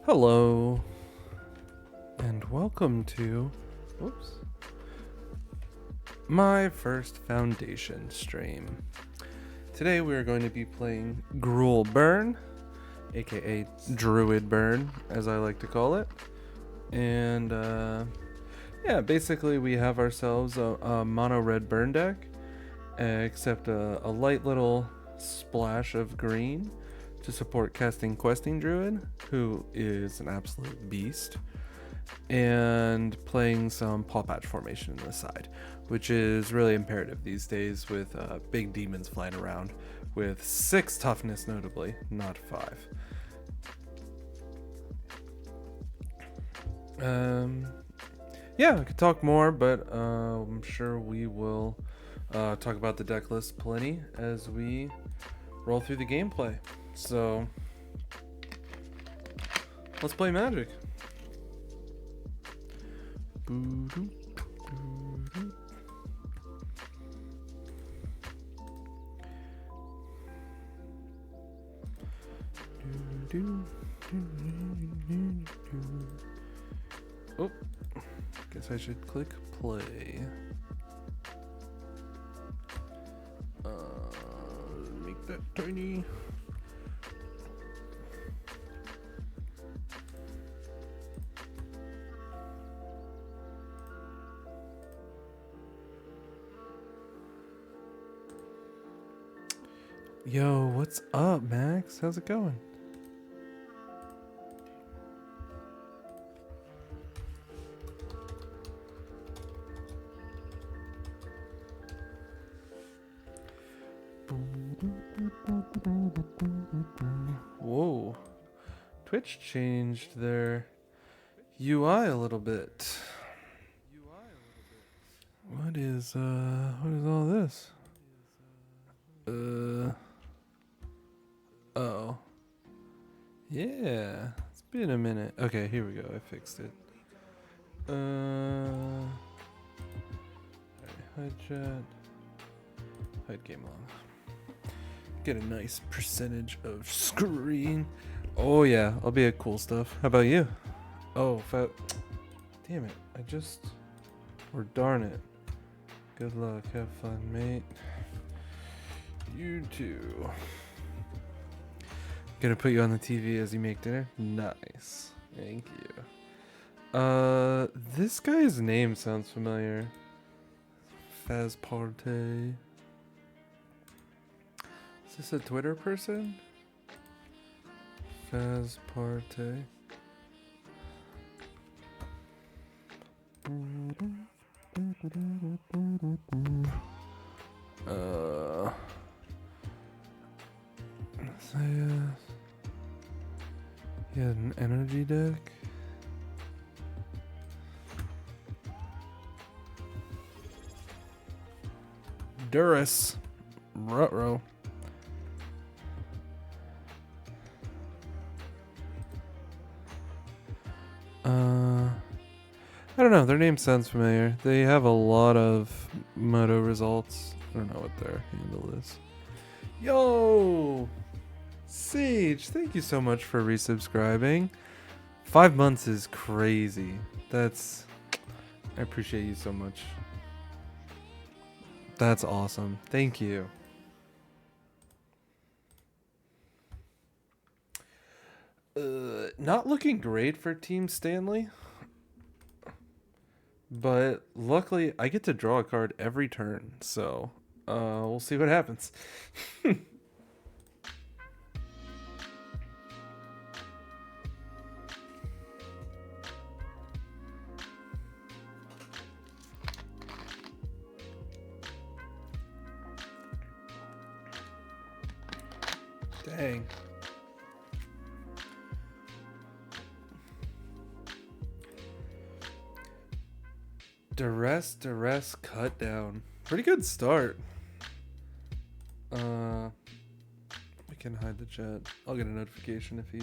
Hello, and welcome to my first Foundation stream. Today we are going to be playing Gruul Burn, aka Druid Burn, as I like to call it. And yeah, basically we have ourselves a mono red burn deck, except a light little splash of green to support casting Questing Druid, who is an absolute beast, and playing some Paw Patch formation on the side, which is really imperative these days with big demons flying around, with 6 toughness notably, not 5. Yeah, I could talk more, but I'm sure we will talk about the deck list plenty as we roll through the gameplay. So let's play Magic. Oh, guess I should click play. Make that tiny. Yo, what's up, Max? How's it going? Whoa. Twitch changed their UI a little bit. What is all this? Oh. Yeah. It's been a minute. Okay, here we go. I fixed it. Alright, hide chat. Hide game long. Get a nice percentage of screen. Oh yeah, I'll be at cool stuff. How about you? Oh, damn it. Or darn it. Good luck. Have fun, mate. You too. Gonna put you on the TV as you make dinner? Nice. Thank you. This guy's name sounds familiar. Fazparte. Is this a Twitter person? Fazparte. He had an energy deck. Durus. Rutrow. I don't know, their name sounds familiar. They have a lot of moto results. I don't know what their handle is. Yo! Sage, thank you so much for resubscribing. 5 months is crazy. I appreciate you so much. That's awesome. Thank you. Not looking great for Team Stanley. But luckily, I get to draw a card every turn, so we'll see what happens. Dang. Duress, cut down. Pretty good start. We can hide the chat. I'll get a notification if he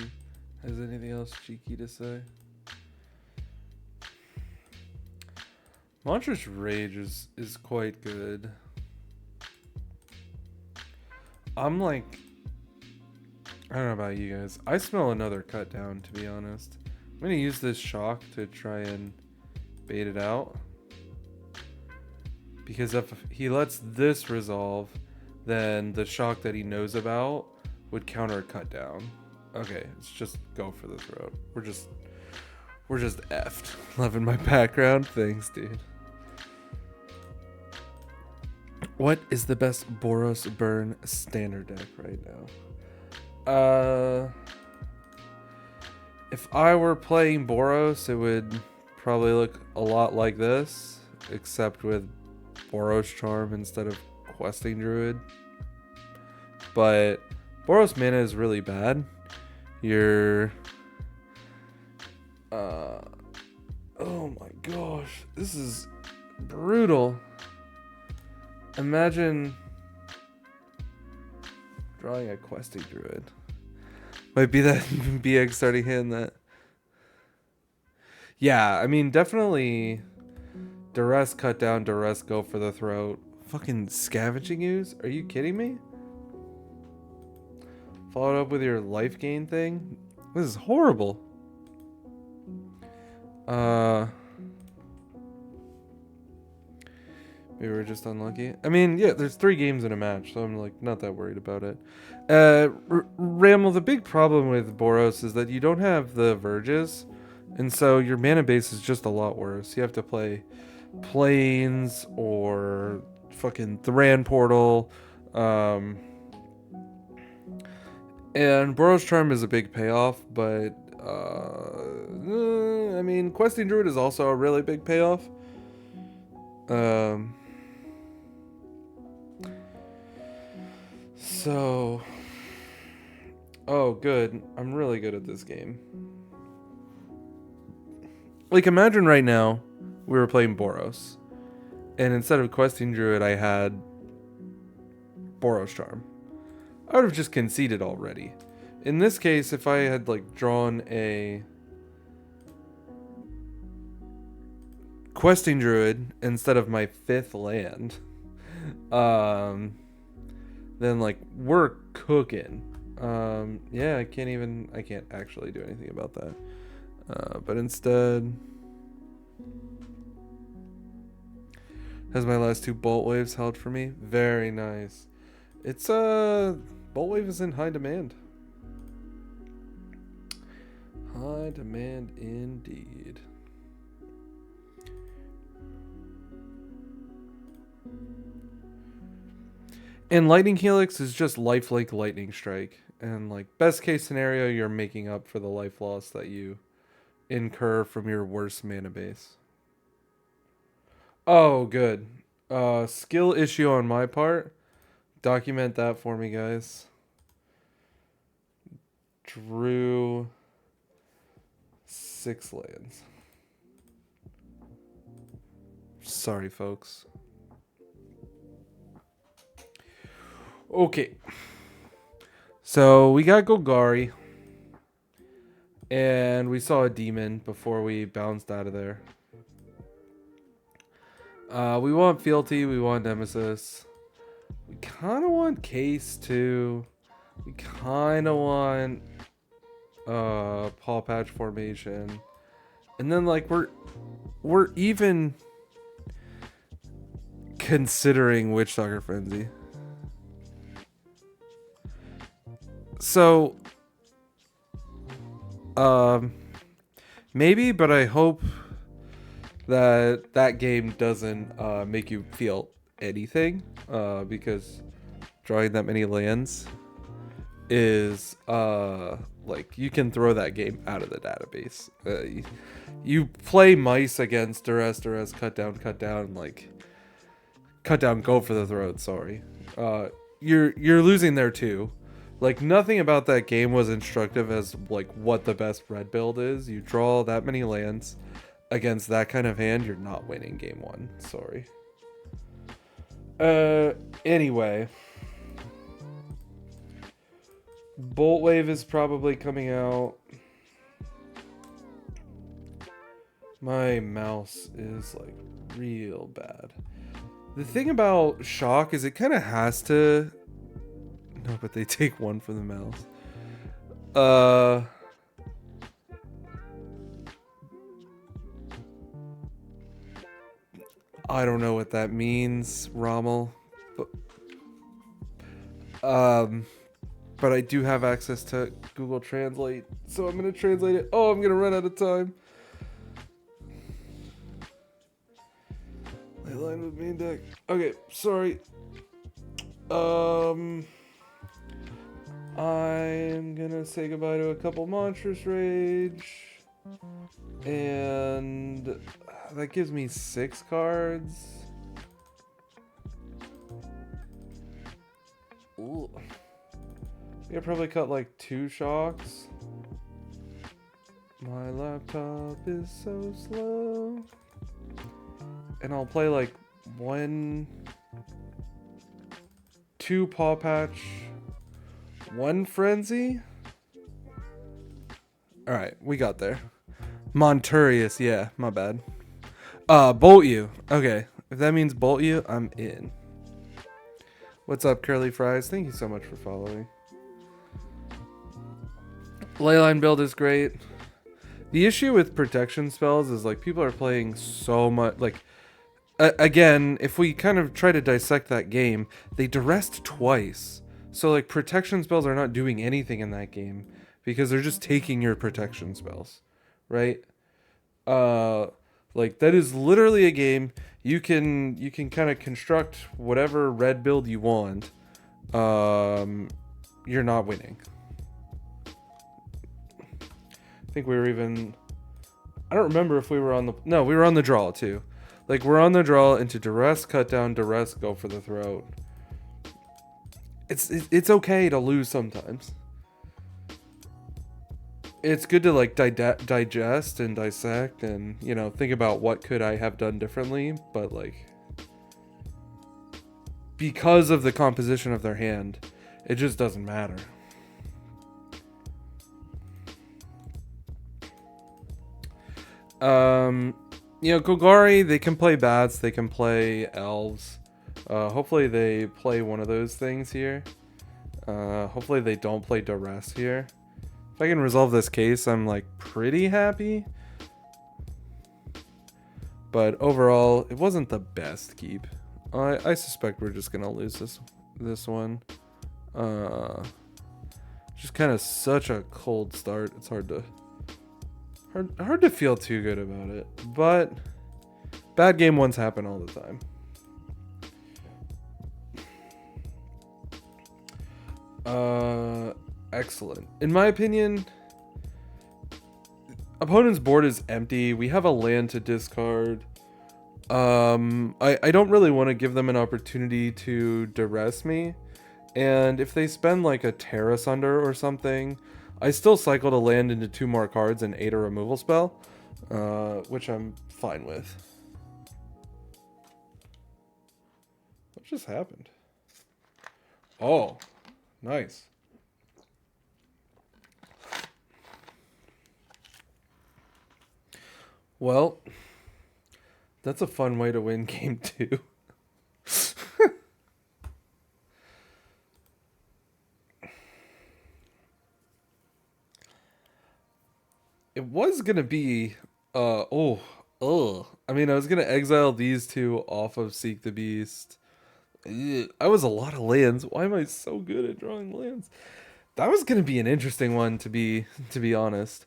has anything else cheeky to say. Monstrous Rage is quite good. I'm like I don't know about you guys. I smell another cut down, to be honest. I'm going to use this shock to try and bait it out. Because if he lets this resolve, then the shock that he knows about would counter a cut down. Okay, let's just go for the throat. We're just effed. Loving my background. Thanks, dude. What is the best Boros Burn standard deck right now? If I were playing Boros, it would probably look a lot like this, except with Boros Charm instead of Questing Druid. But Boros mana is really bad. You're... oh my gosh, this is brutal. Imagine drawing a Questing Druid. Might be that BX starting hitting that. Yeah, I mean, definitely Duress cut down, Duress go for the throat. Fucking Scavenging Ooze? Are you kidding me? Followed up with your life gain thing? This is horrible. Maybe we're just unlucky. I mean, yeah, there's 3 games in a match, so I'm like not that worried about it. Ramel, the big problem with Boros is that you don't have the Verges, and so your mana base is just a lot worse. You have to play Plains or fucking Thran Portal. And Boros Charm is a big payoff, but I mean, Questing Druid is also a really big payoff. So, oh, good. I'm really good at this game. Like, imagine right now we were playing Boros, and instead of Questing Druid, I had Boros Charm. I would have just conceded already. In this case, if I had like drawn a Questing Druid instead of my 5th land, then like we're cooking. Yeah, I can't actually do anything about that. But instead, has my last 2 Bolt Waves held for me? Very nice. It's Bolt Wave is in high demand. High demand indeed. And Lightning Helix is just lifelink Lightning Strike. And like best case scenario, you're making up for the life loss that you incur from your worst mana base. Oh, good. Skill issue on my part. Document that for me, guys. Drew 6 lands. Sorry, folks. Okay. So we got Golgari. And we saw a demon before we bounced out of there. We want Fealty, we want Nemesis. We kind of want Case too. We kind of want Paw Patch Formation. And then like we're even considering Witchstalker Frenzy. So maybe, but I hope that game doesn't make you feel anything, because drawing that many lands is like you can throw that game out of the database. You play mice against Duress, cut down, like cut down, go for the throat. Sorry, you're losing there too. Like nothing about that game was instructive as like what the best red build is. You draw that many lands against that kind of hand, you're not winning game 1. Sorry. Anyway. Bolt Wave is probably coming out. My mouse is like real bad. The thing about Shock is it kind of has to... No, but they take 1 from the mouse. Uh, I don't know what that means, Rommel. But I do have access to Google Translate, so I'm gonna translate it. Oh, I'm gonna run out of time. Line with main deck. Okay, sorry. I'm gonna say goodbye to a couple Monstrous Rage, and that gives me 6 cards. Ooh. I could probably cut like 2 shocks. My laptop is so slow. And I'll play like 2 Paw Patch, 1 Frenzy. Alright, we got there. Monturius, yeah, my bad. Bolt you. Okay, if that means bolt you, I'm in. What's up, Curly Fries? Thank you so much for following. Leyline build is great. The issue with protection spells is like people are playing so much, like, again, if we kind of try to dissect that game, they duressed twice. So like protection spells are not doing anything in that game because they're just taking your protection spells, right? Like that is literally a game you can kind of construct whatever red build you want. You're not winning. I think we were even, I don't remember if we were on the, no, we were on the draw too. Like we're on the draw into duress, cut down, duress, go for the throat. It's okay to lose sometimes. It's good to like digest and dissect and, you know, think about what could I have done differently, but like because of the composition of their hand, it just doesn't matter. You know, Golgari, they can play bats, they can play elves. Hopefully they play one of those things here. Hopefully they don't play duress here. If I can resolve this case, I'm like pretty happy. But overall, it wasn't the best keep. I suspect we're just gonna lose this one. Just kind of such a cold start. It's hard to feel too good about it. But bad game ones happen all the time. Excellent. In my opinion, opponent's board is empty. We have a land to discard. I don't really want to give them an opportunity to duress me. And if they spend like a Terra Sunder or something, I still cycle to land into 2 more cards and 8 a removal spell, which I'm fine with. What just happened? Oh, nice. Well, that's a fun way to win game 2. It was gonna be, I mean, I was gonna exile these 2 off of Seek the Beast. I was a lot of lands. Why am I so good at drawing lands? That was gonna be an interesting one to be honest.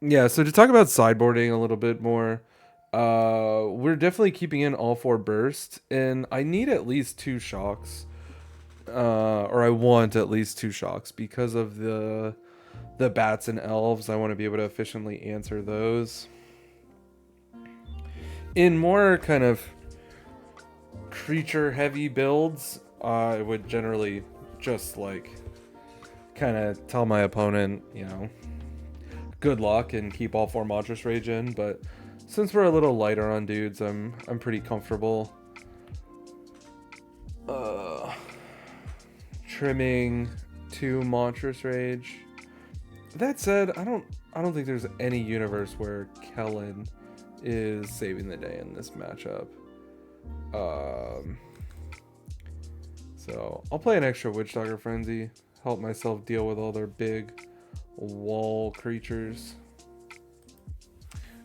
Yeah, so to talk about sideboarding a little bit more, we're definitely keeping in all 4 bursts, and I need at least 2 shocks. Or I want at least 2 shocks because of the bats and elves. I want to be able to efficiently answer those. In more kind of creature heavy builds, I would generally just like kind of tell my opponent, you know, good luck and keep all 4 Monstrous Rage in, but since we're a little lighter on dudes, I'm pretty comfortable trimming 2 Monstrous Rage. That said, I don't think there's any universe where Kellen is saving the day in this matchup. So I'll play an extra Witchdogger Frenzy. help myself deal with all their big wall creatures.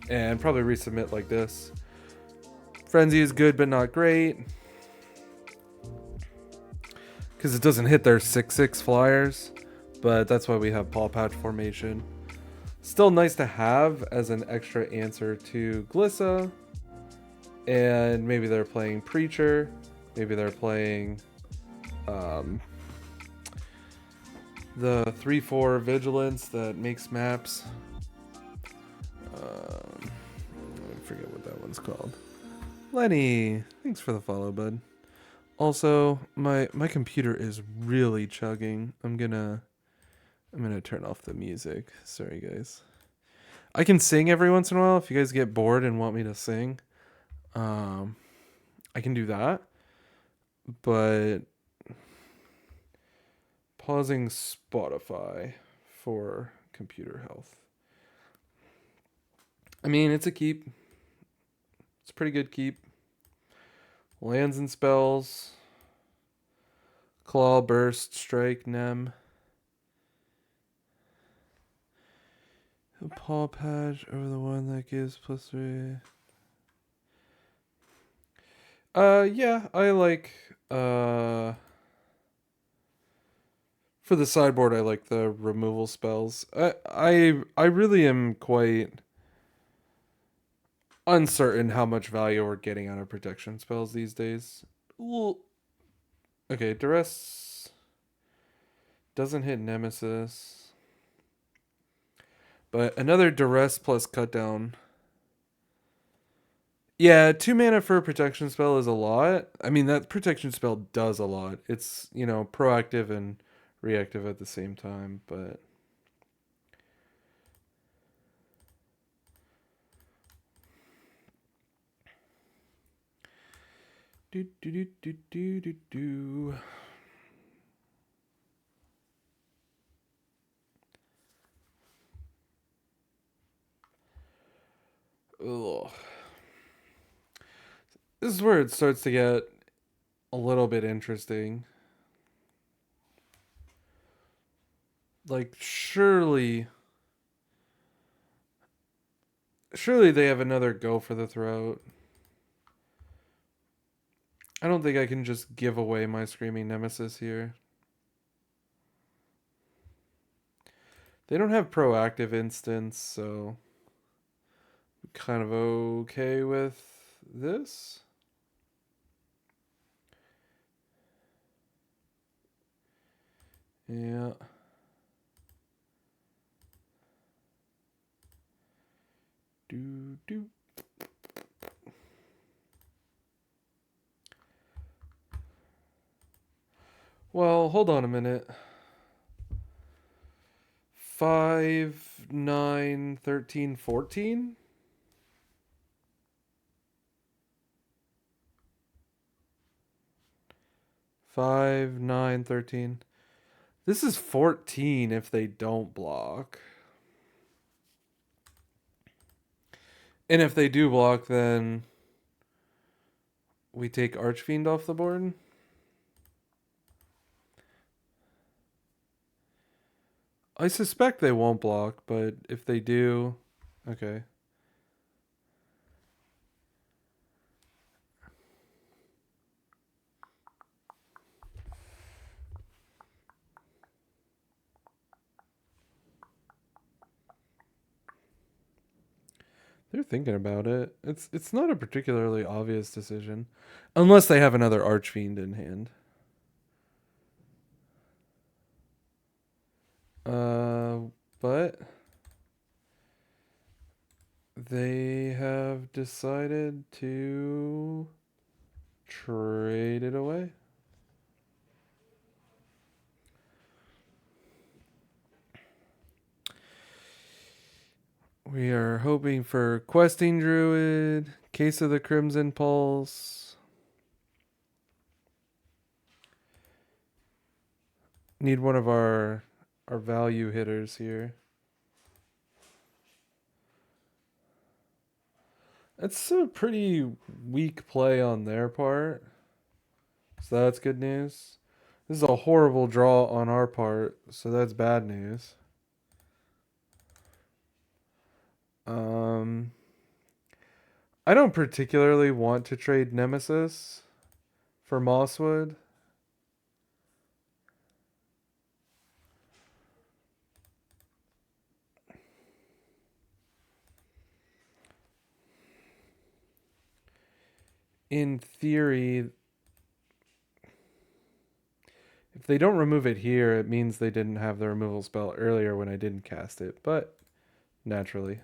And probably resubmit like this. Frenzy is good but not great, because it doesn't hit their 6/6 flyers, but that's why we have Paw Patch formation. Still nice to have as an extra answer to Glissa. And maybe they're playing Preacher. Maybe they're playing the 3/4 Vigilance that makes maps. I forget what that one's called. Lenny, thanks for the follow, bud. Also, my computer is really chugging. I'm gonna turn off the music. Sorry, guys. I can sing every once in a while if you guys get bored and want me to sing. I can do that, but pausing Spotify for computer health. I mean, it's a keep. It's a pretty good keep. Lands and spells. Claw, Burst, Strike, Nem. A Paw Patch over the one that gives +3. Yeah, I like, for the sideboard, I like the removal spells. I really am quite uncertain how much value we're getting out of protection spells these days. Well, okay, Duress doesn't hit Nemesis. But another Duress plus Cut Down. Yeah, 2 mana for a protection spell is a lot. I mean, that protection spell does a lot. It's, proactive and reactive at the same time, but... Do. Ugh. This is where it starts to get a little bit interesting. Like, surely they have another go for the throat. I don't think I can just give away my Screaming Nemesis here. They don't have proactive instance, so I'm kind of okay with this. Yeah. Do. Well, hold on a minute. 5, 9, 13, 14? Five, 9, 13. This is 14 if they don't block. And if they do block, then we take Archfiend off the board. I suspect they won't block, but if they do, okay. They're thinking about it. It's not a particularly obvious decision, unless they have another Archfiend in hand. But they have decided to trade it away. We are hoping for Questing Druid, Case of the Crimson Pulse. Need one of our value hitters here. That's a pretty weak play on their part. So that's good news. This is a horrible draw on our part, so that's bad news. I don't particularly want to trade Nemesis for Mosswood. In theory, if they don't remove it here, it means they didn't have the removal spell earlier when I didn't cast it, but naturally.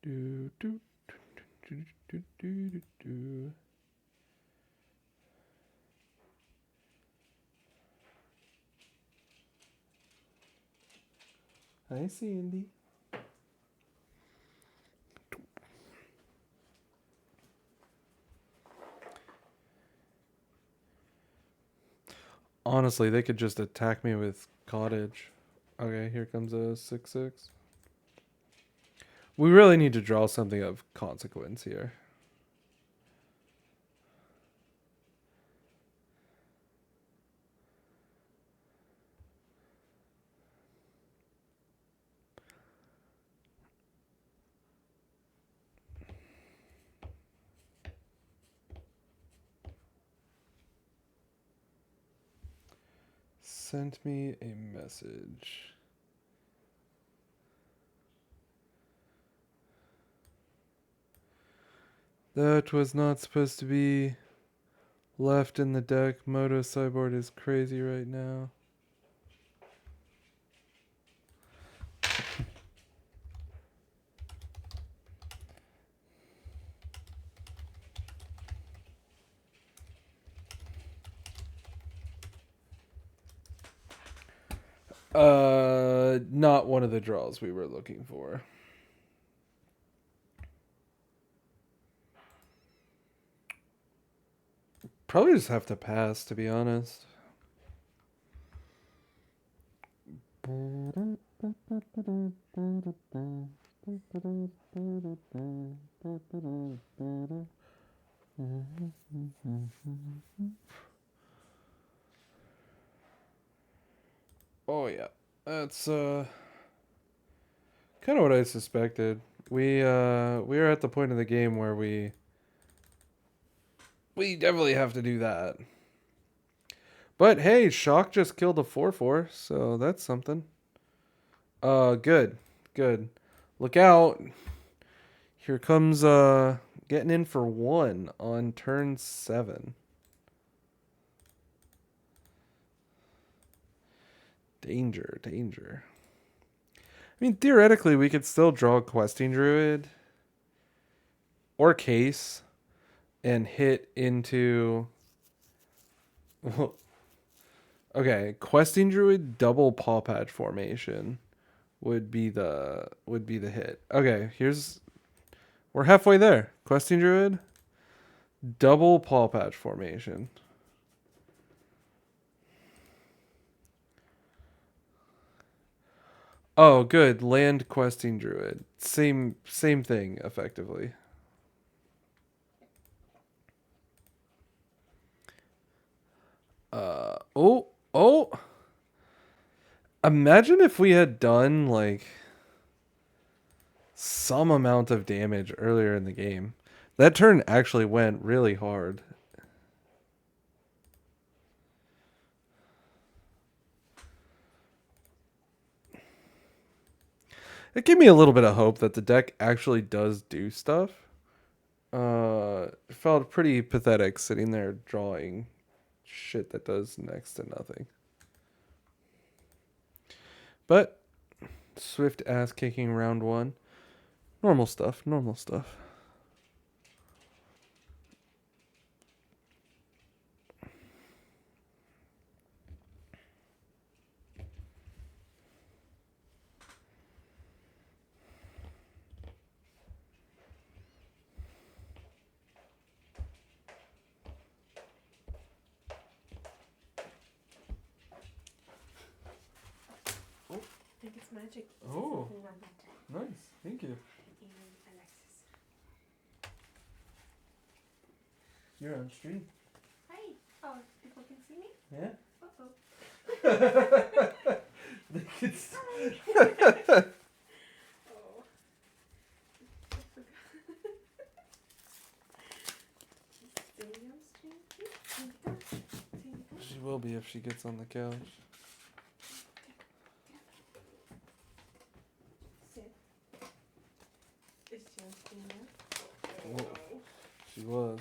Do, do, do, do, do, do, do. Hi, Sandy. Honestly, they could just attack me with Cottage. Okay, here comes a 6/6. We really need to draw something of consequence here. Sent me a message. That was not supposed to be left in the deck. Moto Cyborg is crazy right now. Not one of the draws we were looking for. Probably just have to pass, to be honest. Oh yeah, that's kind of what I suspected. We are at the point of the game where we definitely have to do that. But hey, Shock just killed a 4/4, so that's something. Good. Look out. Here comes getting in for 1 on turn 7. Danger. I mean, theoretically, we could still draw Questing Druid or Case and hit into... Okay, Questing Druid double Paw Patch formation would be the hit. Okay, we're halfway there. Questing Druid, double Paw Patch formation. Oh, good. Land Questing Druid. Same thing, effectively. Oh. Imagine if we had done, like, some amount of damage earlier in the game. That turn actually went really hard. It gave me a little bit of hope that the deck actually does do stuff. It felt pretty pathetic sitting there drawing shit that does next to nothing. But swift ass kicking round 1. Normal stuff. I think it's magic. Oh, nice. Thank you. And Alexis. You're on stream. Hi. Oh, people can see me? Yeah? Uh-oh. They can Oh. Stanley on stream? She will be if she gets on the couch. Sit. Is she on stream now? Whoa. She was.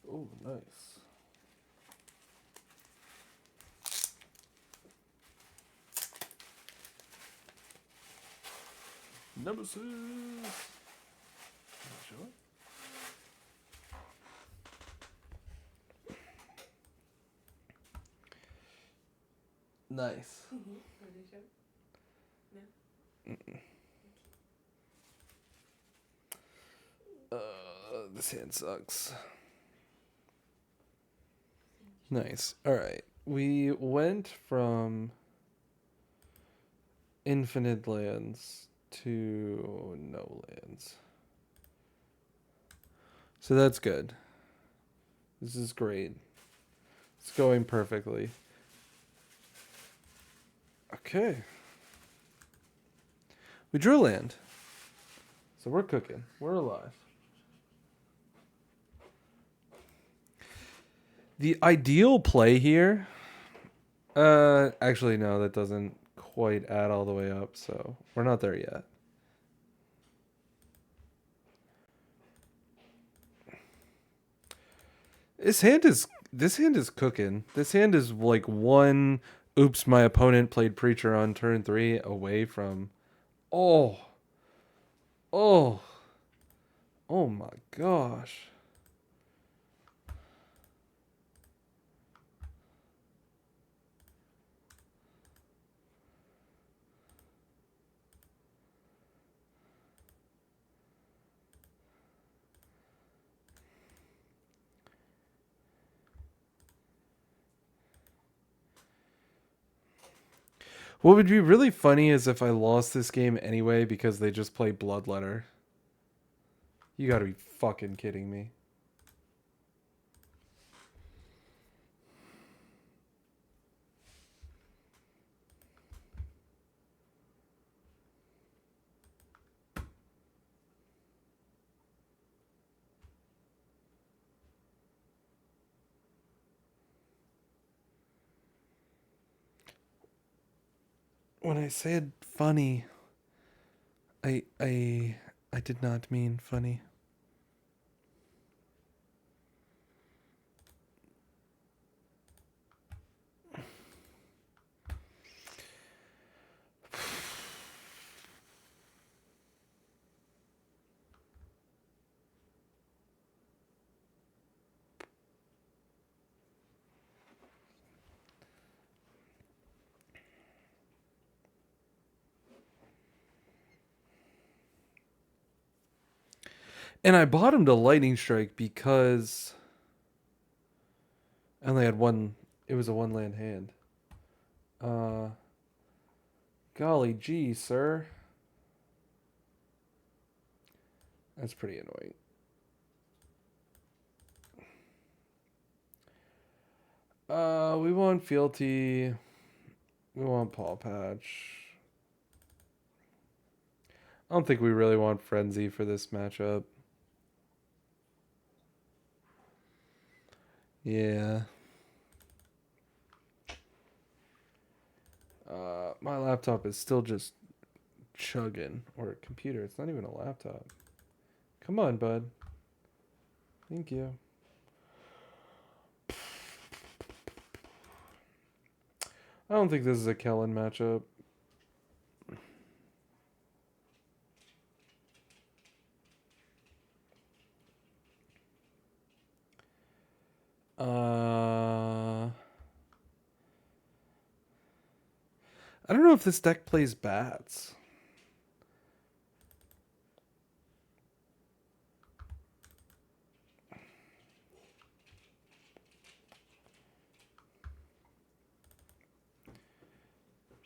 Oh, nice. Nemesis. Sure. Nice. This hand sucks. Nice. All right. We went from infinite lands to no lands. So that's good. This is great. It's going perfectly. Okay. We drew land. So we're cooking. We're alive. The ideal play here... actually, no, that doesn't quite add all the way up, so we're not there yet. This hand is cooking. This hand is like one oops, my opponent played Preacher on turn 3 away from oh my gosh. What would be really funny is if I lost this game anyway because they just play Bloodletter. You gotta be fucking kidding me. When I said funny, I did not mean funny. And I bought him to Lightning Strike because I only had one. It was a one land hand. Golly gee, sir. That's pretty annoying. We want Fealty. We want Paw Patch. I don't think we really want Frenzy for this matchup. Yeah. My laptop is still just chugging. Or a computer. It's not even a laptop. Come on, bud. Thank you. I don't think this is a Kellen matchup. I don't know if this deck plays bats.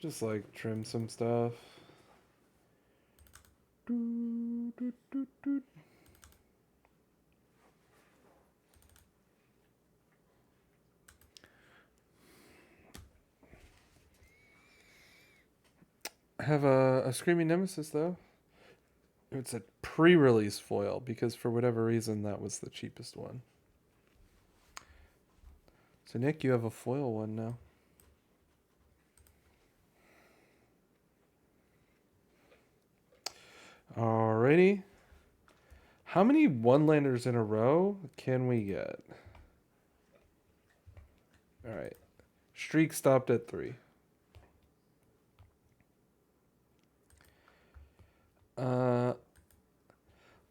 Just like trim some stuff. have a Screaming Nemesis, though. It's a pre-release foil because for whatever reason that was the cheapest one. So Nick, you have a foil one now. Alrighty. How many one-landers in a row can we get? Alright. Streak stopped at 3.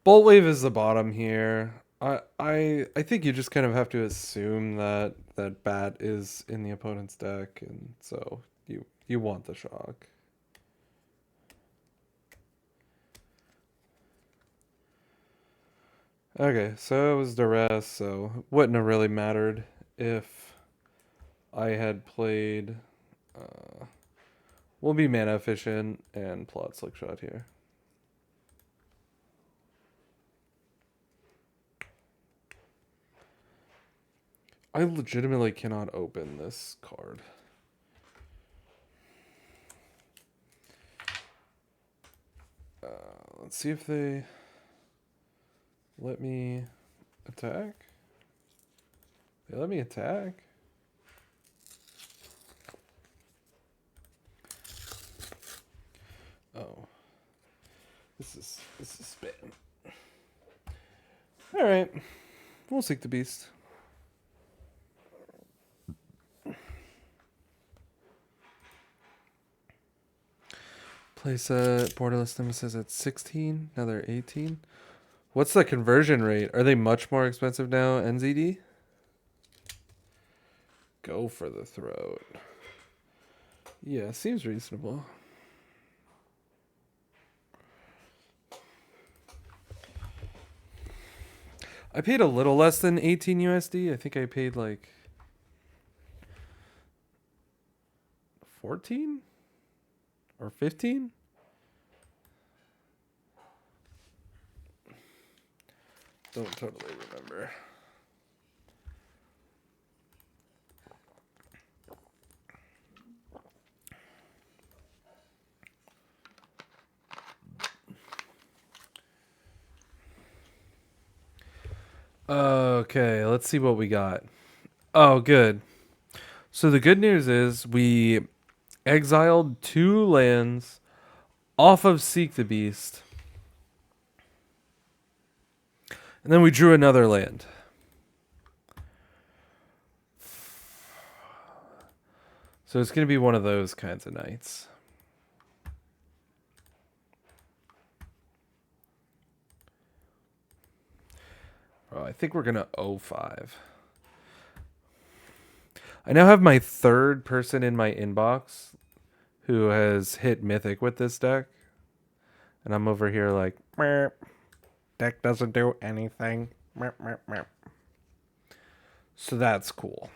Bolt Wave is the bottom here. I think you just kind of have to assume that Bat is in the opponent's deck, and so you want the shock. Okay, so it was duress, so wouldn't have really mattered if I had played. We'll be mana efficient and plot Slickshot here. I legitimately cannot open this card. Let's see if they let me attack. They let me attack. Oh, this is spam. All right, we'll seek the beast. Place a borderless nemesis at 16. Now they're 18. What's the conversion rate? Are they much more expensive now, NZD? Go for the throat. Yeah, seems reasonable. I paid a little less than 18 USD. I think I paid like 14 or 15. Don't totally remember. Okay, let's see what we got. Oh, good. So the good news is we exiled 2 lands off of Seek the Beast. And then we drew another land. So it's going to be one of those kinds of nights. Oh, I think we're going to 0-5. I now have my 3rd person in my inbox who has hit Mythic with this deck. And I'm over here like, meh, deck doesn't do anything. Meh, meh, meh. So that's cool.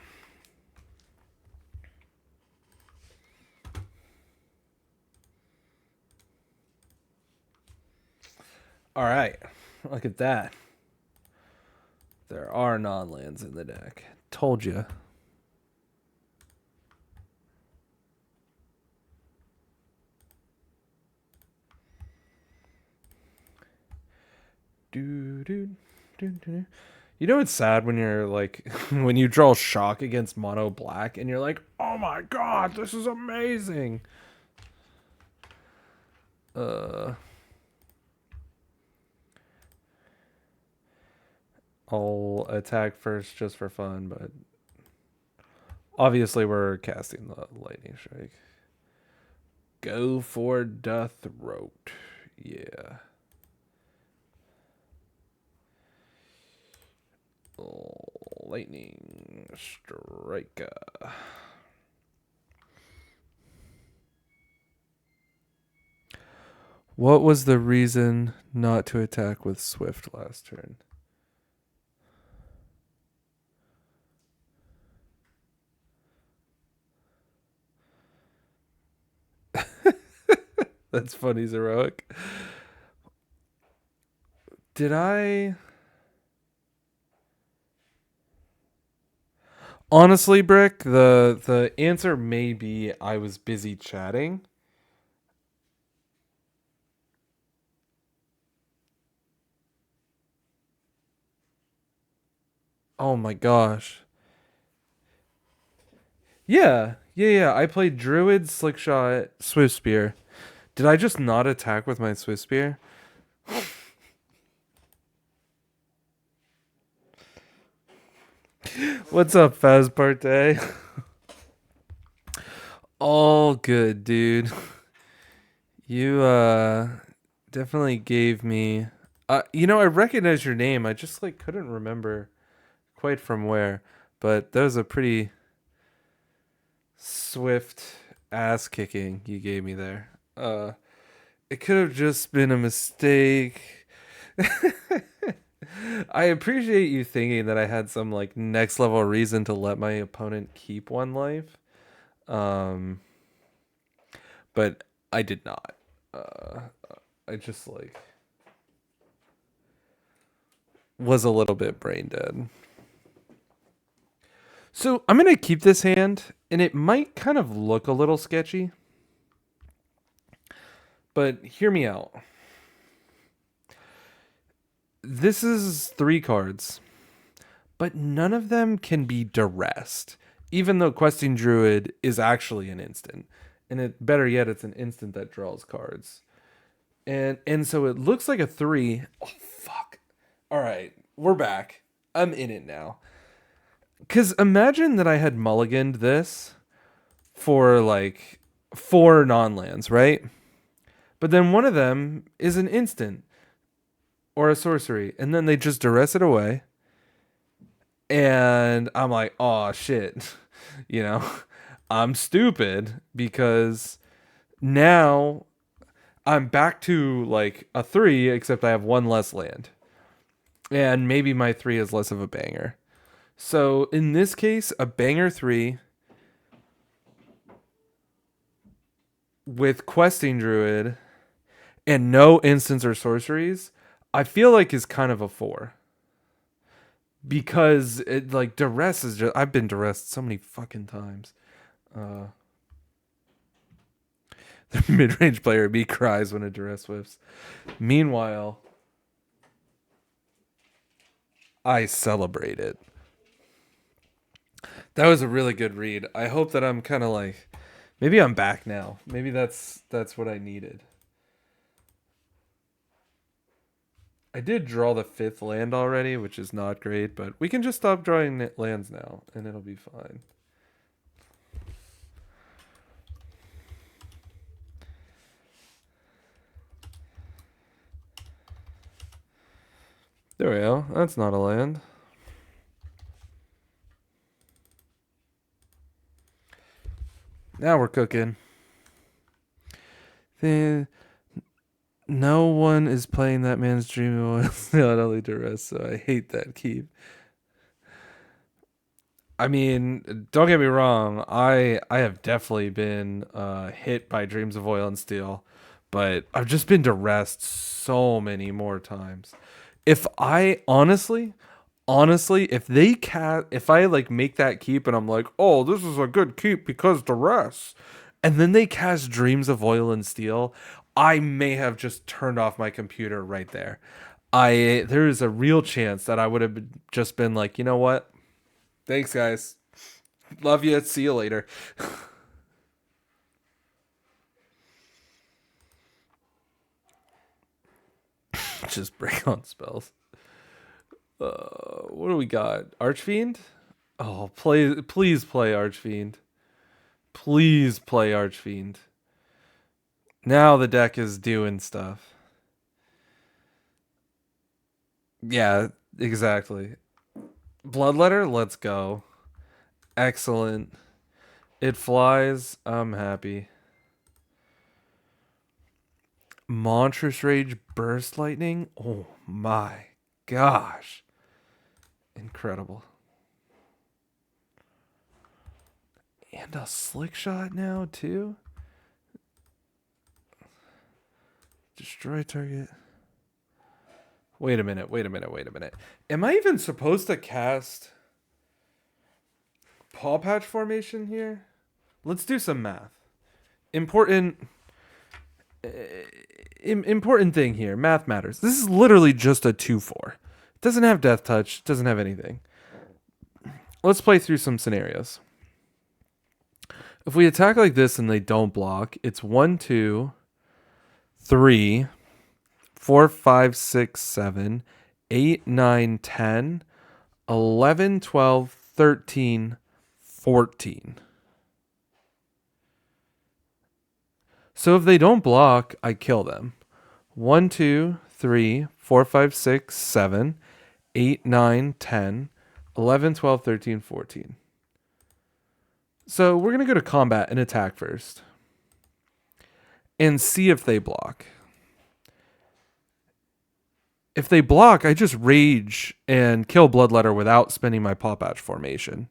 All right, look at that. There are non-lands in the deck. Told you. You know it's sad when you're like when you draw shock against mono black and you're like, oh my god, this is amazing. I'll attack first just for fun, but obviously we're casting the lightning strike. Go for the throat. Yeah. Lightning strike. What was the reason not to attack with Swift last turn? That's funny, Zeroic. Did I... Honestly, Brick, the answer may be I was busy chatting. Oh my gosh. Yeah. I played Druid, Slickshot, Swift Spear. Did I just not attack with my Swift Spear? What's up, Fazparte? All good, dude. You definitely gave me I recognize your name. I just like couldn't remember quite from where. But that was a pretty swift ass kicking you gave me there. It could have just been a mistake. I appreciate you thinking that I had some like next level reason to let my opponent keep one life. Um, but I did not. Uh, I just like was a little bit brain dead. So I'm gonna keep this hand, and it might kind of look a little sketchy, but hear me out. This is 3 cards, but none of them can be duressed, even though Questing Druid is actually an instant. And better yet, it's an instant that draws cards. And so it looks like a 3. Oh fuck. Alright, we're back. I'm in it now. Cause imagine that I had mulliganed this for like 4 non-lands, right? But then one of them is an instant or a sorcery, and then they just duress it away. And I'm like, oh shit, you know, I'm stupid because now I'm back to like a 3, except I have 1 less land. And maybe my 3 is less of a banger. So in this case, a banger 3 with Questing Druid and no instants or sorceries, I feel like is kind of a 4. Because it like duress is just I've been duressed so many fucking times. The mid-range player B cries when a duress whiffs. Meanwhile, I celebrate it. That was a really good read. I hope that I'm kind of like maybe I'm back now. Maybe that's what I needed. I did draw the 5th land already, which is not great, but we can just stop drawing lands now, and it'll be fine. There we go. That's not a land. Now we're cooking. No one is playing that man's dream of not only duress, so I hate that keep. I mean, don't get me wrong. I have definitely been hit by Dreams of Oil and Steel, but I've just been duressed so many more times. If I honestly, if I like make that keep and I'm like, oh, this is a good keep because duress, and then they cast Dreams of Oil and Steel, I may have just turned off my computer right there. There is a real chance that I would have just been like, you know what? Thanks, guys. Love you. See you later. Just break on spells. What do we got? Archfiend? Oh, please play Archfiend. Please play Archfiend. Now the deck is doing stuff. Yeah, exactly. Bloodletter, let's go. Excellent. It flies. I'm happy. Monstrous Rage Burst Lightning. Oh my gosh. Incredible. And a Slick Shot now, too? Destroy target. Wait a minute. Am I even supposed to cast Paw Patch Formation here? Let's do some math. Important thing here. Math matters. This is literally just a 2/4. It doesn't have Death Touch. Doesn't have anything. let's play through some scenarios. If we attack like this and they don't block, it's 1, 2, 3, 4, 5, 6, 7, 8, 9, 10, 11, 12, 13, 14. So if they don't block, I kill them. 1, 2, 3, 4, 5, 6, 7, 8, 9, 10, 11, 12, 13, 14. So we're going to go to combat and attack first. And see if they block. If they block, I just rage and kill Bloodletter without spending my Paw Patch formation.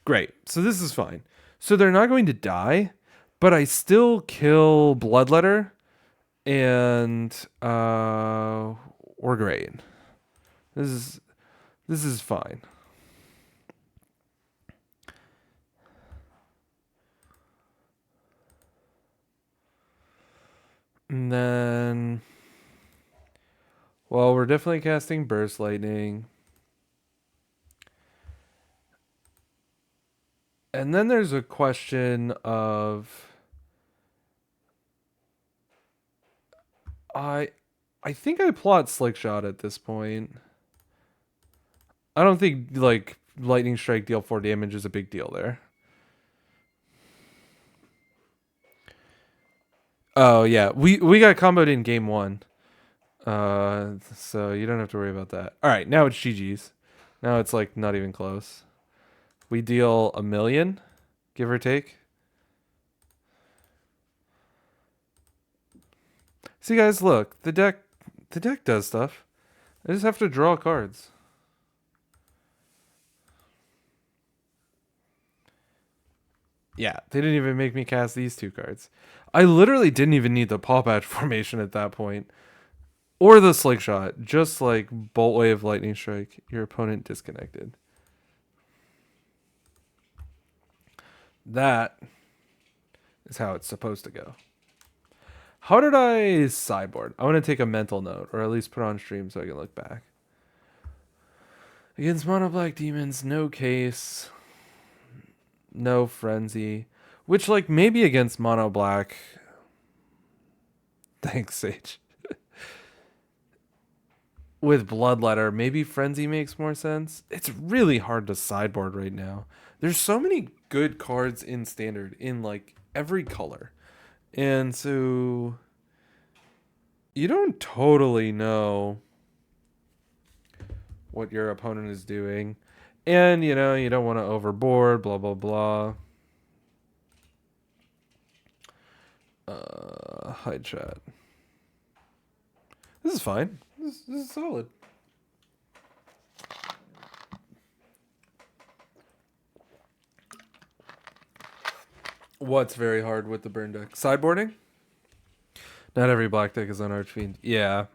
Great. So this is fine. So they're not going to die, but I still kill Bloodletter, and we're great. This is fine. And then, well, we're definitely casting Burst Lightning. And then there's a question of I think I plot Slickshot at this point. I don't think like Lightning Strike deal 4 damage is a big deal there. Oh yeah, we got comboed in game 1. So you don't have to worry about that. All right, now it's GG's. Now it's like not even close. We deal 1 million, give or take. See guys, look, the deck does stuff. I just have to draw cards. Yeah, they didn't even make me cast these 2 cards. I literally didn't even need the Paw Patch formation at that point. Or the Slick Shot. Just like Bolt Wave, Lightning Strike. Your opponent disconnected. That is how it's supposed to go. How did I sideboard? I want to take a mental note, or at least put on stream so I can look back. Against Mono Black Demons, no Case, no Frenzy. Which, like, maybe against Mono Black. Thanks, Sage. With Bloodletter, maybe Frenzy makes more sense. It's really hard to sideboard right now. There's so many good cards in Standard in, like, every color. And so you don't totally know what your opponent is doing. And, you know, you don't want to overboard, blah, blah, blah. Hi, chat. This is fine. This is solid. What's very hard with the burn deck? Sideboarding? Not every black deck is on Archfiend. Yeah.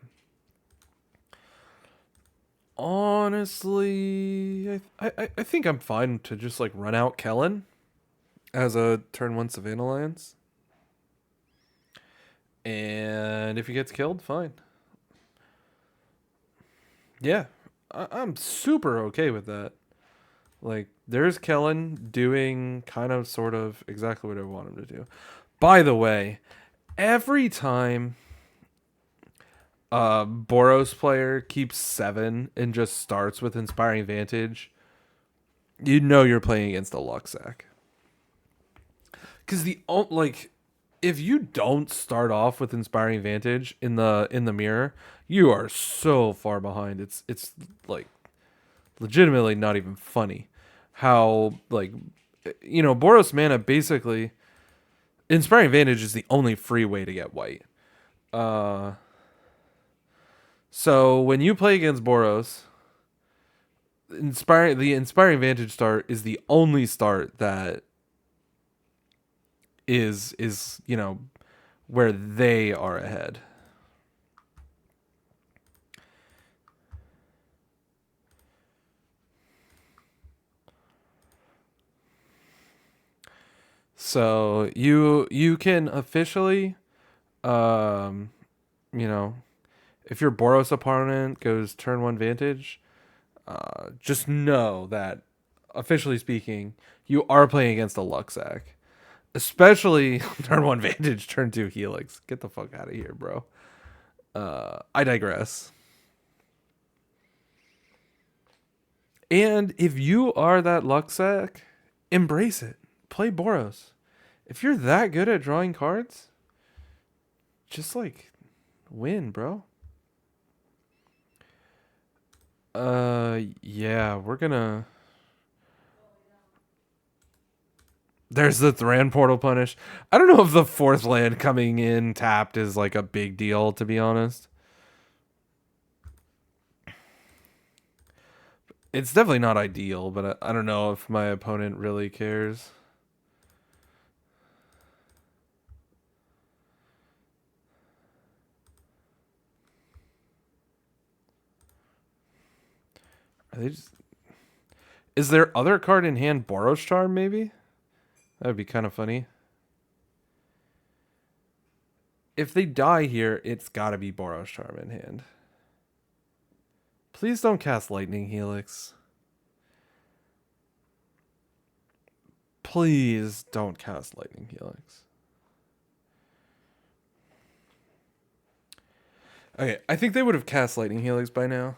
Honestly, I think I'm fine to just like run out Kellen as a turn 1 Savannah Alliance. And if he gets killed, fine. Yeah, I'm super okay with that. Like, there's Kellen doing kind of sort of exactly what I want him to do. By the way, every time a Boros player keeps 7 and just starts with Inspiring Vantage, you know you're playing against a luck sack. Because if you don't start off with Inspiring Vantage in the mirror, you are so far behind. It's like legitimately not even funny. How, like, you know, Boros mana basically, Inspiring Vantage is the only free way to get white. So when you play against Boros, the Inspiring Vantage start is the only start that is you know, where they are ahead. So you can officially you know, if your Boros opponent goes turn 1 Vantage, just know that, officially speaking, you are playing against a Luxac. Especially turn 1 Vantage, turn 2 Helix. Get the fuck out of here, bro. I digress. And if you are that Luxac, embrace it. Play Boros. If you're that good at drawing cards, just like win, bro. Yeah, we're gonna. There's the Thran Portal punish. I don't know if the 4th land coming in tapped is like a big deal, to be honest. It's definitely not ideal, but I don't know if my opponent really cares. Are they just... Is there other card in hand Boros Charm, maybe? That would be kind of funny. If they die here, it's gotta be Boros Charm in hand. Please don't cast Lightning Helix. Please don't cast Lightning Helix. Okay, I think they would have cast Lightning Helix by now.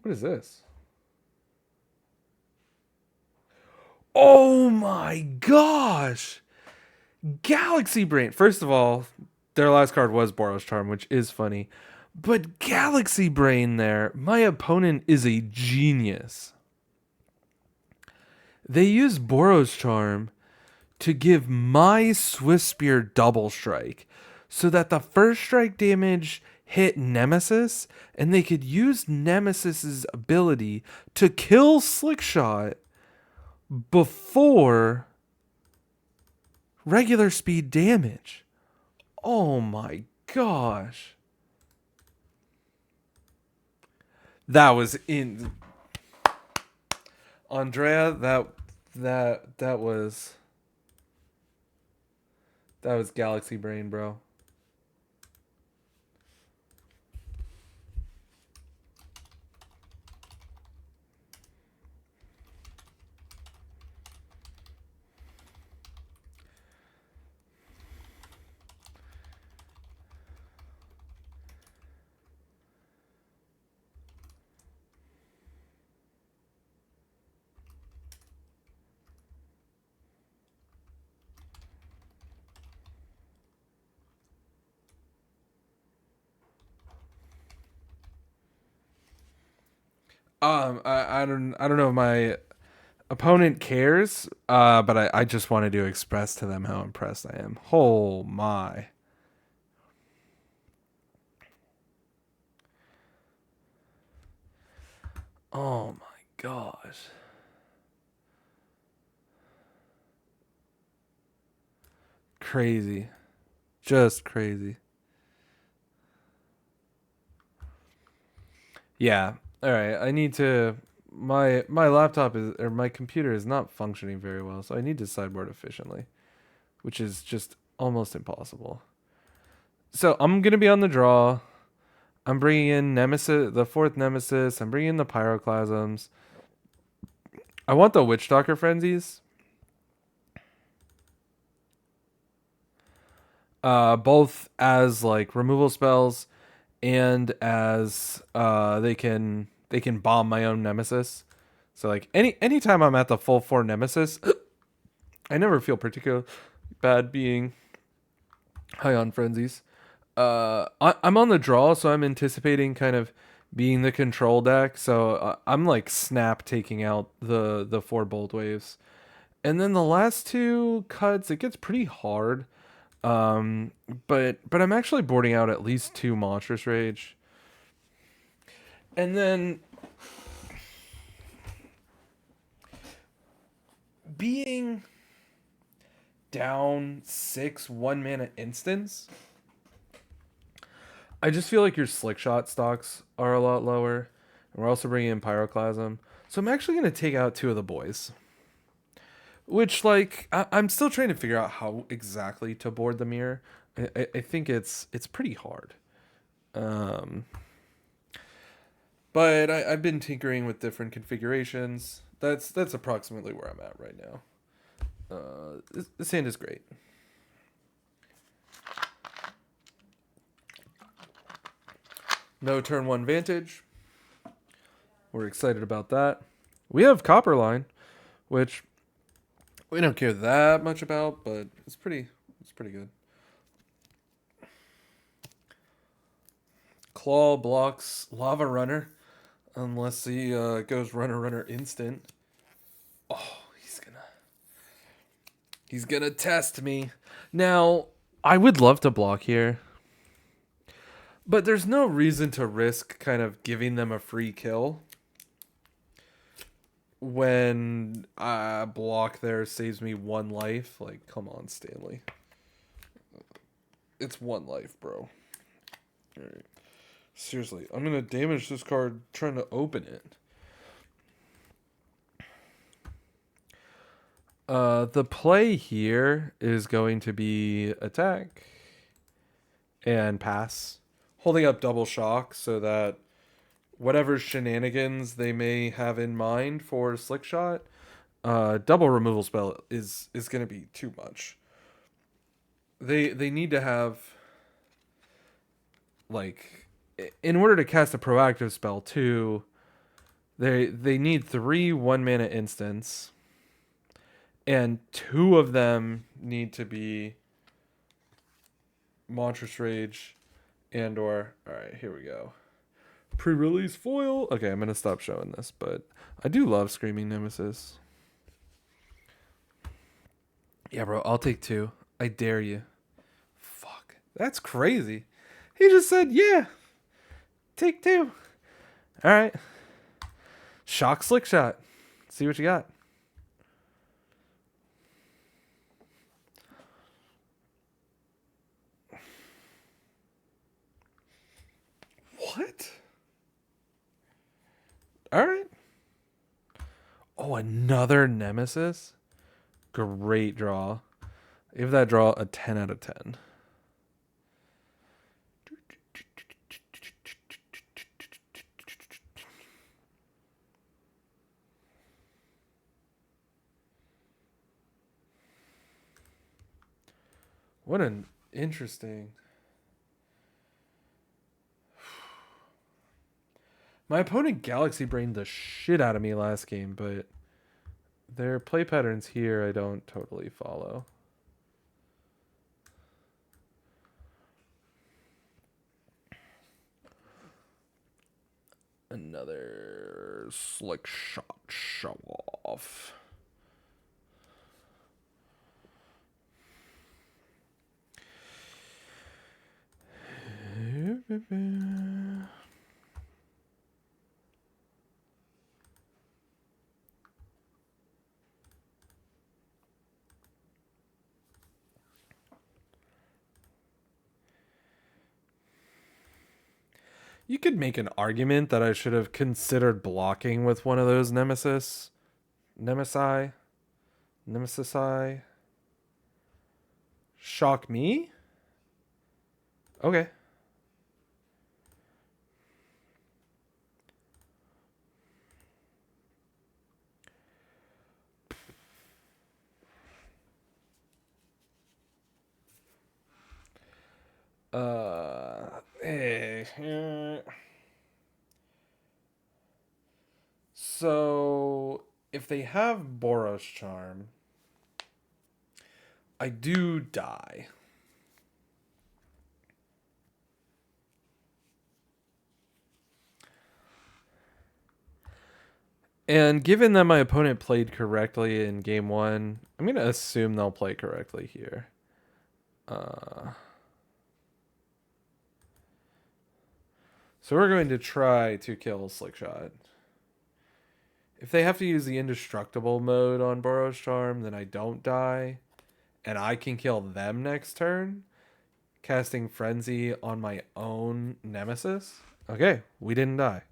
What is this? Oh my gosh! Galaxy Brain. First of all, their last card was Boros Charm, which is funny. But Galaxy Brain there, my opponent is a genius. They use Boros Charm to give my Swift Spear double strike so that the first strike damage hit Nemesis and they could use Nemesis's ability to kill Slickshot before regular speed damage. Oh my gosh. That was in Andrea, that was Galaxy Brain, bro. I don't know if my opponent cares, but I just wanted to express to them how impressed I am. Oh my. Oh my gosh. Crazy. Just crazy. Yeah. All right. I need to my laptop is or my computer is not functioning very well, so I need to sideboard efficiently, which is just almost impossible. So, I'm going to be on the draw. I'm bringing in Nemesis, the 4th Nemesis. I'm bringing in the Pyroclasms. I want the Witchstalker Frenzies. Both as like removal spells and as they can bomb my own Nemesis. So like anytime I'm at the full 4 Nemesis, I never feel particularly bad being high on frenzies. I'm on the draw, so I'm anticipating kind of being the control deck. So I'm like snap taking out the 4 bolt waves, and then the last 2 cuts it gets pretty hard. Um, but I'm actually boarding out at least 2 Monstrous Rage, and then being down 6 1-mana instants. I just feel like your Slickshot stocks are a lot lower. And we're also bringing in Pyroclasm. So I'm actually going to take out 2 of the boys. Which, like, I'm still trying to figure out how exactly to board the mirror. I think it's pretty hard. Um, but I've been tinkering with different configurations. That's approximately where I'm at right now. This hand is great. No turn one vantage. We're excited about that. We have Copperline, which we don't care that much about, but it's pretty good. Claw blocks Lava Runner, unless he goes Runner instant. Oh, he's gonna test me. Now, I would love to block here, but there's no reason to risk kind of giving them a free kill when a block there saves me one life. Like, come on, Stanley. It's one life, bro. All right. Seriously, I'm gonna damage this card trying to open it. The play here is going to be attack and pass, holding up double shock so that whatever shenanigans they may have in mind for slick shot, double removal spell is going to be too much. They need to have, like, in order to cast a proactive spell too, they need 3 1-mana instants, and 2 of them need to be Monstrous Rage and or, all right, here we go. Pre-release foil. Okay, I'm going to stop showing this, but I do love Screaming Nemesis. Yeah, bro, I'll take 2. I dare you. Fuck. That's crazy. He just said, yeah. Take 2. All right. Shock Slick Shot. See what you got. What? All right. Oh, another Nemesis? Great draw. Give that draw a 10 out of 10. What an interesting... My opponent Galaxy Brained the shit out of me last game, but their play patterns here I don't totally follow. Another Slick Shot show off. You could make an argument that I should have considered blocking with one of those Nemesi. Shock me? Okay. So if they have Boros Charm, I do die. And given that my opponent played correctly in game 1, I'm going to assume they'll play correctly here. So we're going to try to kill Slick Shot. If they have to use the indestructible mode on Boros Charm, then I don't die. And I can kill them next turn, casting Frenzy on my own Nemesis. Okay, we didn't die.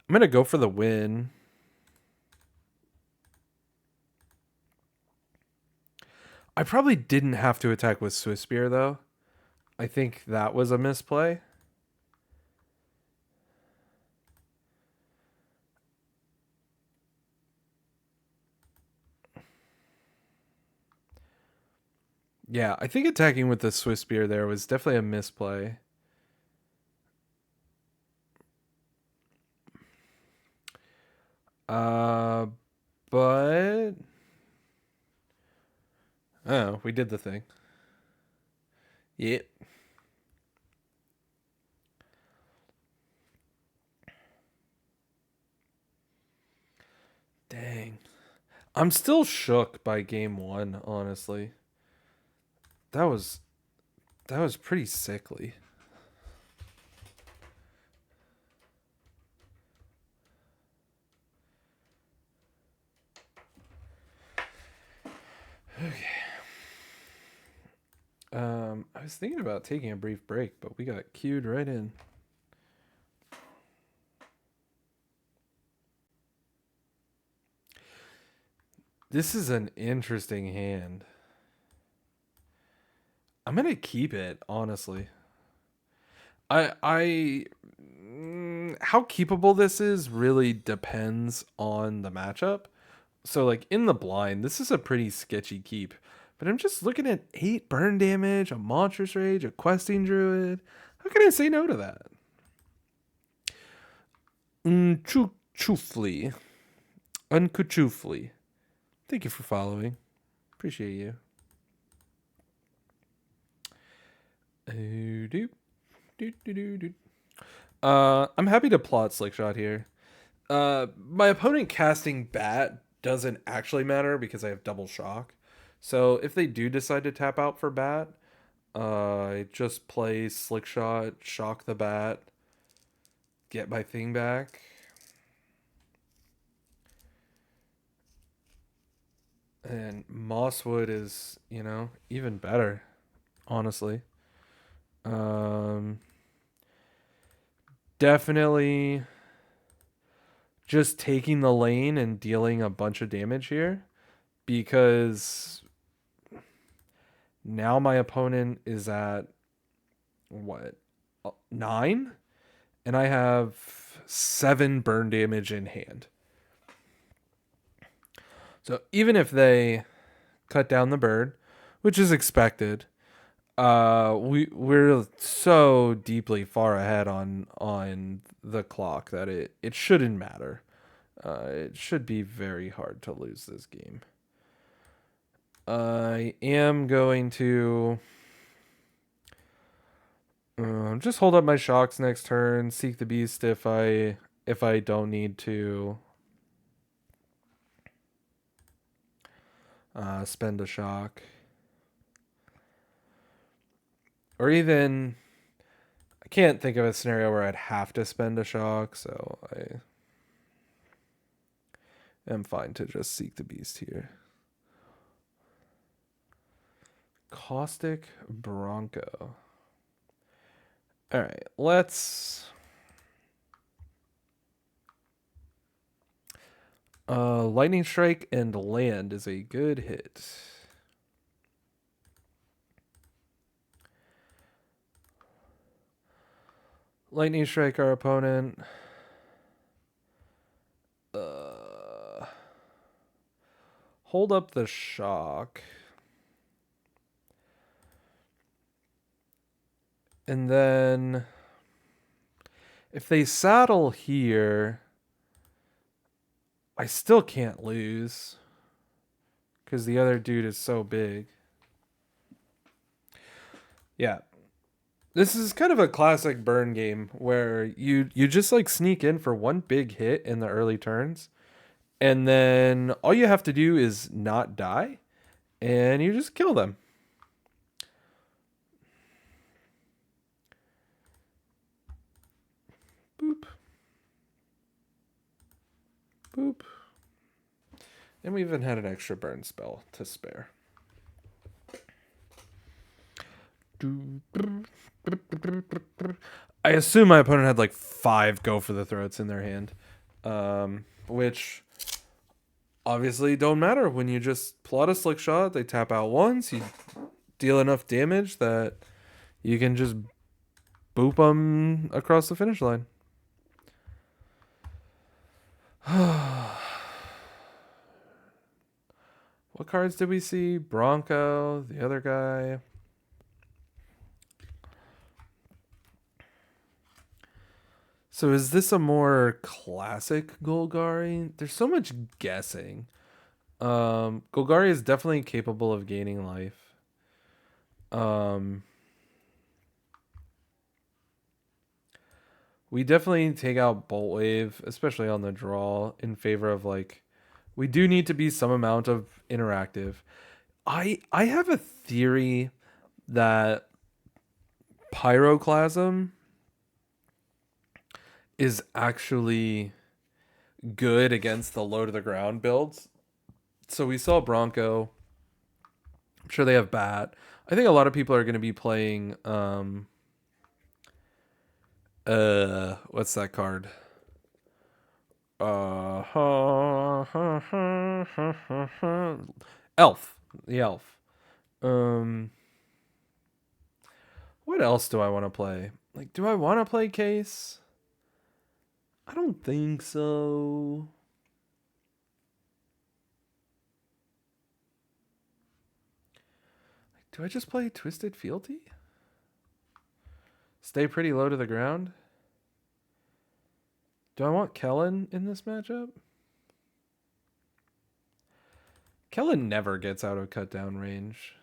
I'm going to go for the win. I probably didn't have to attack with Swiss Spear, though. I think that was a misplay. Yeah, I think attacking with the Swiss Spear there was definitely a misplay. But oh, we did the thing. Yep. Dang. I'm still shook by game 1, honestly. That was pretty sickly. Okay. I was thinking about taking a brief break, but we got queued right in. This is an interesting hand. I'm gonna keep it, honestly. How keepable this is really depends on the matchup. So like in the blind, this is a pretty sketchy keep. But I'm just looking at 8 burn damage, a monstrous rage, a questing druid. How can I say no to that? Unkuchufli. Unkuchufli. Thank you for following. Appreciate you. I'm happy to plot Slickshot here. My opponent casting Bat doesn't actually matter because I have double shock. So if they do decide to tap out for Bat, I just play Slickshot, shock the Bat, get my thing back. And Mosswood is, even better, honestly. Definitely just taking the lane and dealing a bunch of damage here, because now my opponent is at 9, and I have 7 burn damage in hand. So even if they cut down the bird, which is expected, we're so deeply far ahead on the clock that it shouldn't matter. It should be very hard to lose this game. I am going to just hold up my shocks next turn, seek the beast if I don't need to spend a shock. Or even, I can't think of a scenario where I'd have to spend a shock, so I am fine to just seek the beast here. Caustic Bronco. All right, let's... Lightning Strike and land is a good hit. Lightning Strike our opponent. Hold up the shock. And then if they saddle here, I still can't lose because the other dude is so big. Yeah. This is kind of a classic burn game where you just like sneak in for one big hit in the early turns, and then all you have to do is not die, and you just kill them. Boop. Boop. And we even had an extra burn spell to spare. I assume my opponent had like 5 go for the throats in their hand. which obviously don't matter when you just plot a slick shot. They tap out once, you deal enough damage that you can just boop them across the finish line. What cards did we see? Bronco, the other guy. So is this a more classic Golgari? There's so much guessing. Golgari is definitely capable of gaining life. We definitely take out Bolt Wave, especially on the draw, in favor of like, we do need to be some amount of interactive. I have a theory that Pyroclasm is actually good against the low to the ground builds. So we saw Bronco. I'm sure they have Bat. I think a lot of people are going to be playing what's that card? Elf. The Elf. What else do I want to play? Like, do I want to play Case? I don't think so. Do I just play Twisted Fealty? Stay pretty low to the ground? Do I want Kellen in this matchup? Kellen never gets out of cut down range.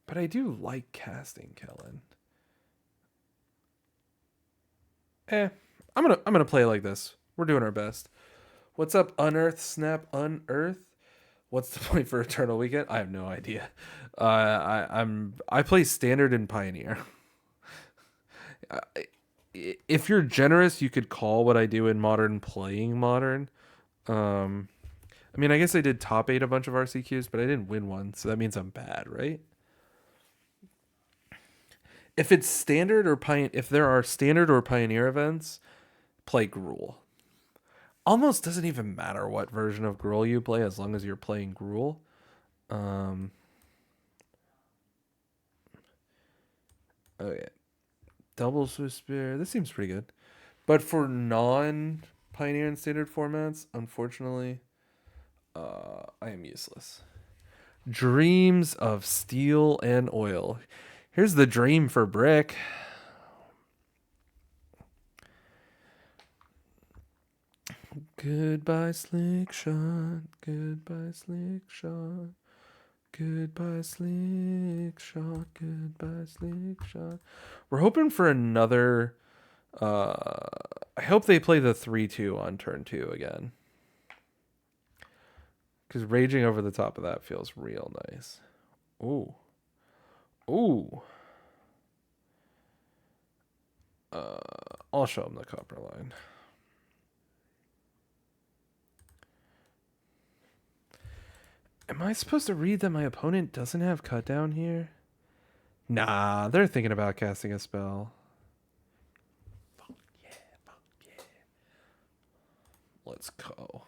But I do like casting Kellen. I'm gonna play like this. We're doing our best. What's up, Unearth Snap Unearth? What's the point for Eternal Weekend? I have no idea. I play Standard and Pioneer. If you're generous, you could call what I do in Modern playing Modern. I mean, I guess I did top 8 a bunch of RCQs, but I didn't win one, so that means I'm bad, right? If it's Standard or if there are Standard or Pioneer events, play Gruul. Almost doesn't even matter what version of Gruul you play as long as you're playing Gruul. Okay. Double Swiss Spear. This seems pretty good. But for non-Pioneer and Standard formats, unfortunately, I am useless. Dreams of Steel and Oil. Here's the dream for Brick. Goodbye, Slick Shot. Goodbye, Slick Shot. Goodbye, Slick Shot. Goodbye, Slick Shot. We're hoping for another. I hope they play the 3-2 on turn 2 again. Because raging over the top of that feels real nice. Ooh. Ooh. I'll show them the copper line. Am I supposed to read that my opponent doesn't have cut down here? Nah, they're thinking about casting a spell. Fuck yeah, fuck yeah. Let's go.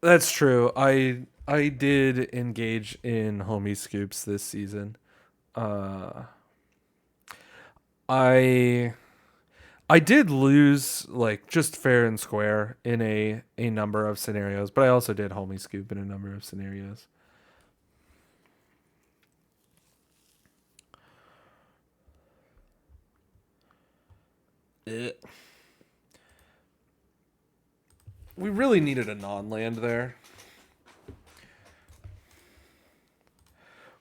That's true. I did engage in homie scoops this season. I did lose like just fair and square in a number of scenarios, but I also did homie scoop in a number of scenarios. We really needed a non-land there.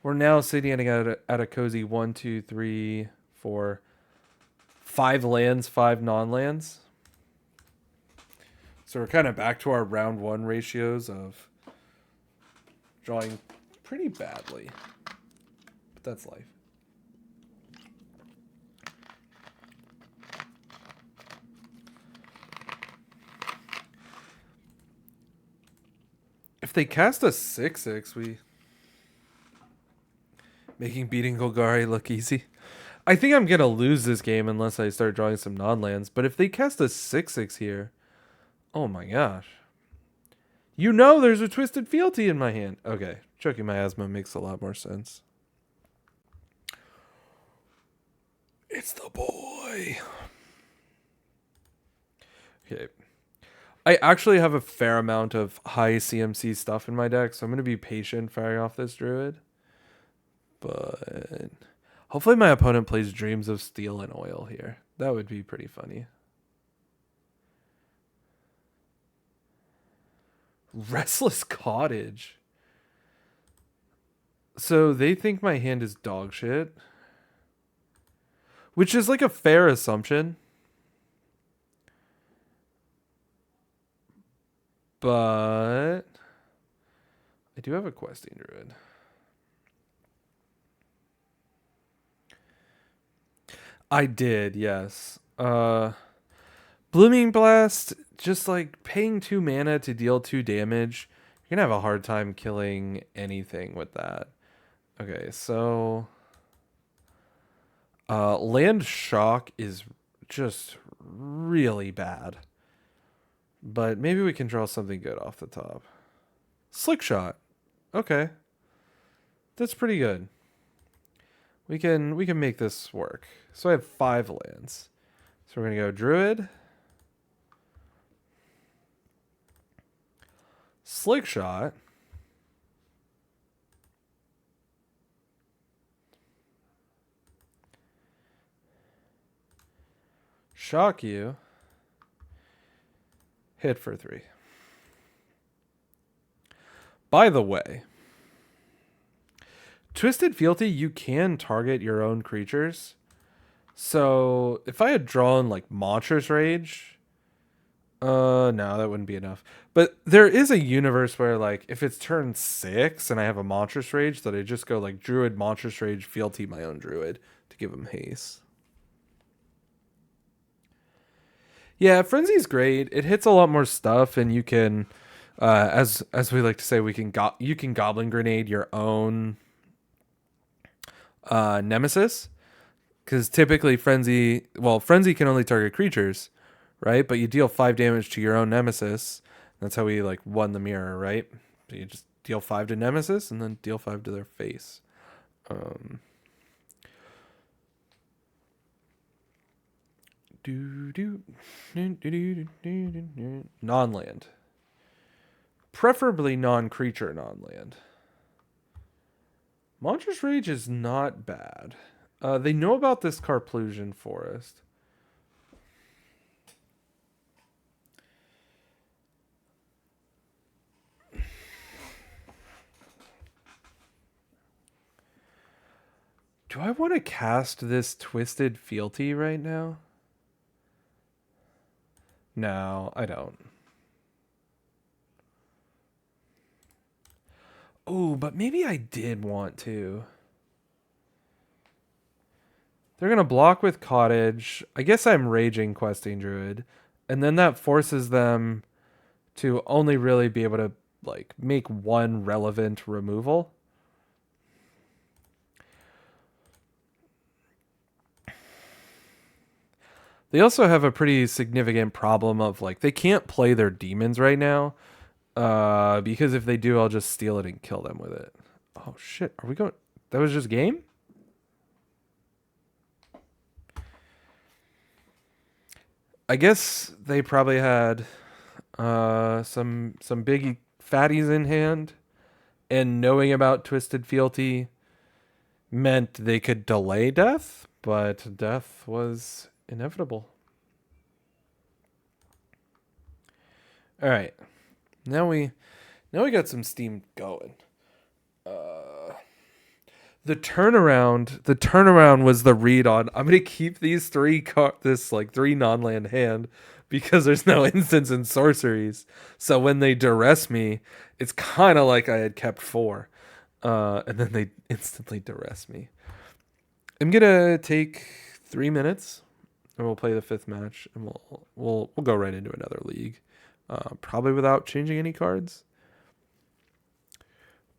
We're now sitting at a cozy 1, 2, 3, 4, 5 lands, 5 non-lands. So we're kind of back to our round 1 ratios of drawing pretty badly. But that's life. If they cast a 6/6, we making beating Golgari look easy. I think I'm gonna lose this game unless I start drawing some non-lands. But if they cast a 6/6 here, oh my gosh. You know there's a Twisted Fealty in my hand. Okay, Choking Miasma makes a lot more sense. It's the boy. Okay. I actually have a fair amount of high CMC stuff in my deck, so I'm going to be patient firing off this Druid. But hopefully my opponent plays Dreams of Steel and Oil here. That would be pretty funny. Restless Cottage. So they think my hand is dog shit, which is like a fair assumption. But I do have a Questing Druid. I did, yes. Blooming Blast, just like paying 2 mana to deal 2 damage. You're going to have a hard time killing anything with that. Okay, so Land Shock is just really bad. But maybe we can draw something good off the top. Slick Shot. Okay. That's pretty good. We can make this work. So I have 5 lands. So we're going to go Druid. Slick Shot. Shock you. Hit for 3. By the way, Twisted Fealty, you can target your own creatures. So if I had drawn like Monstrous Rage, no, that wouldn't be enough. But there is a universe where like if it's turn 6 and I have a Monstrous Rage, that I just go like Druid, Monstrous Rage, Fealty my own Druid to give him haste. Yeah, Frenzy's great. It hits a lot more stuff, and you can, as we like to say, you can Goblin Grenade your own Nemesis, because typically Frenzy can only target creatures, right? But you deal 5 damage to your own Nemesis. That's how we like won the mirror, right? So you just deal 5 to Nemesis and then deal 5 to their face. Non-land. Preferably non-creature non-land. Monstrous Rage is not bad. They know about this Carplusion Forest. Do I want to cast this Twisted Fealty right now? No, I don't. Oh, but maybe I did want to. They're going to block with Cottage. I guess I'm Raging Questing Druid. And then that forces them to only really be able to like make one relevant removal. They also have a pretty significant problem of like they can't play their demons right now, because if they do, I'll just steal it and kill them with it. Oh shit! Are we going? That was just game. I guess they probably had some big fatties in hand, and knowing about Twisted Fealty meant they could delay death, but death was inevitable. All right, now we got some steam going. The turnaround was the read on. I'm gonna keep these three non-land hand because there's no instants and sorceries. So when they duress me, it's kind of like I had kept 4, and then they instantly duress me. I'm gonna take 3 minutes, and we'll play the 5th match, and we'll go right into another league, probably without changing any cards.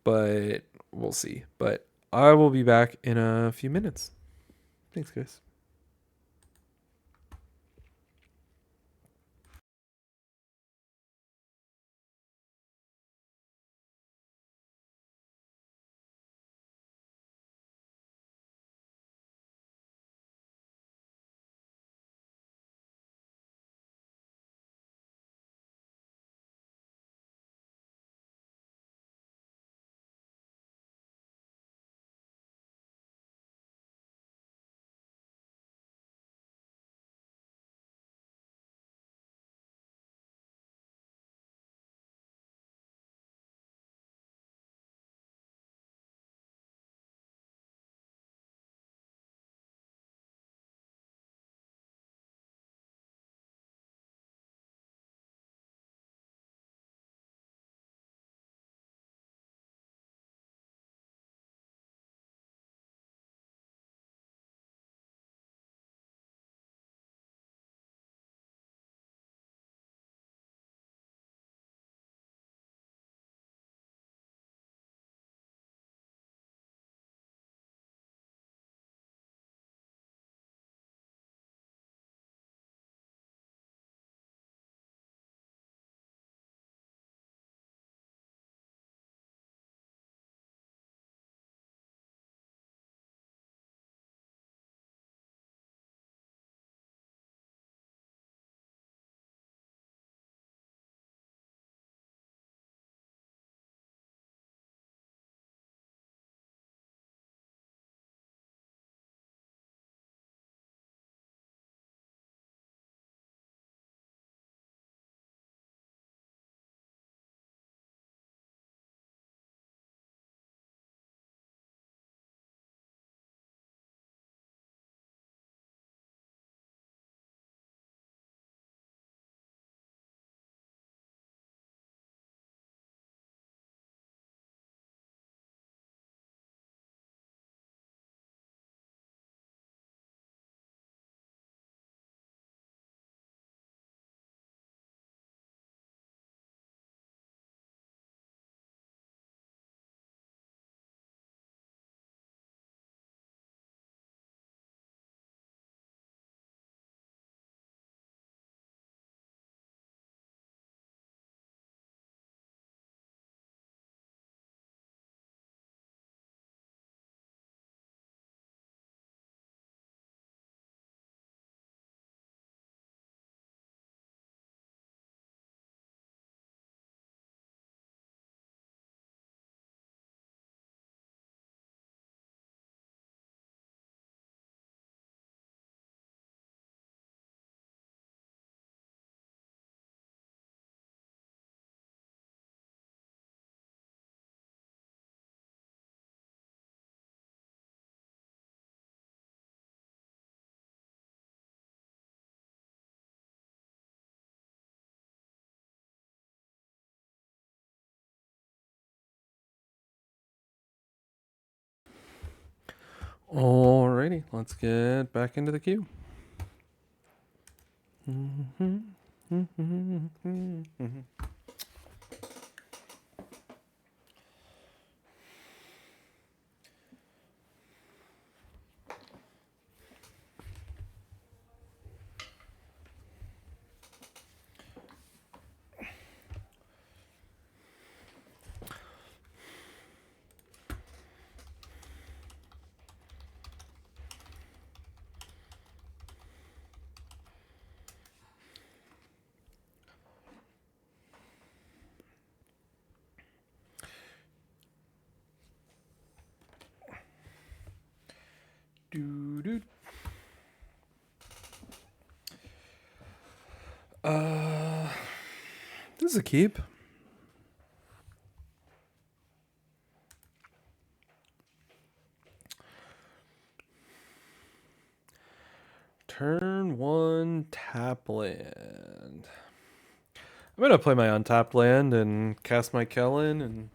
But we'll see. But I will be back in a few minutes. Thanks, guys. Alrighty, let's get back into the queue. Doo-doo. This is a keep. Turn 1 tap land. I'm gonna play my untapped land and cast my Kellen and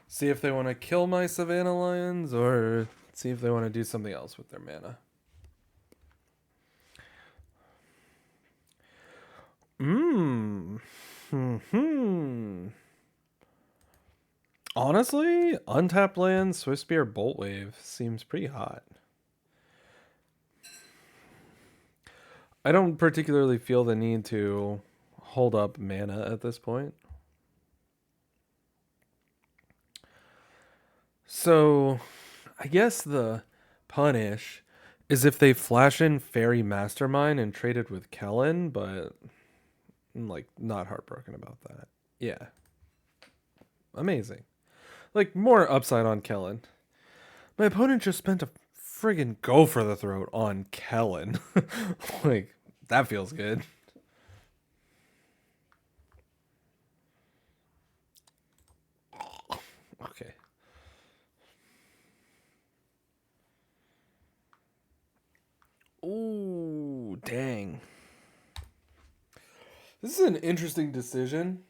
see if they want to kill my Savannah Lions or see if they want to do something else with their mana. Honestly, untapped land, Swift Spear, Bolt Wave seems pretty hot. I don't particularly feel the need to hold up mana at this point. So, I guess the punish is if they flash in Fairy Mastermind and trade it with Kellen, but I'm like not heartbroken about that. Yeah, amazing. Like more upside on Kellen. My opponent just spent a friggin' go for the throat on Kellen. Like that feels good. Okay. Ooh, dang. This is an interesting decision.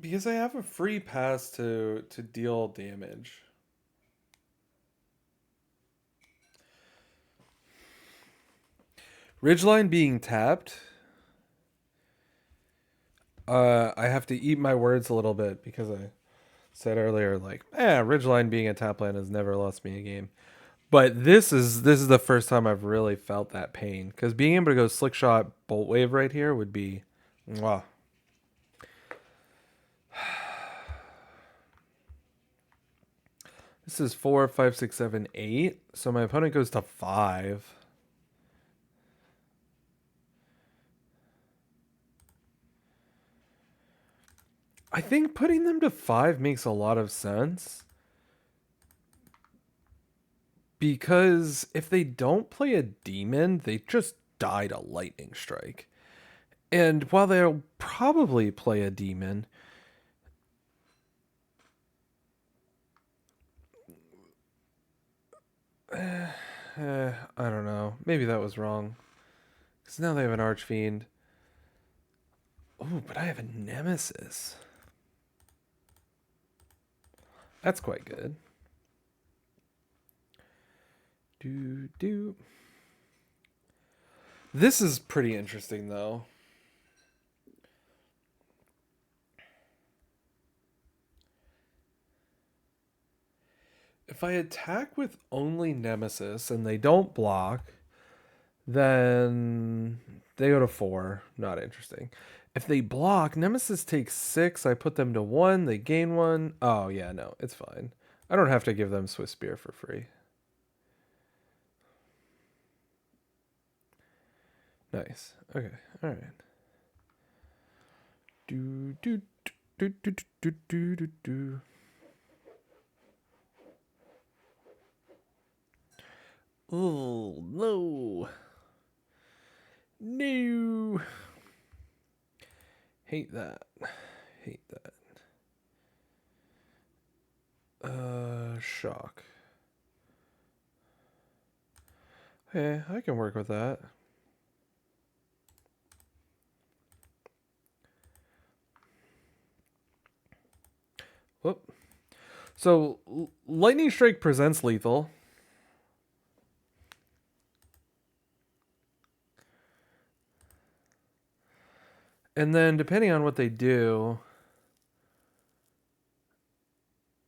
Because I have a free pass to deal damage. Ridgeline being tapped. I have to eat my words a little bit because I said earlier, like, Ridgeline being a tap land has never lost me a game. But this is the first time I've really felt that pain because being able to go slick shot bolt wave right here would be, wow. This is 4, 5, 6, 7, 8. So my opponent goes to 5. I think putting them to 5 makes a lot of sense. Because if they don't play a demon, they just die to lightning strike. And while they'll probably play a demon, I don't know. Maybe that was wrong. Because now they have an Archfiend. Oh, but I have a Nemesis. That's quite good. Do. This is pretty interesting, though. If I attack with only Nemesis and they don't block, then they go to 4. Not interesting. If they block, Nemesis takes 6. I put them to 1. They gain 1. Oh, yeah, no, it's fine. I don't have to give them Swiss Spear for free. Nice. Okay. All right. Do do do do do do do do do. Oh no. No. Hate that. Hate that. Shock. Hey, I can work with that. Whoop. So, Lightning Strike presents lethal. And then, depending on what they do...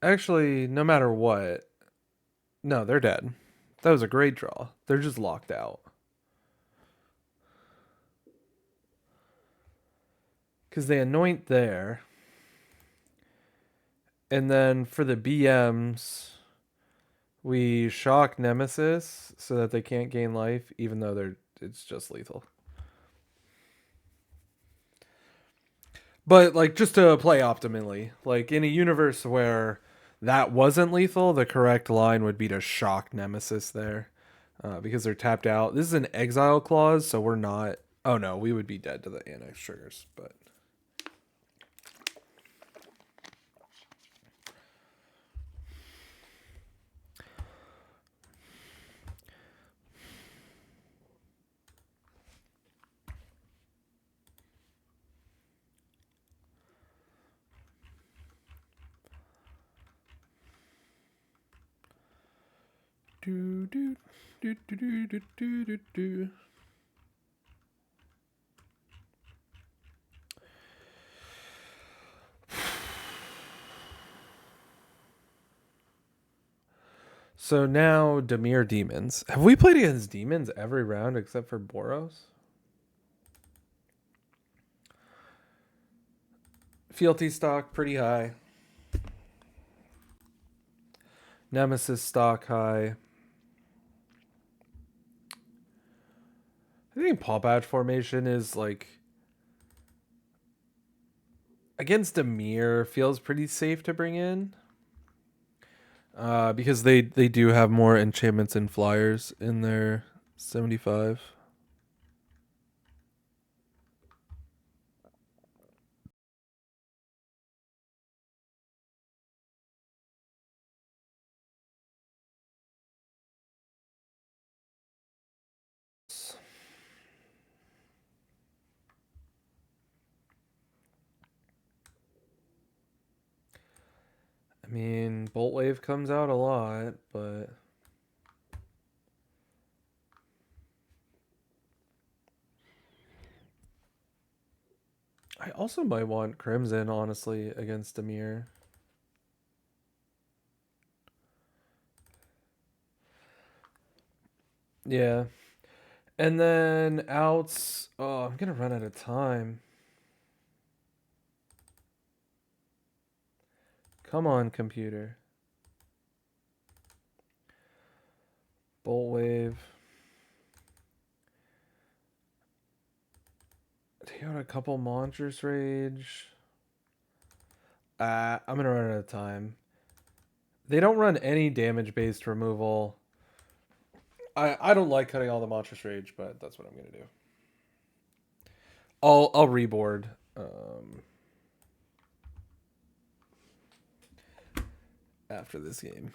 Actually, no matter what... No, they're dead. That was a great draw. They're just locked out. Because they anoint there. And then for the BMs, we shock Nemesis so that they can't gain life, even though it's just lethal. But like just to play optimally, like in a universe where that wasn't lethal, the correct line would be to shock Nemesis there, because they're tapped out. This is an exile clause, so we're not. Oh no, we would be dead to the annex triggers, but. Do do do do do do do do do. So now Dimir Demons. Have we played against Demons every round except for Boros? Fealty stock pretty high. Nemesis stock high. I think Paw Patch formation is like against Dimir feels pretty safe to bring in. Because they do have more enchantments and flyers in their 75. I mean, Bolt Wave comes out a lot, but I also might want Crimson, honestly, against Dimir. Yeah. And then outs. Oh, I'm going to run out of time. Come on, computer. Bolt Wave. Take out a couple Monstrous Rage. I'm going to run out of time. They don't run any damage-based removal. I don't like cutting all the Monstrous Rage, but that's what I'm going to do. I'll reboard. After this game.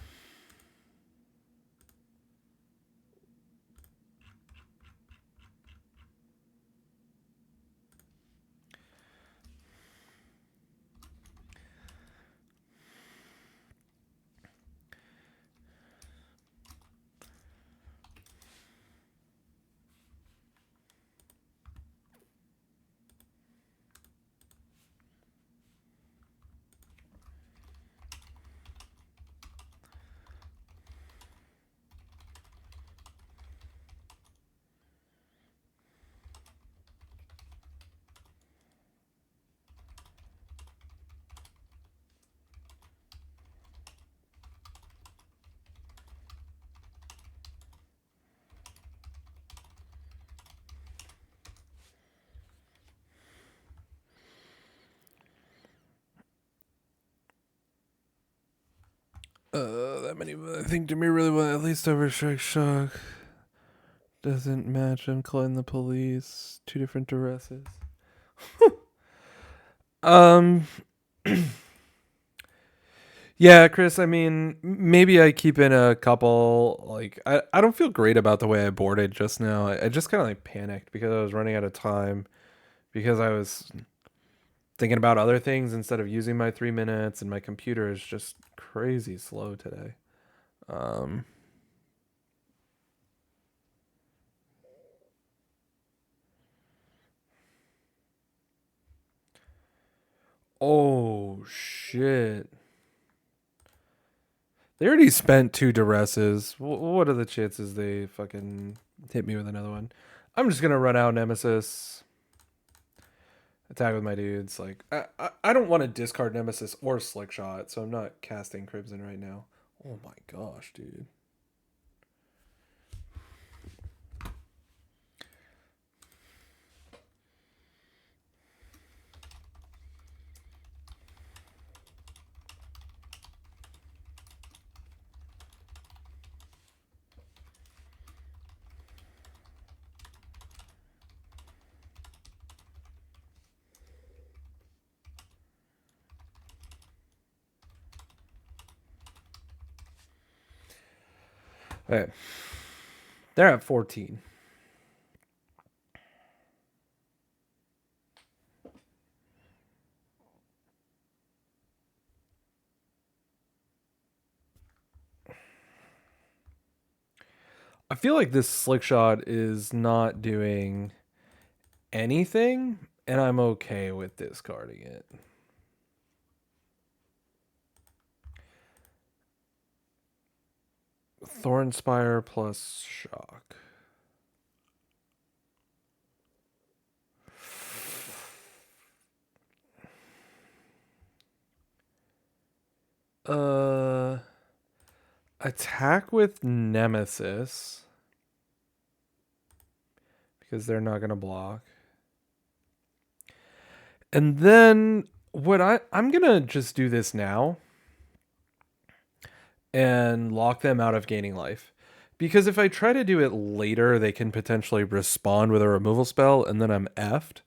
That many. I think Dimir really well. At least Overstrike Shock doesn't match Unclaim the Police. Two different duresses. Yeah, Chris. I mean, maybe I keep in a couple. Like, I don't feel great about the way I boarded just now. I just kind of like panicked because I was running out of time because I was thinking about other things instead of using my 3 minutes, and my computer is just crazy slow today. Oh shit. They already spent 2 duresses. What are the chances they fucking hit me with another one? I'm just gonna run out Nemesis. Attack with my dudes. Like I don't want to discard Nemesis or Slick Shot, so I'm not casting Crimson right now. Oh my gosh, dude. Okay. They're at 14. I feel like this Slick Shot is not doing anything, and I'm okay with discarding it. Thornspire plus shock. Attack with Nemesis. Because they're not going to block. And then I'm going to just do this now. And lock them out of gaining life. Because if I try to do it later, they can potentially respond with a removal spell, and then I'm effed.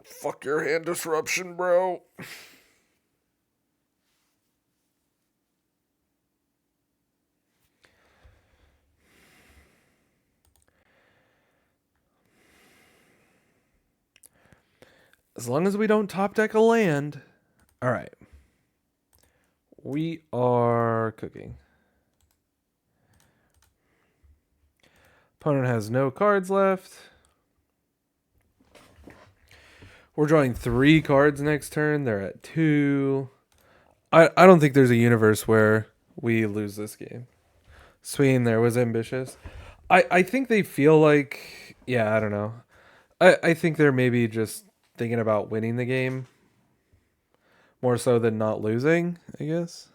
Fuck your hand disruption, bro. As long as we don't top deck a land. All right. We are cooking. Opponent has no cards left. We're drawing 3 cards next turn. They're at 2. I don't think there's a universe where we lose this game. Sween there was ambitious. I think they feel like, yeah, I don't know. I think they're maybe just thinking about winning the game more so than not losing, I guess.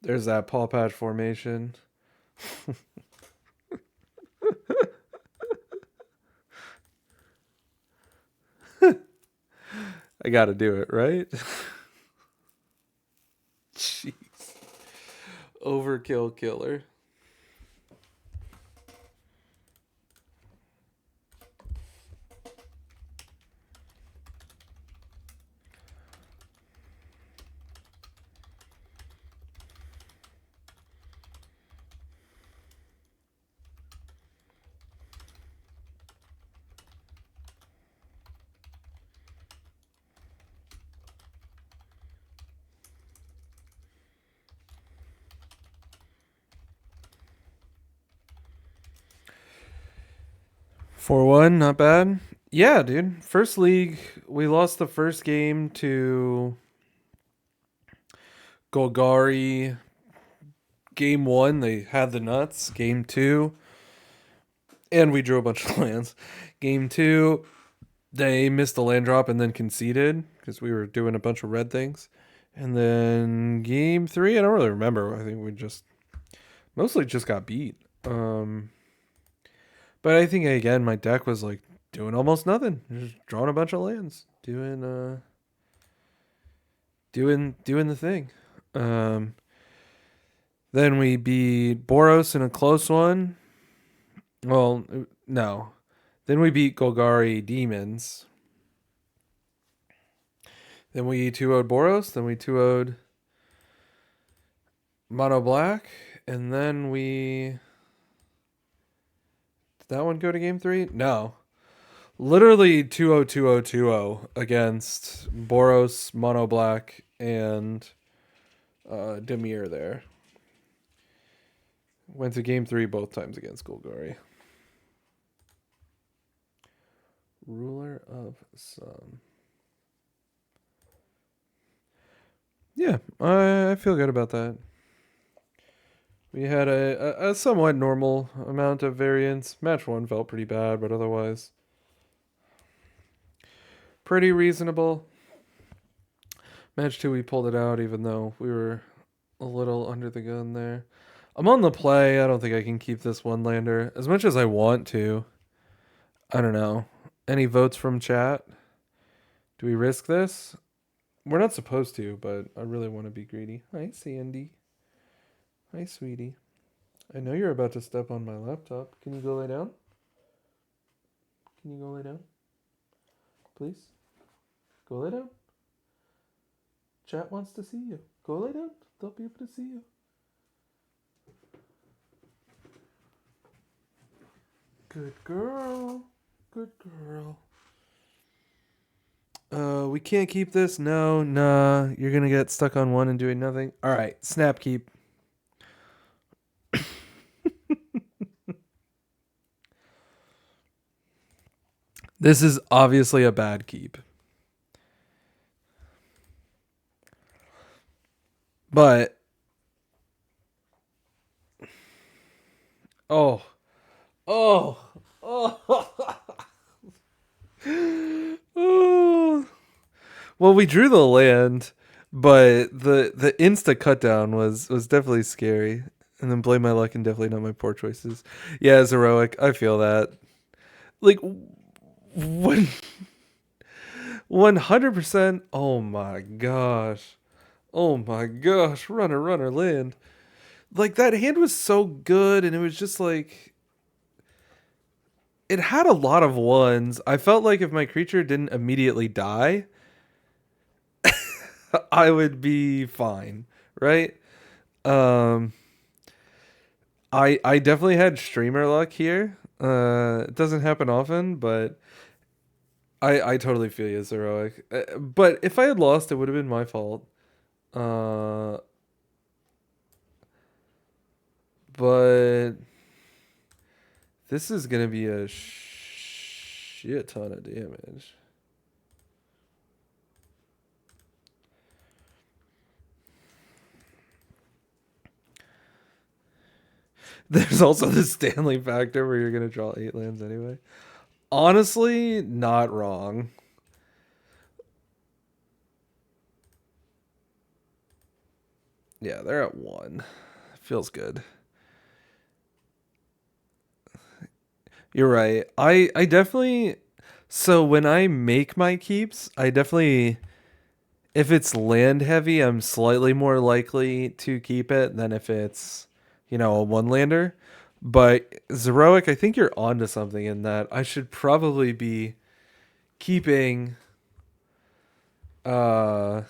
There's that Paw Patch formation. I gotta do it, right? Jeez. Overkill killer. For 1, not bad. Yeah, dude. First league, we lost the first game to Golgari. Game 1, they had the nuts. Game 2, and we drew a bunch of lands. Game 2, they missed the land drop and then conceded because we were doing a bunch of red things. And then game 3, I don't really remember. I think we just mostly just got beat. But I think again my deck was like doing almost nothing. Just drawing a bunch of lands. Doing the thing. Then we beat Boros in a close one. Well, no. Then we beat Golgari Demons. Then we 2-0'd Boros. Then we 2-0'd Mono Black. And then we... Did that one go to game 3? No. Literally 2-0, 2-0, 2-0 against Boros, Mono Black, and Demir there. Went to game 3 both times against Golgari. Ruler of Sun. Yeah, I feel good about that. We had a somewhat normal amount of variance. Match 1 felt pretty bad, but otherwise pretty reasonable. Match 2 we pulled it out even though we were a little under the gun there. I'm on the play. I don't think I can keep this one lander as much as I want to. I don't know. Any votes from chat? Do we risk this? We're not supposed to, but I really want to be greedy. Hi, Sandy. Hi, sweetie. I know you're about to step on my laptop. Can you go lay down? Can you go lay down? Please? Go lay down. Chat wants to see you. Go lay down. They'll be able to see you. Good girl. Good girl. We can't keep this. No, nah. You're gonna get stuck on 1 and doing nothing. All right, snap keep. This is obviously a bad keep. But oh. Oh. Oh. Oh. Well, we drew the land, but the insta cut down was definitely scary. And then blame my luck and definitely not my poor choices. Yeah, it's heroic. I feel that. Like when 100%. Oh my gosh. Oh my gosh. Runner, runner, land. Like that hand was so good, and it was just like it had a lot of ones. I felt like if my creature didn't immediately die, I would be fine, right? Um, I definitely had streamer luck here. It doesn't happen often, but I totally feel you, it's heroic. But if I had lost, it would have been my fault. Uh, but this is gonna be a shit ton of damage. There's also the Stanley factor where you're gonna draw 8 lands anyway. Honestly, not wrong. Yeah, they're at 1. Feels good. You're right. I definitely, so when I make my keeps, I definitely, if it's land heavy, I'm slightly more likely to keep it than if it's, a one lander. But Zeroic, I think you're onto something in that I should probably be keeping uh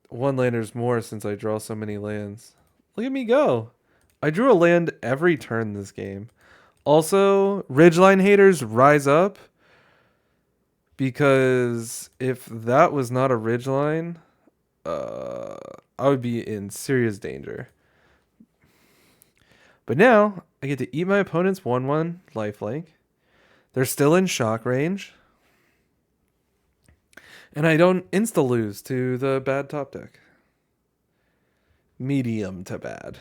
one landers more since I draw so many lands. Look at me go. I drew a land every turn this game. Also, Ridgeline haters rise up, because if that was not a ridgeline, I would be in serious danger. But now I get to eat my opponent's 1/1 lifelink. They're still in shock range. And I don't insta lose to the bad top deck. Medium to bad.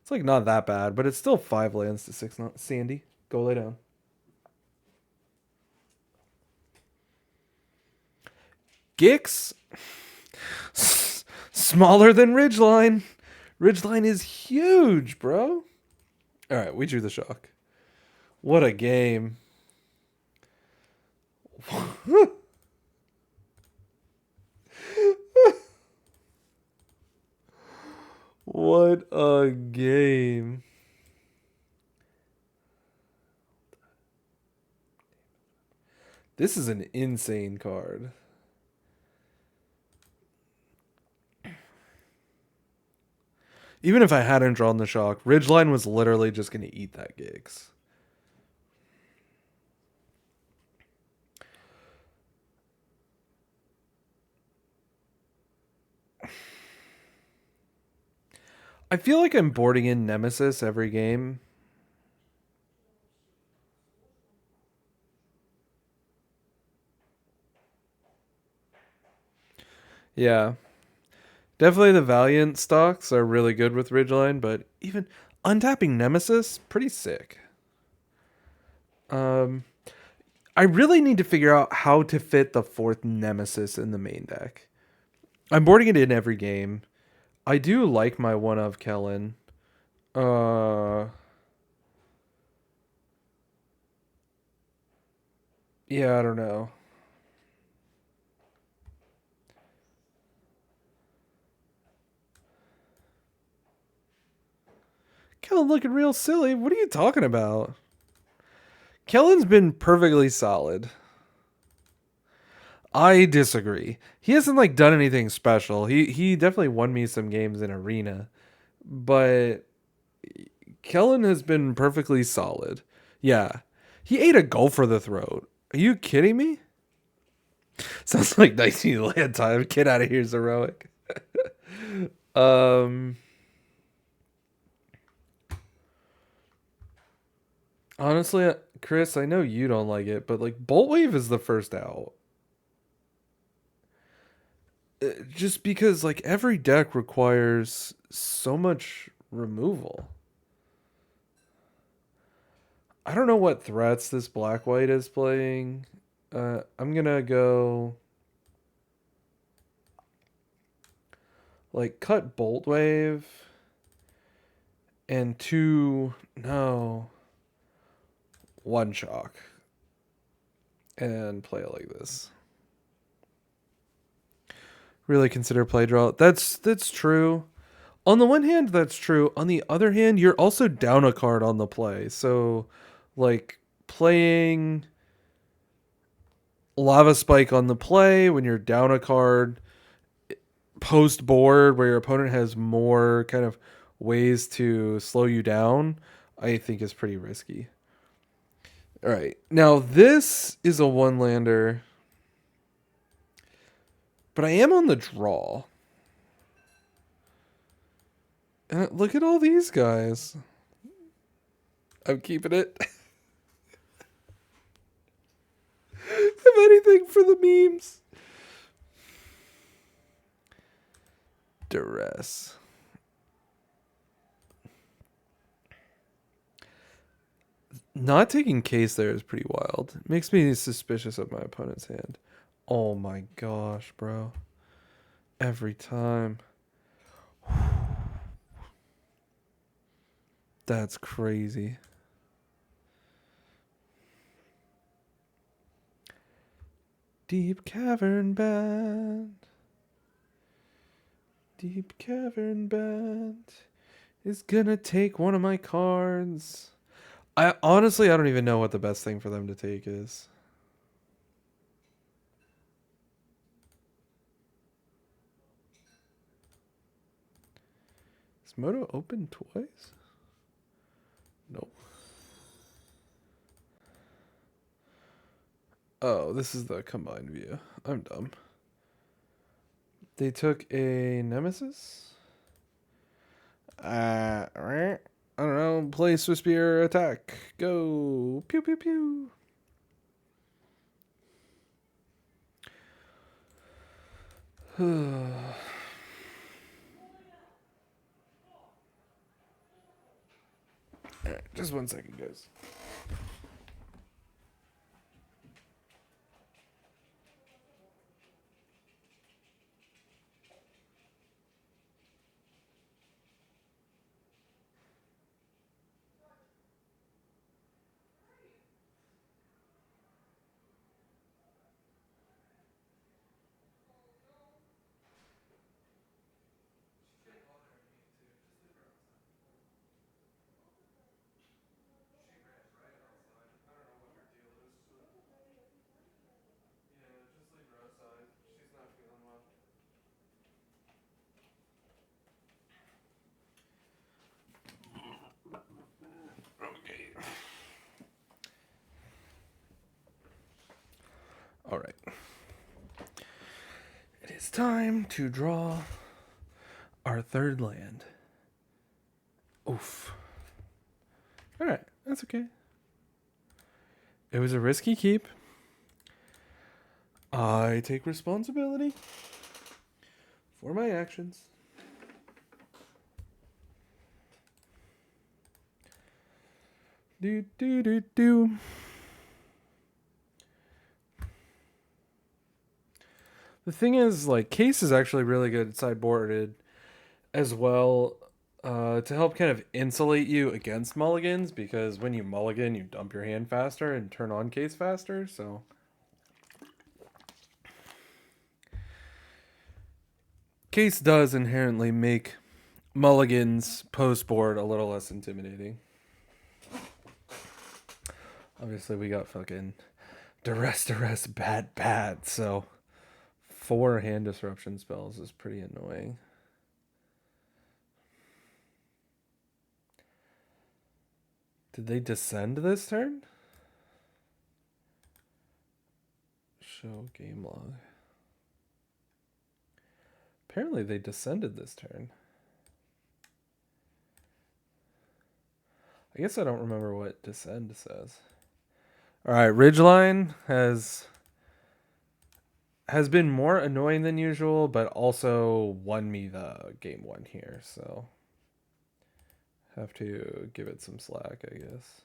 It's like not that bad, but it's still 5 lands to 6. Not Sandy. Go lay down. Gix, smaller than Ridgeline. Ridgeline is huge, bro. All right, we drew the shock. What a game. What a game. This is an insane card. Even if I hadn't drawn the shock, Ridgeline was literally just going to eat that Gix. I feel like I'm boarding in Nemesis every game. Yeah. Definitely the Valiant stocks are really good with Ridgeline, but even untapping Nemesis, pretty sick. I really need to figure out how to fit the 4th Nemesis in the main deck. I'm boarding it in every game. I do like my one of Kellen. Yeah, I don't know. Kellen looking real silly. What are you talking about? Kellen's been perfectly solid. I disagree. He hasn't like done anything special. He definitely won me some games in arena, but Kellen has been perfectly solid. Yeah. He ate a goal for the throat. Are you kidding me? Sounds like 19 land time. Get out of here, Zeroic. Honestly, Chris, I know you don't like it, but like Bolt Wave is the first out. Just because like every deck requires so much removal. I don't know what threats this black white is playing. I'm gonna go like cut Bolt Wave and one shock and play it like this. Really consider play draw. That's true. On the one hand, that's true. On the other hand, you're also down a card on the play. So, like, playing Lava Spike on the play when you're down a card post board where your opponent has more kind of ways to slow you down, I think is pretty risky. All right. Now, this is a one-lander, but I am on the draw. Look at all these guys. I'm keeping it. If anything, for the memes. Duress. Not taking case there is pretty wild. It makes me suspicious of my opponent's hand. Oh my gosh, bro. Every time. That's crazy. Deep Cavern Band. Deep Cavern Band is gonna take one of my cards. I don't even know what the best thing for them to take is. Is Moto open twice? Nope. Oh, this is the combined view. I'm dumb. They took a Nemesis? I don't know. Play Swiss Spear attack. Go. Pew, pew, pew. Alright, just 1 second, guys. All right. It is time to draw our third land. Oof. All right, that's okay. It was a risky keep. I take responsibility for my actions. Do, do, do, do. The thing is, like, Case is actually really good at sideboarded as well to help kind of insulate you against mulligans, because when you mulligan, you dump your hand faster and turn on Case faster, so... Case does inherently make mulligans post-board a little less intimidating. Obviously, we got fucking duress, bad, so 4 hand disruption spells is pretty annoying. Did they descend this turn? Show game log. Apparently they descended this turn. I guess I don't remember what descend says. All right, Ridgeline has been more annoying than usual, but also won me the game one here, so have to give it some slack, I guess.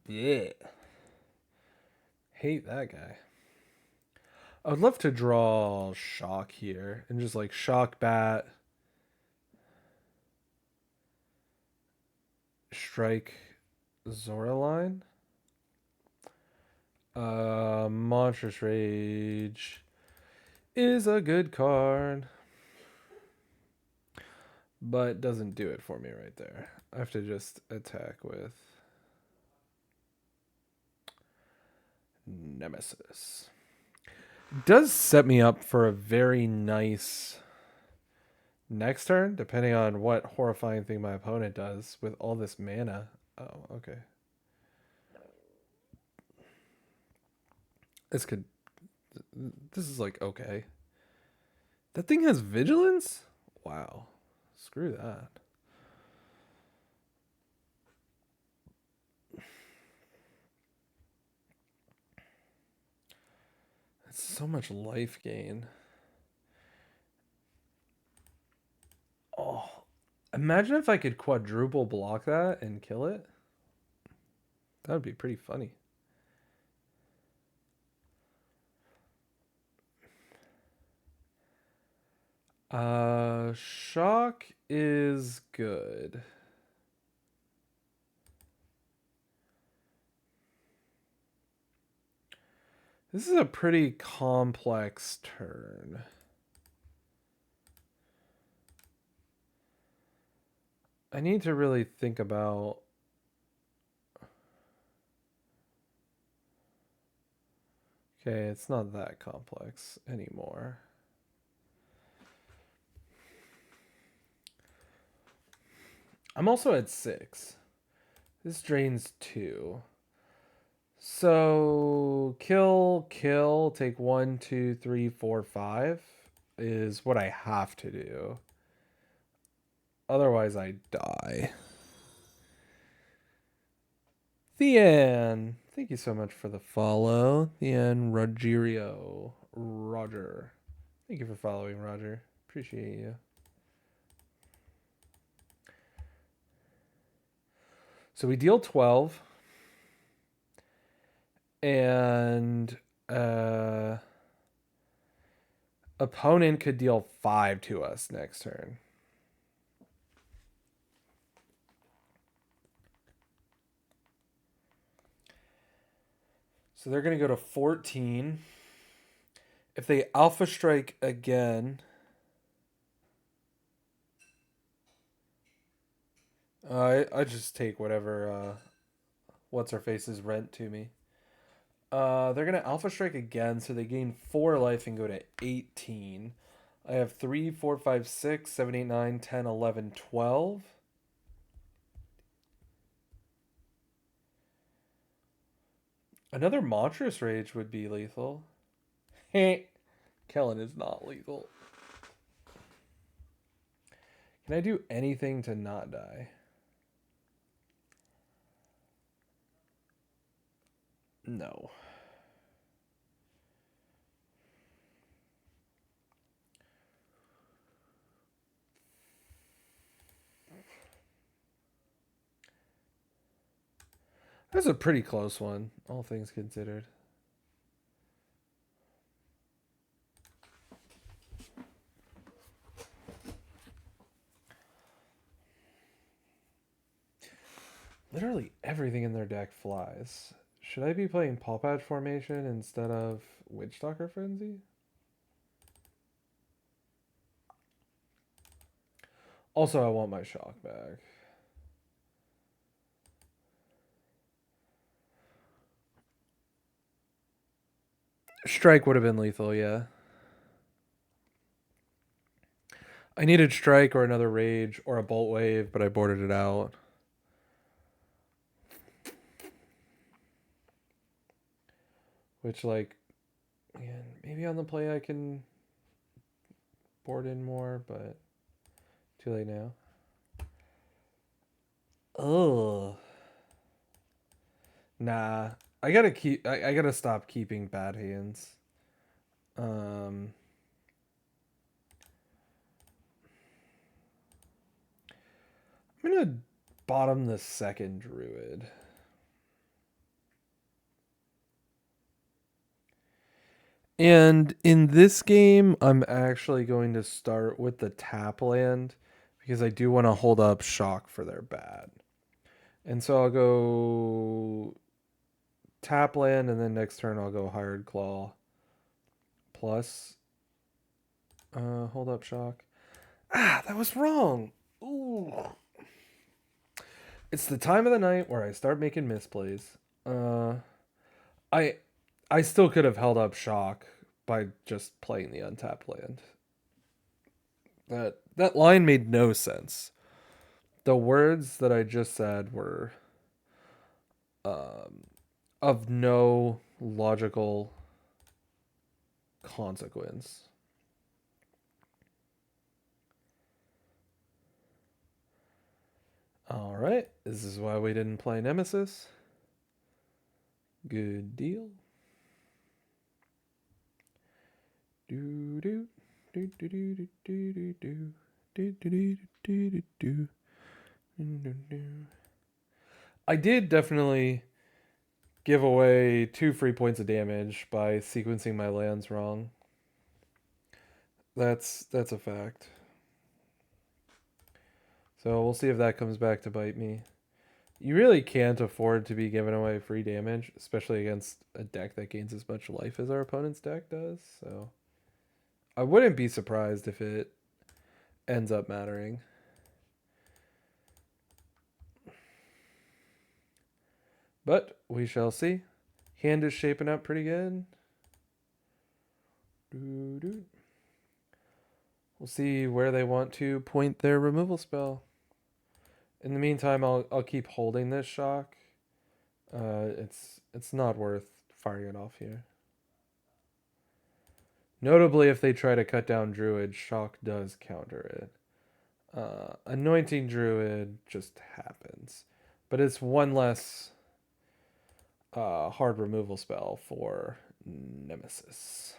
Yeah. Hate that guy. I would love to draw Shock here and just like Shock Bat, Strike Zoraline. Monstrous Rage is a good card, but doesn't do it for me right there. I have to just attack with Nemesis. Does set me up for a very nice next turn, depending on what horrifying thing my opponent does with all this mana. Oh, okay. This is like okay. That thing has vigilance? Wow. Screw that. That's so much life gain. Oh, imagine if I could quadruple block that and kill it. That would be pretty funny. Shock is good. This is a pretty complex turn. I need to really think about... Okay, it's not that complex anymore. I'm also at 6. This drains 2. So kill, take 1, 2, 3, 4, 5 is what I have to do. Otherwise, I die. Thean, thank you so much for the follow. Thean Rogerio. Roger. Thank you for following, Roger. Appreciate you. So we deal 12. And opponent could deal 5 to us next turn. So they're going to go to 14. If they Alpha Strike again, I just take whatever what's her face's rent to me. They're going to Alpha Strike again, so they gain 4 life and go to 18. I have 3, 4, 5, 6, 7, 8, 9, 10, 11, 12. Another Monstrous Rage would be lethal. Kellen is not lethal. Can I do anything to not die? No. That's a pretty close one, all things considered. Literally everything in their deck flies. Should I be playing Paw Patch Formation instead of Witchstalker Frenzy? Also, I want my Shock back. Strike would have been lethal, yeah. I needed strike or another rage or a bolt wave, but I boarded it out. Which, like, man, maybe on the play I can board in more, but too late now. Ugh. Nah. I gotta stop keeping bad hands. I'm gonna bottom the second druid. And in this game, I'm actually going to start with the tap land because I do want to hold up shock for their bad. And so I'll go tap land, and then next turn I'll go hired claw plus hold up shock. Ah, that was wrong. Ooh. It's the time of the night where I start making misplays. I I still could have held up shock by just playing the untapped land. That line made no sense. The words that I just said were of no logical consequence. All right, this is why we didn't play Nemesis. Good deal. Do do do do do do do do do do do do do. I did definitely give away 2 free points of damage by sequencing my lands wrong. That's a fact. So we'll see if that comes back to bite me. You really can't afford to be giving away free damage, especially against a deck that gains as much life as our opponent's deck does. So I wouldn't be surprised if it ends up mattering. But we shall see. Hand is shaping up pretty good. We'll see where they want to point their removal spell. In the meantime, I'll keep holding this shock. It's not worth firing it off here. Notably, if they try to cut down Druid, shock does counter it. Anointing Druid just happens, but it's one less hard removal spell for Nemesis.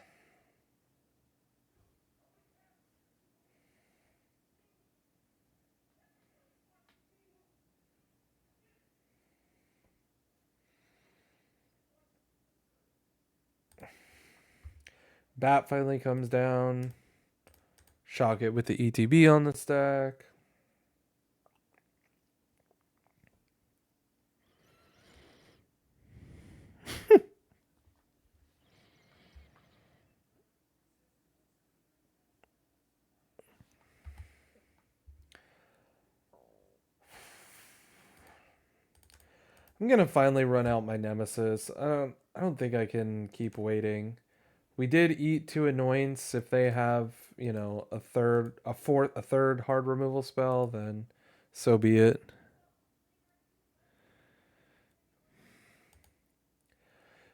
Bat finally comes down. Shock it with the ETB on the stack. I'm gonna finally run out my Nemesis. I don't think I can keep waiting. We did eat 2 annoyance. If they have, a third hard removal spell, then so be it.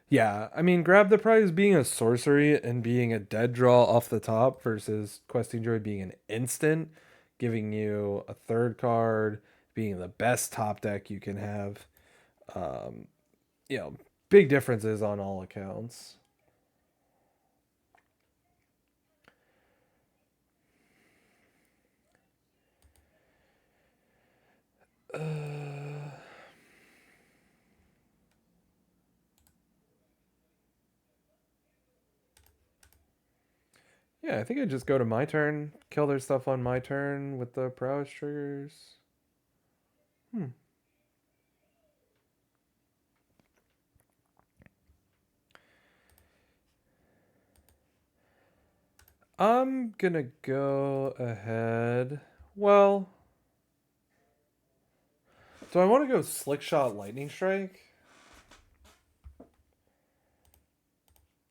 Yeah, I mean, grab the prize being a sorcery and being a dead draw off the top versus Questing Druid being an instant, giving you a third card, being the best top deck you can have. Um, big differences on all accounts. Yeah, I think I just go to my turn, kill their stuff on my turn with the prowess triggers. I'm gonna go ahead. Well, do I want to go Slick Shot Lightning Strike?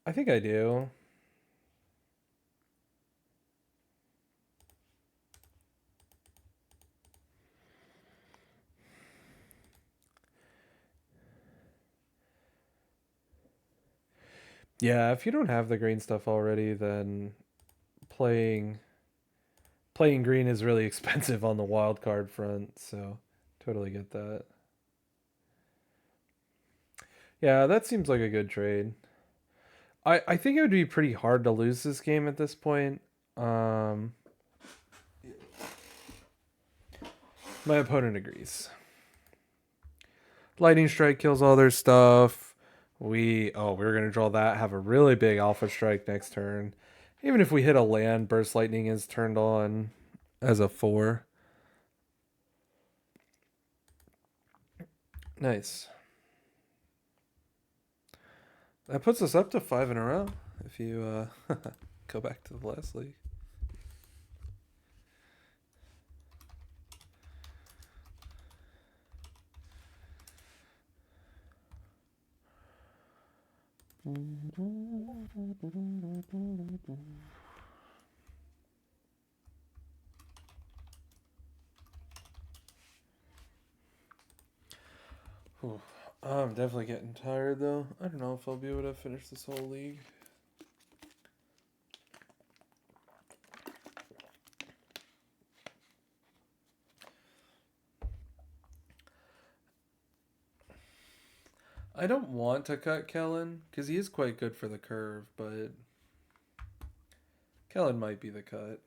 I think I do. Yeah, if you don't have the green stuff already, then playing playing green is really expensive on the wild card front, so totally get that. Yeah, that seems like a good trade. I think it would be pretty hard to lose this game at this point. Um, my opponent agrees. Lightning strike kills all their stuff. We're gonna draw that. Have a really big alpha strike next turn. Even if we hit a land, burst lightning is turned on as a 4. Nice. That puts us up to 5 in a row. If you go back to the last league. Whew. I'm definitely getting tired though. I don't know if I'll be able to finish this whole league. I don't want to cut Kellen because he is quite good for the curve, but Kellen might be the cut.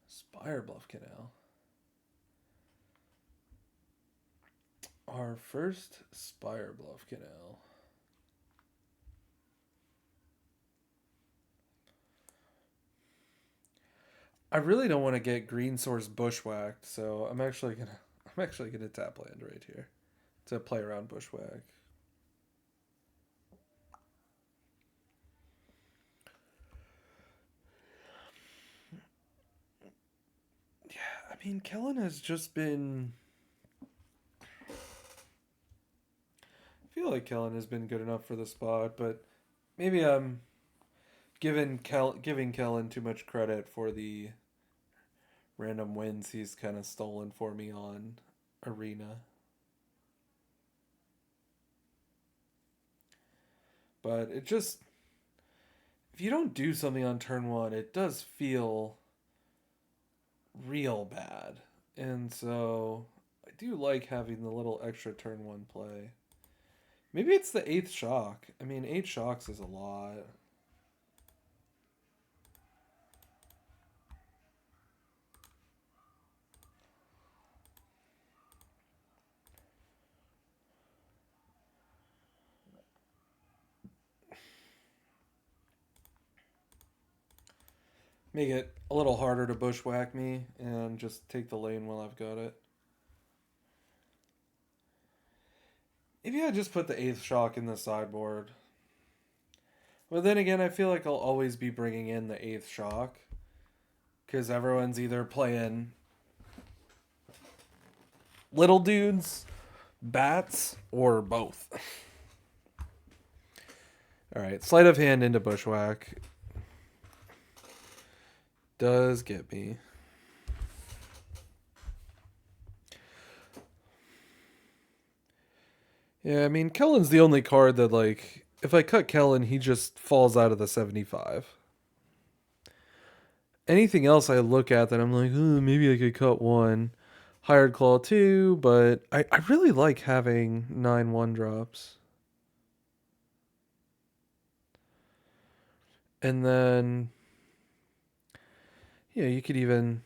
Spire Bluff Canal. Our first Spire Bluff Canal. I really don't want to get green source bushwhacked, so I'm actually gonna tap land right here to play around bushwhack. Yeah, I mean Kellen has just been. I feel like Kellen has been good enough for the spot, but maybe I'm giving Kellen too much credit for the random wins he's kind of stolen for me on Arena. But it just, if you don't do something on turn 1, it does feel real bad. And so I do like having the little extra turn 1 play. Maybe it's the 8th shock. I mean, 8 shocks is a lot. Make it a little harder to bushwhack me and just take the lane while I've got it. Maybe I just put the 8th shock in the sideboard. But then again, I feel like I'll always be bringing in the 8th shock. Because everyone's either playing little dudes, bats, or both. Alright, sleight of hand into bushwhack. Does get me. Yeah, I mean, Kellen's the only card that, like, if I cut Kellen, he just falls out of the 75. Anything else I look at that I'm like, oh, maybe I could cut one. Hired Claw 2, but I really like having 9 1-drops. And then, yeah, you could even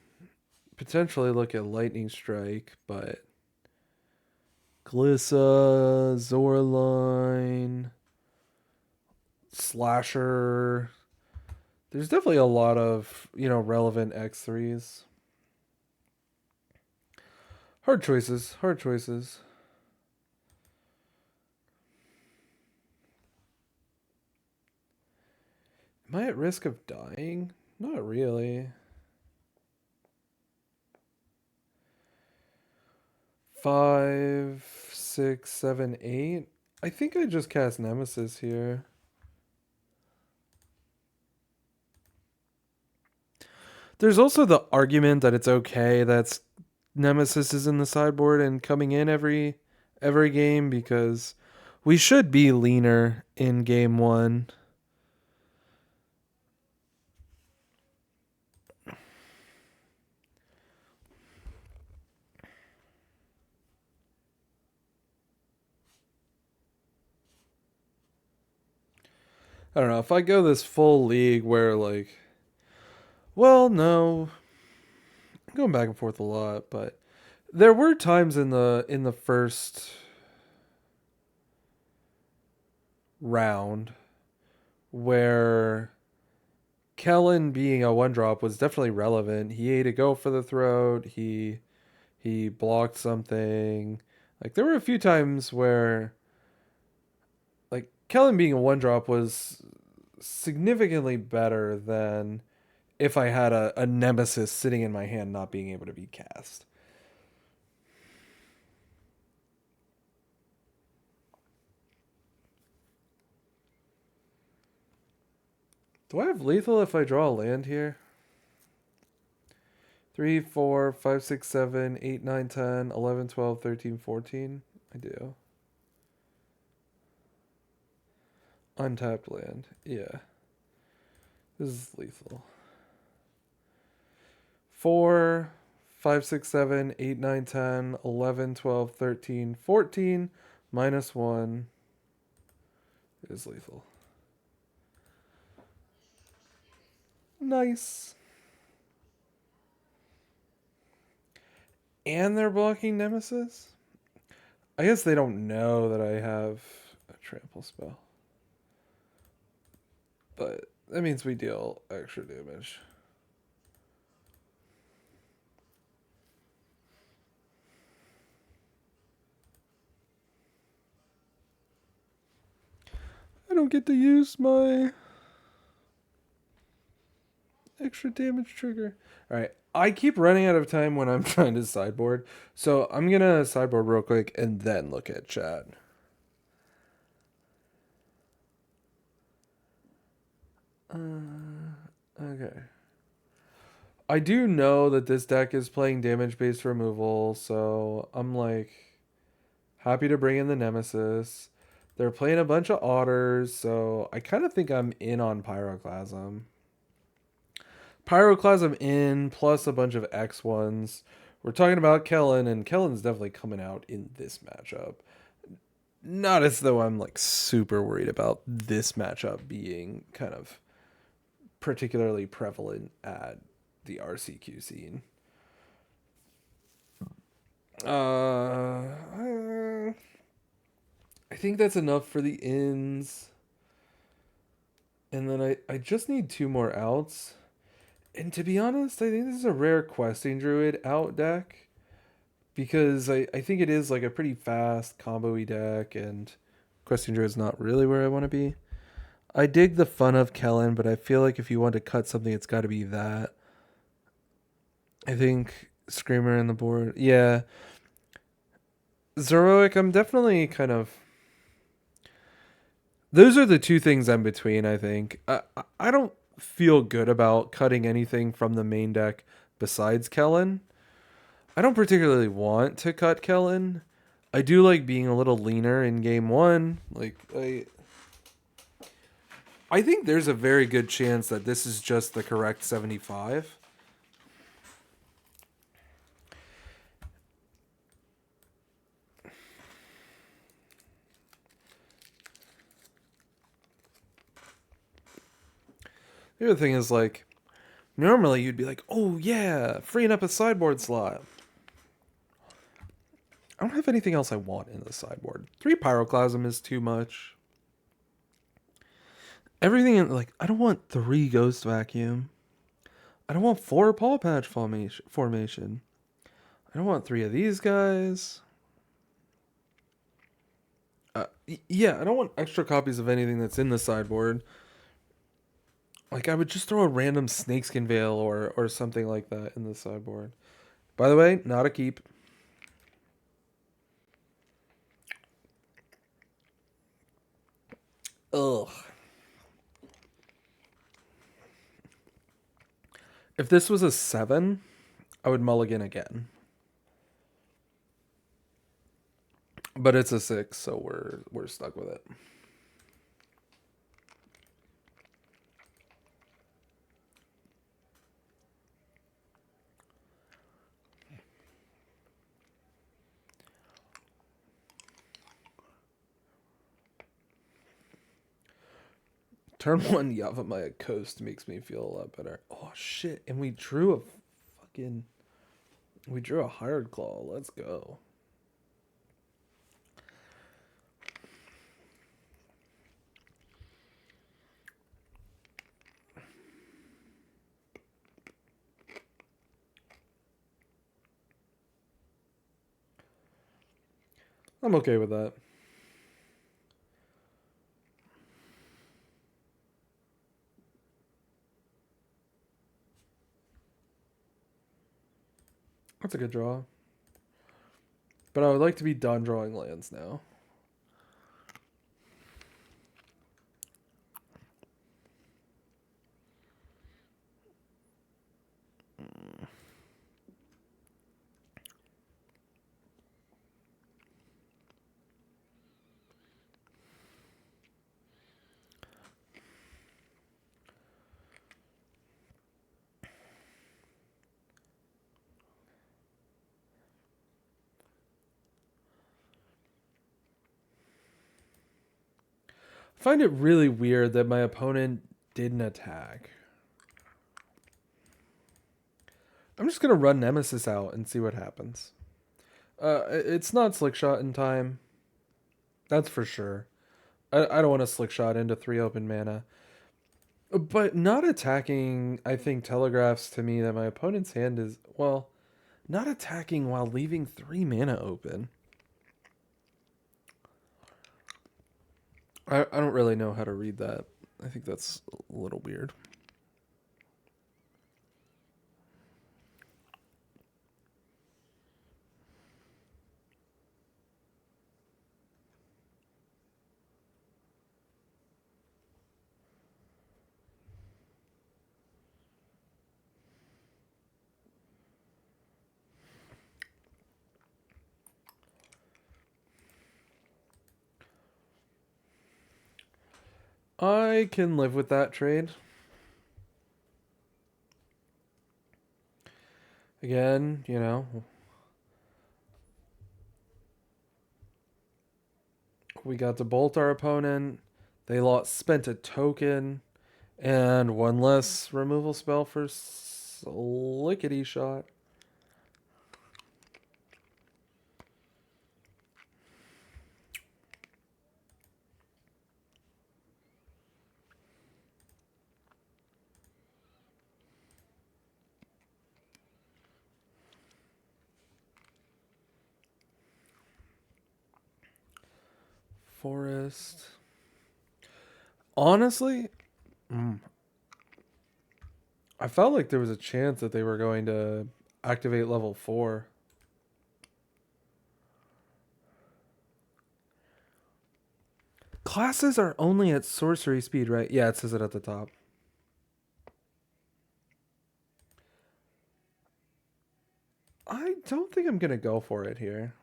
potentially look at Lightning Strike, but Glissa, Zorline, Slasher. There's definitely a lot of, relevant X3s. Hard choices, hard choices. Am I at risk of dying? Not really. 5, 6, 7, 8. I think I just cast Nemesis here. There's also the argument that it's okay that Nemesis is in the sideboard and coming in every game because we should be leaner in game 1. I don't know, if I go this full league where like, well, no, I'm going back and forth a lot, but there were times in the first round where Kellen being a 1-drop was definitely relevant. He ate a go for the throat. He blocked something. Like there were a few times where like Kellen being a 1-drop was significantly better than if I had a Nemesis sitting in my hand not being able to be cast. Do I have lethal if I draw a land here? 3, 4, 5, 6, 7, 8, 9, 10, 11, 12, 13, 14. I do. Untapped land. Yeah. This is lethal. 4, 5, 6, 7, 8, 9, 10, 11, 12, 13, 14, -1 is lethal. Nice. And they're blocking Nemesis? I guess they don't know that I have a trample spell. But that means we deal extra damage. I don't get to use my extra damage trigger. Alright, I keep running out of time when I'm trying to sideboard, so I'm gonna sideboard real quick and then look at chat. Okay. I do know that this deck is playing damage-based removal, so I'm like happy to bring in the Nemesis. They're playing a bunch of otters, so I kind of think I'm in on Pyroclasm. Pyroclasm in, plus a bunch of X1s. We're talking about Kellen, and Kellen's definitely coming out in this matchup. Not as though I'm like super worried about this matchup being kind of particularly prevalent at the RCQ scene. I think that's enough for the ins. And then I just need 2 more outs. And to be honest, I think this is a rare questing druid out deck. Because I think it is like a pretty fast combo-y deck, and questing druid's not really where I want to be. I dig the fun of Kellen, but I feel like if you want to cut something, it's got to be that. I think Screamer in the board. Yeah. Zeroic, I'm definitely kind of... Those are the two things I'm between, I think. I don't feel good about cutting anything from the main deck besides Kellen. I don't particularly want to cut Kellen. I do like being a little leaner in game 1. Like, I think there's a very good chance that this is just the correct 75. The other thing is, like, normally you'd be like, oh yeah, freeing up a sideboard slot. I don't have anything else I want in the sideboard. 3 Pyroclasm is too much. Everything, like, I don't want 3 Ghost Vacuum. I don't want 4 Paw Patch formation. I don't want 3 of these guys. Yeah, I don't want extra copies of anything that's in the sideboard. Like, I would just throw a random Snakeskin Veil or something like that in the sideboard. By the way, not a keep. Ugh. If this was a 7, I would mulligan again. But it's a 6, so we're stuck with it. Turn 1 Yavimaya Coast makes me feel a lot better. Oh shit, and we drew a Hired Claw. Let's go. I'm okay with that. That's a good draw. But I would like to be done drawing lands now. I find it really weird that my opponent didn't attack. I'm just gonna run Nemesis out and see what happens. It's not Slick Shot in time. That's for sure. I don't want to Slick Shot into 3 open mana. But not attacking, I think, telegraphs to me that my opponent's hand is, well, not attacking while leaving 3 mana open. I don't really know how to read that. I think that's a little weird. I can live with that trade. Again, you know, we got to bolt our opponent. They spent a token and 1 less removal spell for Slickety Shot. Forest. Honestly, I felt like there was a chance that they were going to activate level 4. Classes are only at sorcery speed, right? Yeah, it says it at the top. I don't think I'm going to go for it here.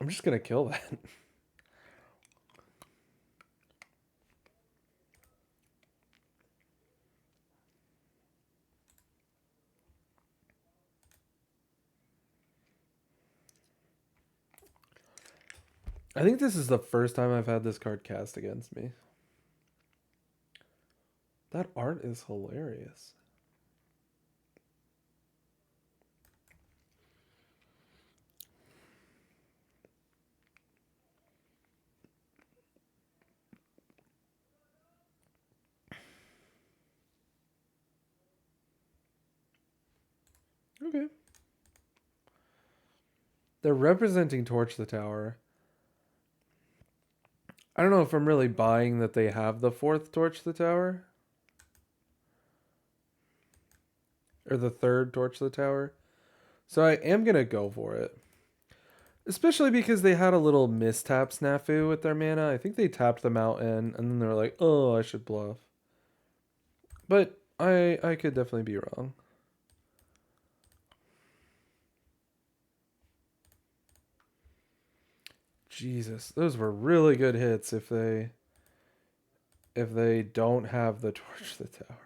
I'm just going to kill that. I think this is the first time I've had this card cast against me. That art is hilarious. Okay. They're representing Torch the Tower. I don't know if I'm really buying that they have the fourth Torch the Tower. Or the third Torch the Tower. So I am going to go for it. Especially because they had a little mistap snafu with their mana. I think they tapped them out and then they're like, oh, I should bluff. But I could definitely be wrong. Jesus, those were really good hits if they don't have the Torch the Tower.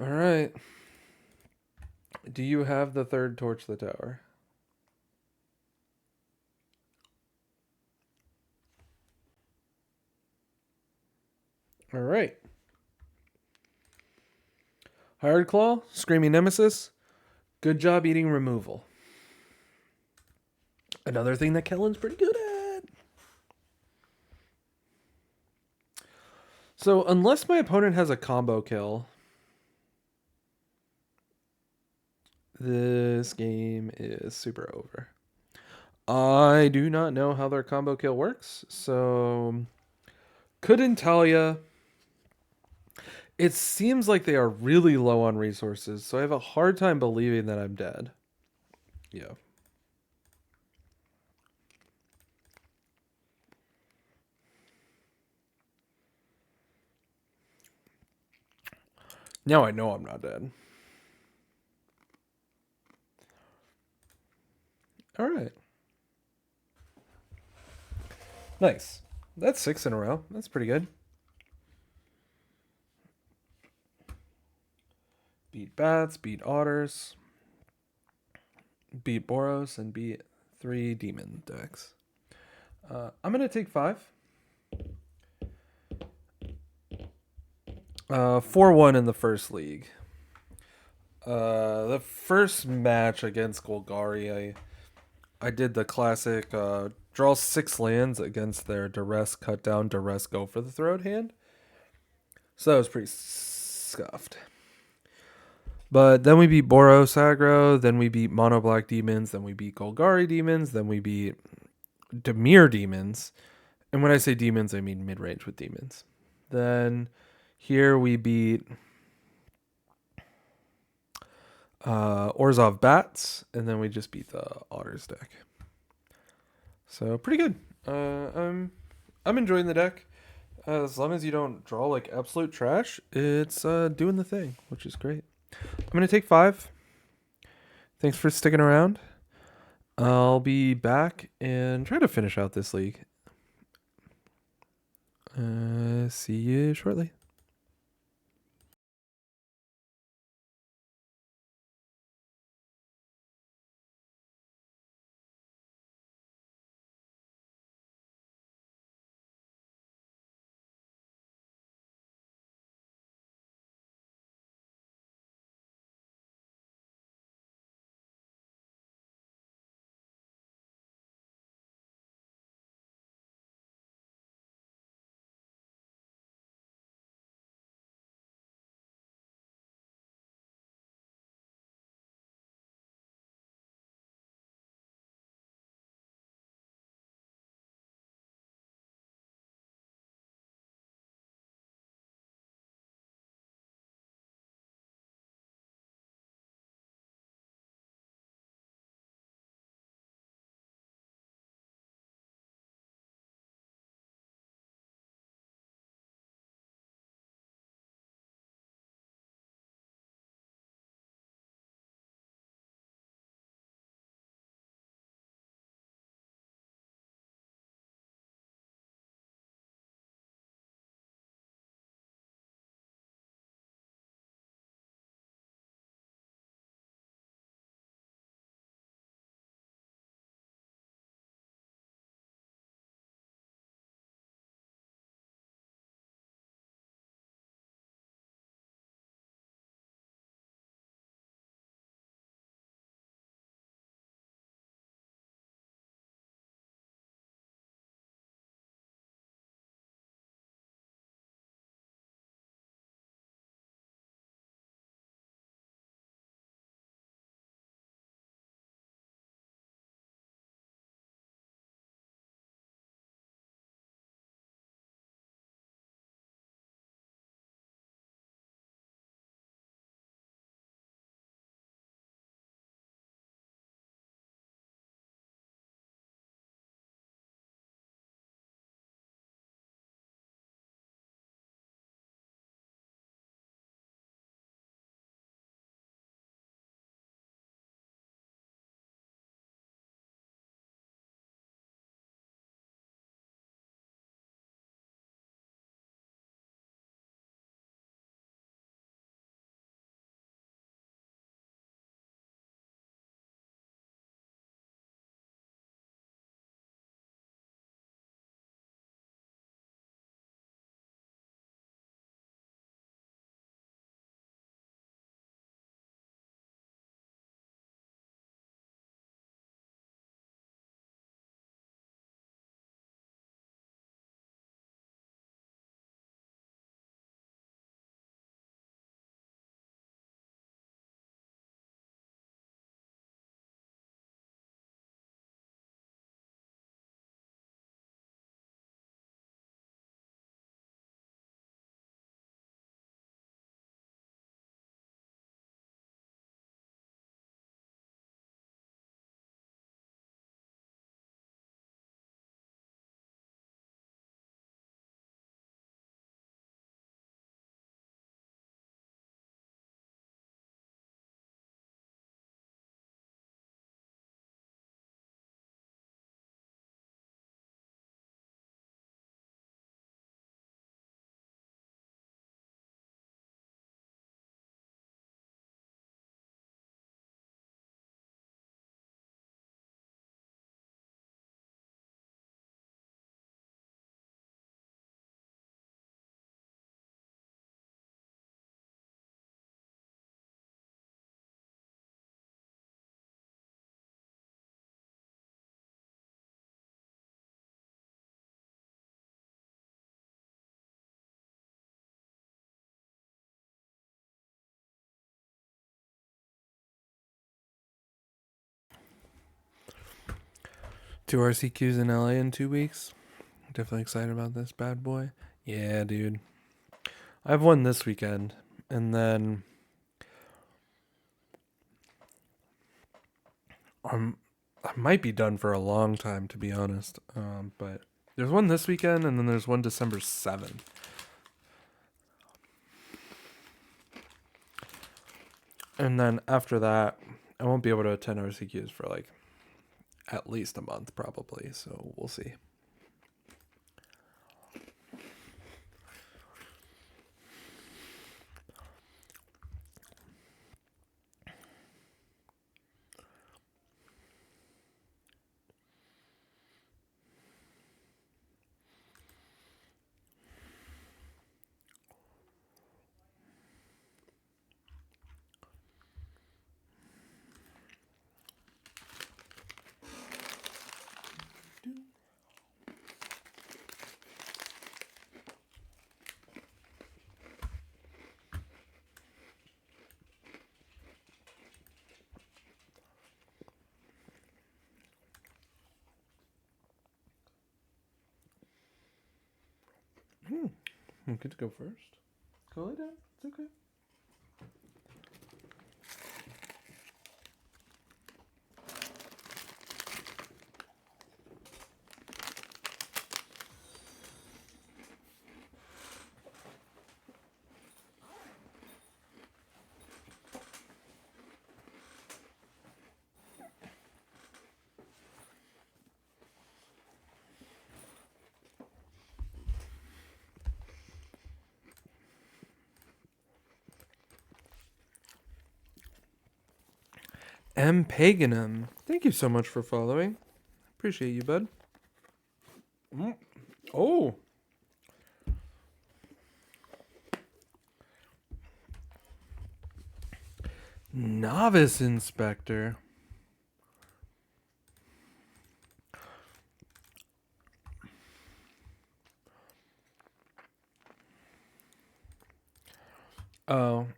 All right. Do you have the third Torch the Tower? All right. Hard Claw, Screaming Nemesis. Good job eating removal. Another thing that Kellen's pretty good at. So unless my opponent has a combo kill, this game is super over. I do not know how their combo kill works, so couldn't tell you. It seems like they are really low on resources, so I have a hard time believing that I'm dead. Yeah. Now I know I'm not dead. All right. Nice. That's 6 in a row. That's pretty good. Beat bats, beat otters, beat Boros, and beat 3 demon decks. I'm going to take 5. 4-1 in the first league. The first match against Golgari, I did the classic draw 6 lands against their duress, cut down, duress, go for the throat hand. So that was pretty scuffed. But then we beat Boros aggro, then we beat Mono Black Demons, then we beat Golgari Demons, then we beat Dimir Demons. And when I say demons, I mean mid-range with demons. Then here we beat Orzhov Bats, and then we just beat the Otters deck. So pretty good. I'm enjoying the deck. As long as you don't draw like absolute trash, it's doing the thing, which is great. I'm going to take 5. Thanks for sticking around. I'll be back and try to finish out this league. See you shortly. 2 RCQs in LA in 2 weeks. Definitely excited about this bad boy. Yeah, dude. I have one this weekend, and then I might be done for a long time, to be honest. But there's one this weekend, and then there's one December 7th. And then after that, I won't be able to attend RCQs for like at least a month, probably. So we'll see. I'm good to go first. Go lay down. It's okay. M. Paganum. Thank you so much for following. Appreciate you, bud. Oh. Novice Inspector. Oh.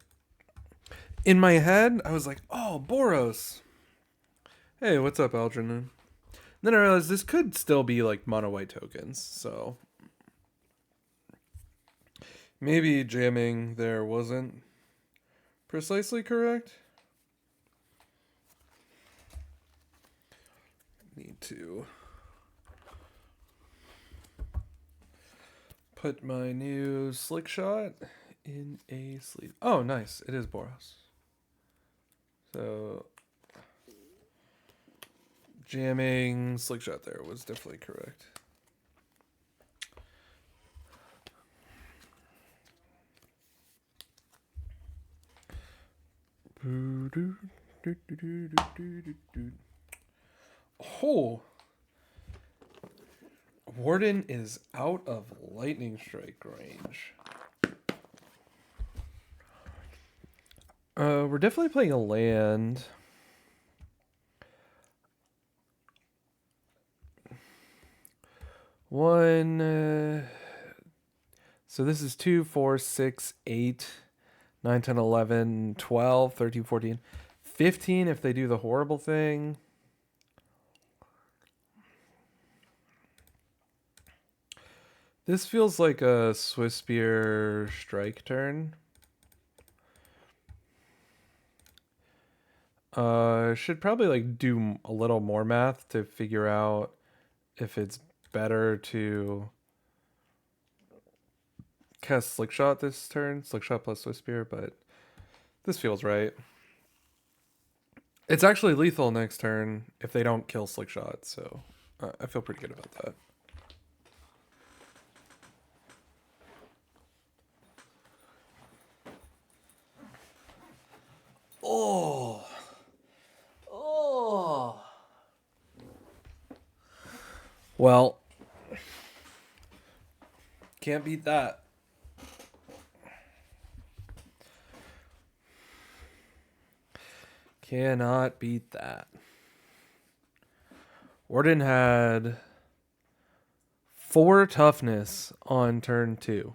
In my head, I was like, oh, Boros. Hey, what's up, Algernon? Then I realized this could still be like mono white tokens, so maybe jamming there wasn't precisely correct. Need to put my new slick shot in a sleeve. Oh, nice. It is Boros. So jamming slick shot there was definitely correct. Oh, Warden is out of lightning strike range. We're definitely playing a land. One. So this is 2, 4, 6, 8, 9, 10, 11, 12, 13, 14, 15 if they do the horrible thing. This feels like a Swiss Spear strike turn. Should probably like do a little more math to figure out if it's better to cast Slick Shot this turn, Slick Shot plus Swiss Spear, but this feels right. It's actually lethal next turn if they don't kill Slick Shot, so I feel pretty good about that. Oh. Oh. Well, can't beat that. Cannot beat that. Warden had 4 toughness on turn 2.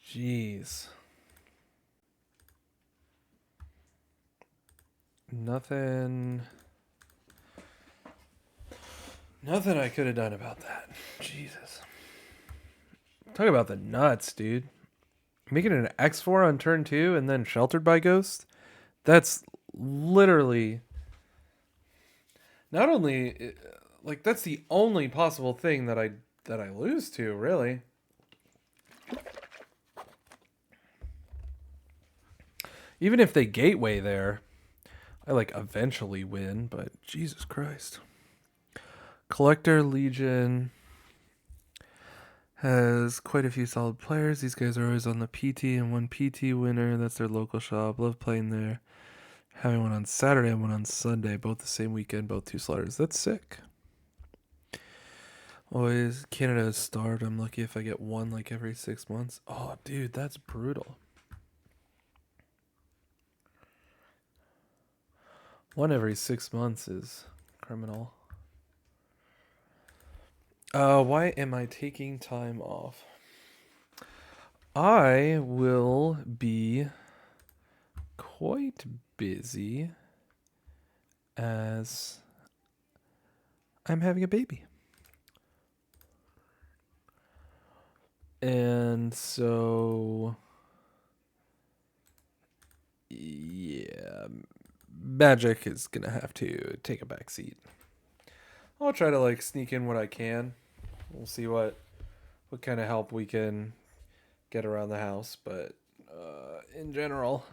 Jeez. Nothing. Nothing I could have done about that. Jesus. Talk about the nuts, dude. Making an X4 on turn 2 and then sheltered by Ghost? That's literally... Not only... Like, that's the only possible thing that I lose to, really. Even if they gateway there, I, like, eventually win, but Jesus Christ. Collector Legion has quite a few solid players. These guys are always on the PT, and one PT winner. That's their local shop. Love playing there. Having one on Saturday and one on Sunday, both the same weekend, both 2 slaughters. That's sick. Always Canada is starved. I'm lucky if I get one like every 6 months. Oh, dude, that's brutal. One every 6 months is criminal. Why am I taking time off? I will be quite busy as I'm having a baby. And so, yeah, Magic is going to have to take a back seat. I'll try to like sneak in what I can. We'll see what kind of help we can get around the house, but in general,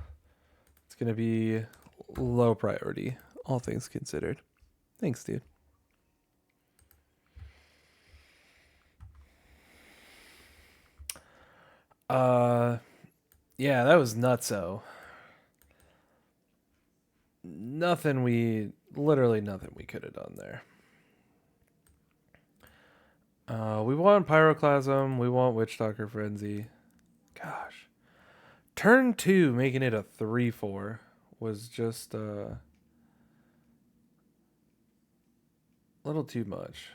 it's going to be low priority, all things considered. Thanks, dude. Yeah, that was nutso. Literally nothing we could have done there. We want Pyroclasm. We want Witchtalker Frenzy. Gosh. Turn 2, making it a 3-4, was just a little too much.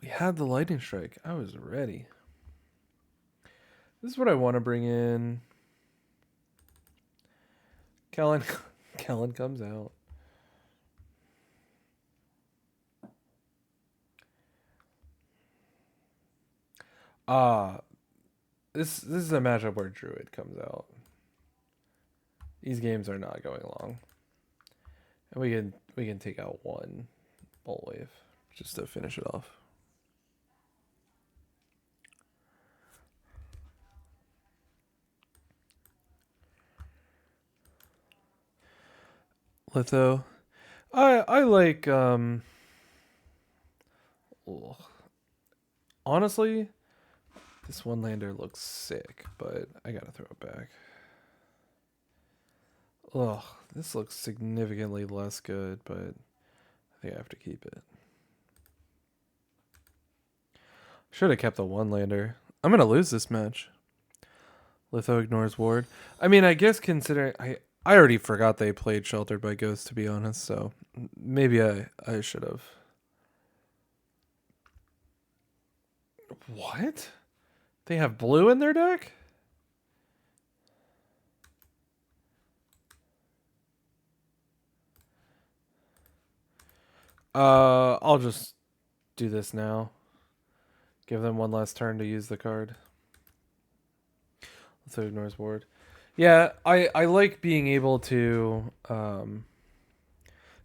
We had the Lightning Strike. I was ready. This is what I want to bring in. Kellen comes out. This is a matchup where Druid comes out. These games are not going long. And we can take out one Bolt Wave just to finish it off. Litho. I like honestly, this one lander looks sick, but I gotta throw it back. Ugh, this looks significantly less good, but I think I have to keep it. Should have kept the one lander. I'm gonna lose this match. Litho ignores ward. I mean, I guess considering I already forgot they played Sheltered by Ghost, to be honest, so maybe I should have. What? They have blue in their deck? I'll just do this now. Give them one last turn to use the card. Litho ignores ward. Yeah, I like being able to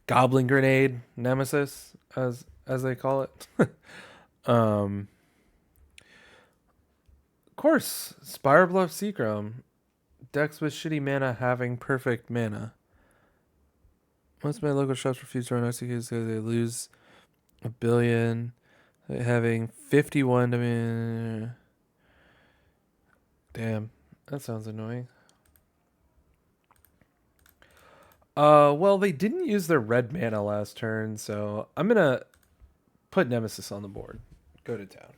Goblin Grenade Nemesis as they call it. Of course, Spire Bluff Seachrome. Decks with shitty mana having perfect mana. Most of my local shops refuse to run executes because they lose a billion. Having 51 to me. Damn, that sounds annoying. Well, they didn't use their red mana last turn, so I'm gonna put Nemesis on the board. Go to town.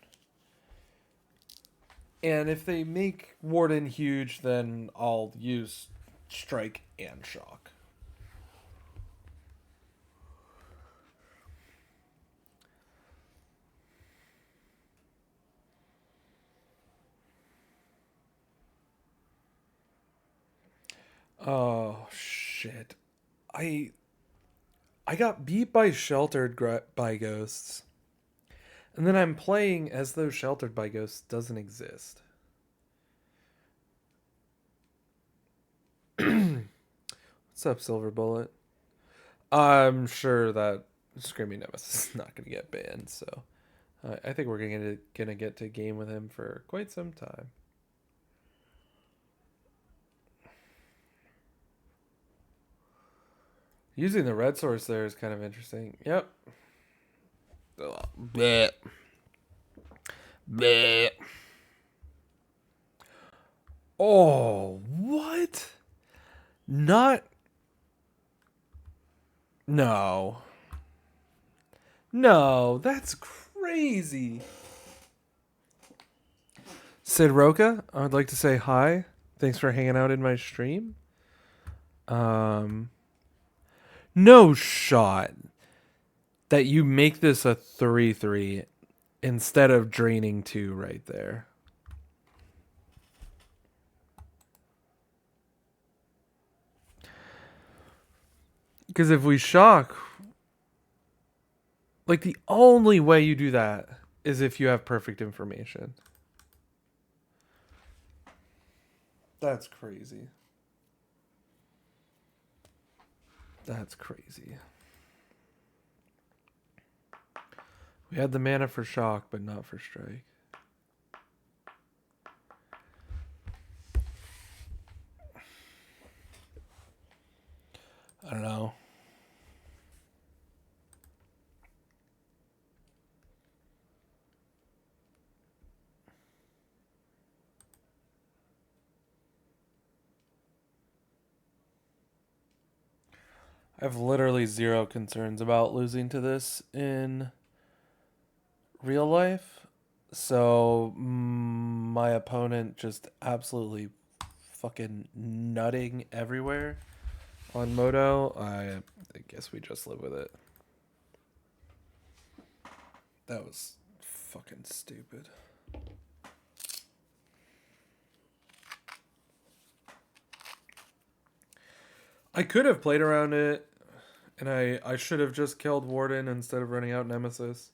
And if they make Warden huge, then I'll use Strike and Shock. Oh shit. I I got beat by by ghosts. And then I'm playing as though sheltered by ghosts doesn't exist. What's up, Silver Bullet? I'm sure that Screaming Nemesis is not going to get banned, so I think we're gonna get to game with him for quite some time. Using the red source there is kind of interesting. Yep. Bleh. Bleh. Oh, what? Not. No. No, that's crazy. Sid Roca, I would like to say hi. Thanks for hanging out in my stream. No shot that you make this a 3-3 instead of draining 2 right there. Because if we shock, like the only way you do that is if you have perfect information. That's crazy. That's crazy. We had the mana for shock, but not for strike. I don't know. I have literally zero concerns about losing to this in real life. So my opponent just absolutely fucking nutting everywhere on Moto. I guess we just live with it. That was fucking stupid. I could have played around it, and I should have just killed Warden instead of running out Nemesis.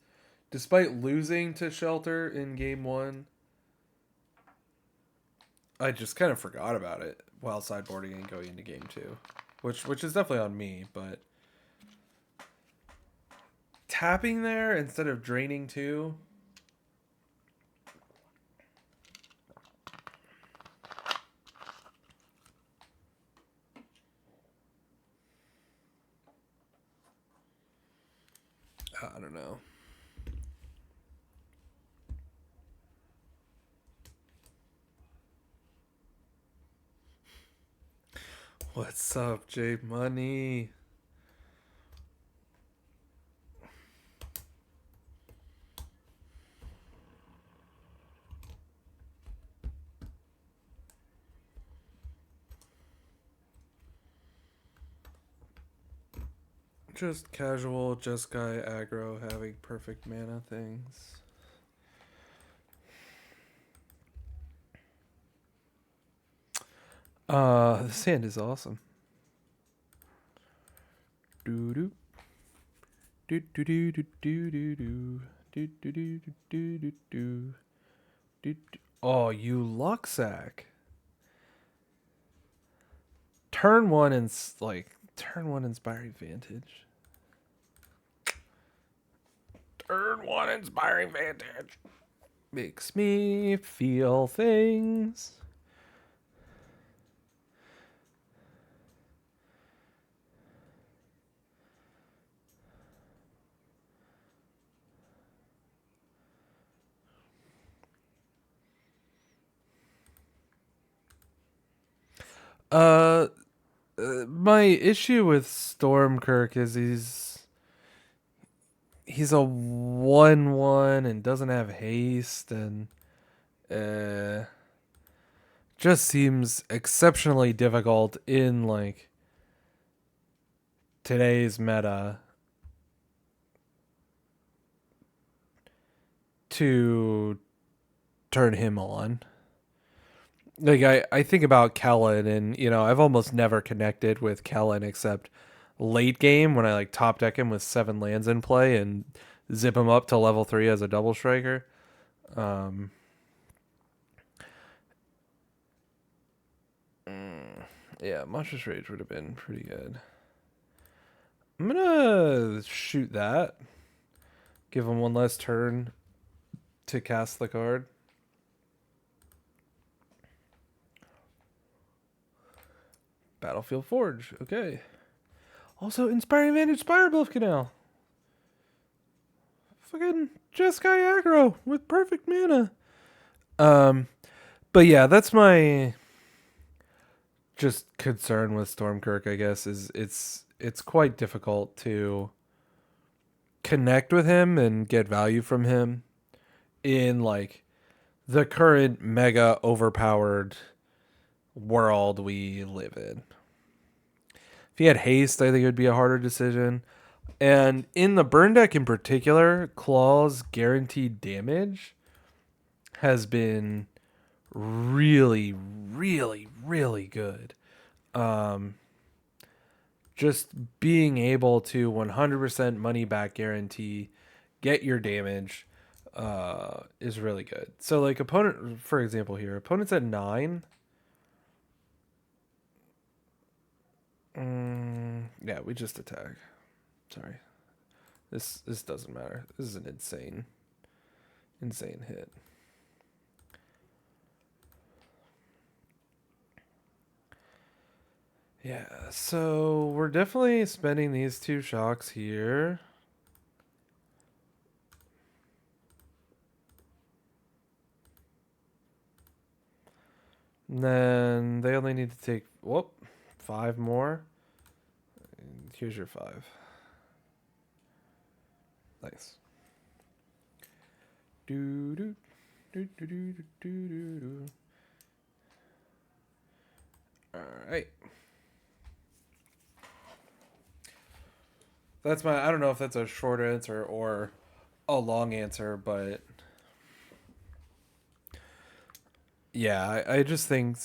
Despite losing to Shelter in game 1, I just kind of forgot about it while sideboarding and going into game 2. Which is definitely on me, but tapping there instead of draining 2. I don't know. What's up, J Money? Just casual, just guy aggro having perfect mana things. This hand is awesome. Doo doo. Do do do do do do do do do do do do do do. Oh, you Luxac. Turn 1 and turn 1 Inspiring Vantage. Turn 1 Inspiring Vantage. Makes me feel things. My issue with Stormkirk is he's a 1/1 and doesn't have haste and just seems exceptionally difficult in like today's meta to turn him on. Like I think about Kellen, and I've almost never connected with Kellen except late game when I like top deck him with 7 lands in play and zip him up to level 3 as a double striker. Um, yeah, Monstrous Rage would have been pretty good. I'm gonna shoot that. Give him one less turn to cast the card. Battlefield Forge. Okay. Also, Inspiring Vantage Spire Bluff Canal. Fucking Jeskai aggro with perfect mana. But yeah, that's my just concern with Stormkirk, I guess, is it's quite difficult to connect with him and get value from him in like the current mega overpowered world we live in. If he had haste, I think it would be a harder decision. And in the burn deck in particular, Claw's guaranteed damage has been really, really, really good. Just being able to 100% money back guarantee, get your damage, is really good. So, like, opponent, for example, here, opponent's at 9. Yeah, we just attack. Sorry. This doesn't matter. This is an insane hit. Yeah, so we're definitely spending these 2 shocks here. And then they only need to take 5 more. And here's your 5. Nice. Do do do do do do do do. All right. That's I don't know if that's a short answer or a long answer, but yeah, I just think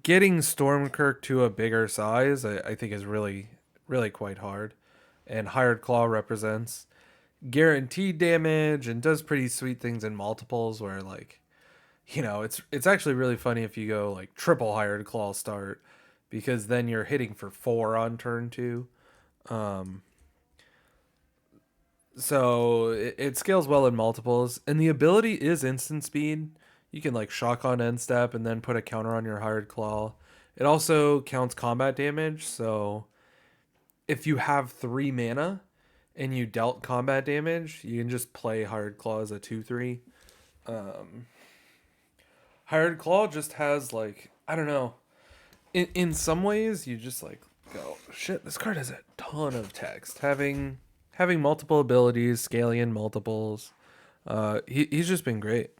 getting Stormkirk to a bigger size, I think is really, really quite hard. And Hired Claw represents guaranteed damage and does pretty sweet things in multiples where like, it's actually really funny if you go like triple Hired Claw start because then you're hitting for 4 on turn 2. So it scales well in multiples, and the ability is instant speed. You can like shock on end step and then put a counter on your Hired Claw. It also counts combat damage, so if you have 3 mana and you dealt combat damage, you can just play Hired Claw as a 2/3. Hired Claw just has like, I don't know. In some ways you just like go, shit, this card has a ton of text. Having multiple abilities, scaling in multiples. He's just been great.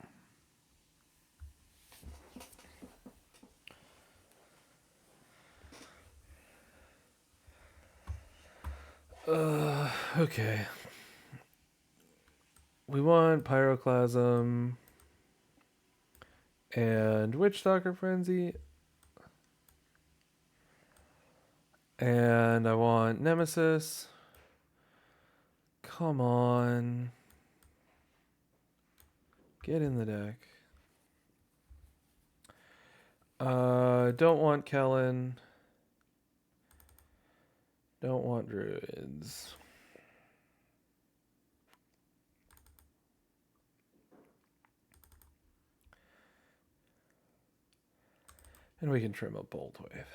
Okay. We want Pyroclasm and Witchstalker Frenzy. And I want Nemesis. Come on. Get in the deck. Don't want Kellen. Don't want Druids. And we can trim a Bolt Wave.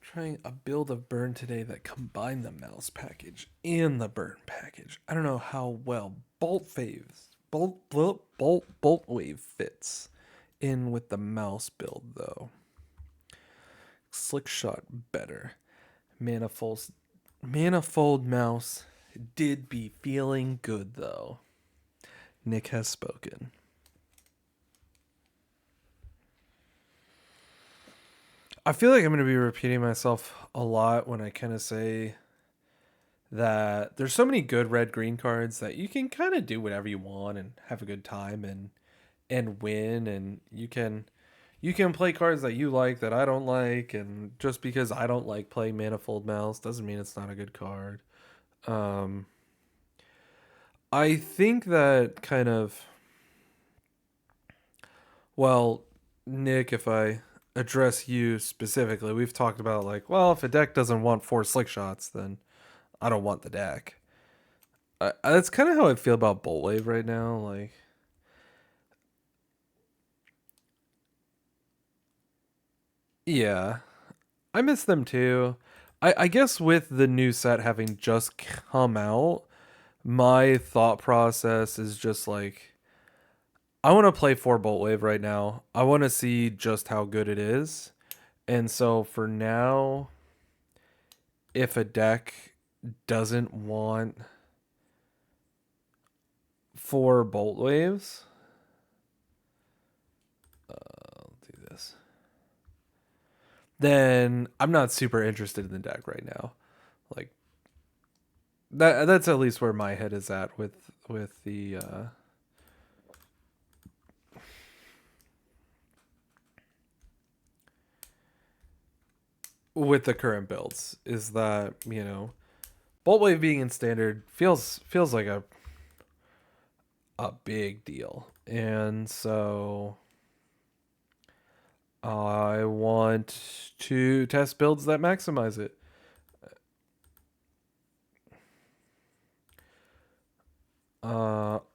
Trying a build of Burn today that combined the mouse package and the Burn package. I don't know how well Bolt Wave fits in with the mouse build though. Slick Shot better. Manifold Mouse did be feeling good though. Nick has spoken. I feel like I'm going to be repeating myself a lot when I kind of say that there's so many good red-green cards that you can kind of do whatever you want and have a good time and win, and you can play cards that you like that I don't like, and just because I don't like playing Manifold Mouse doesn't mean it's not a good card. Um, I think that kind of, well, Nick, if I address you specifically, we've talked about like, well, if a deck doesn't want 4 slick shots, then I don't want the deck. That's kind of how I feel about Bolt Wave right now. Like, yeah, I miss them too. I guess with the new set having just come out, my thought process is just like, I want to play 4 Bolt Wave right now. I want to see just how good it is. And so for now, if a deck doesn't want 4 Bolt Waves, I'll do this. Then I'm not super interested in the deck right now. Like that's at least where my head is at with the with the current builds, is that, Bolt Wave being in standard feels like a big deal. And so I want to test builds that maximize it.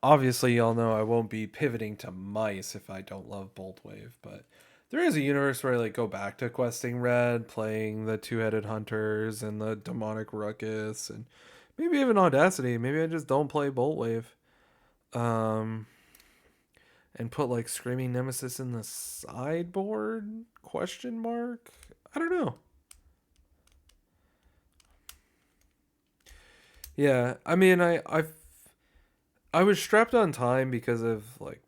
Obviously, y'all know I won't be pivoting to mice if I don't love Bolt Wave, but there is a universe where I like go back to questing red, playing the two-headed hunters and the demonic ruckus, and maybe even audacity. Maybe I just don't play Bolt Wave, um, and put like screaming nemesis in the sideboard? Question mark. I don't know. Yeah, I mean, I was strapped on time because of like